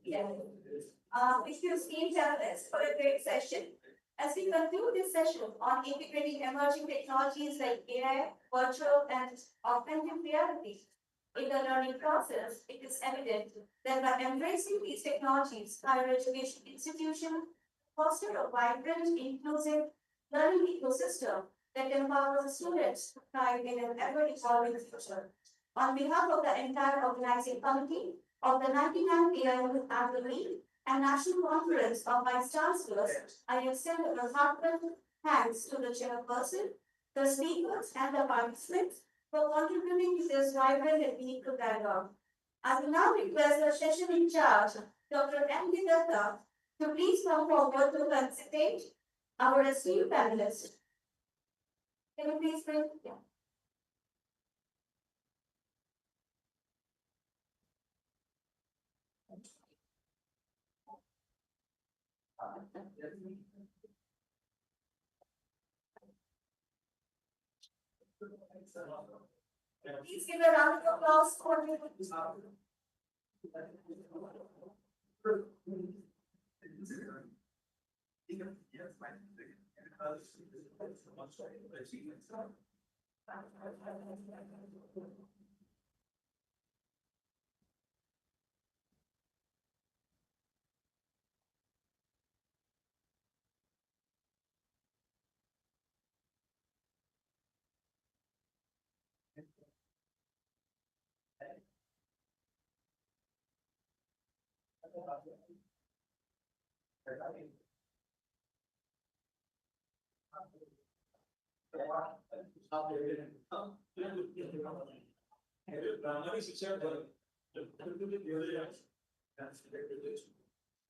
Yeah. Excuse me, journalists, for a great session. As we conclude this session on integrating emerging technologies like AI, virtual and augmented reality in the learning process, it is evident that by embracing these technologies, higher education institutions foster a vibrant, inclusive learning ecosystem that empowers students to thrive in an ever-evolving future. On behalf of the entire organizing committee of the 99th AIU Annual League and National Conference of Vice Chancellors, I extend a heartfelt thanks to the chairperson, the speakers, and the participants for contributing to this vibrant and meaningful dialogue. I will now request the session in charge, Dr. M. Datta, to please come forward to felicitate our esteemed panelists. Can you please bring? Yeah. Please give a round of applause for me.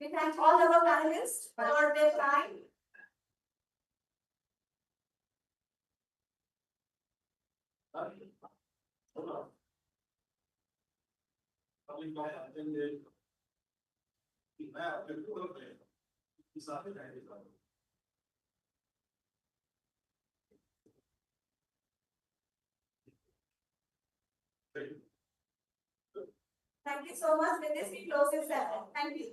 We thank all our panelists for their time. Thank you so much. With this, we close this session. Thank you.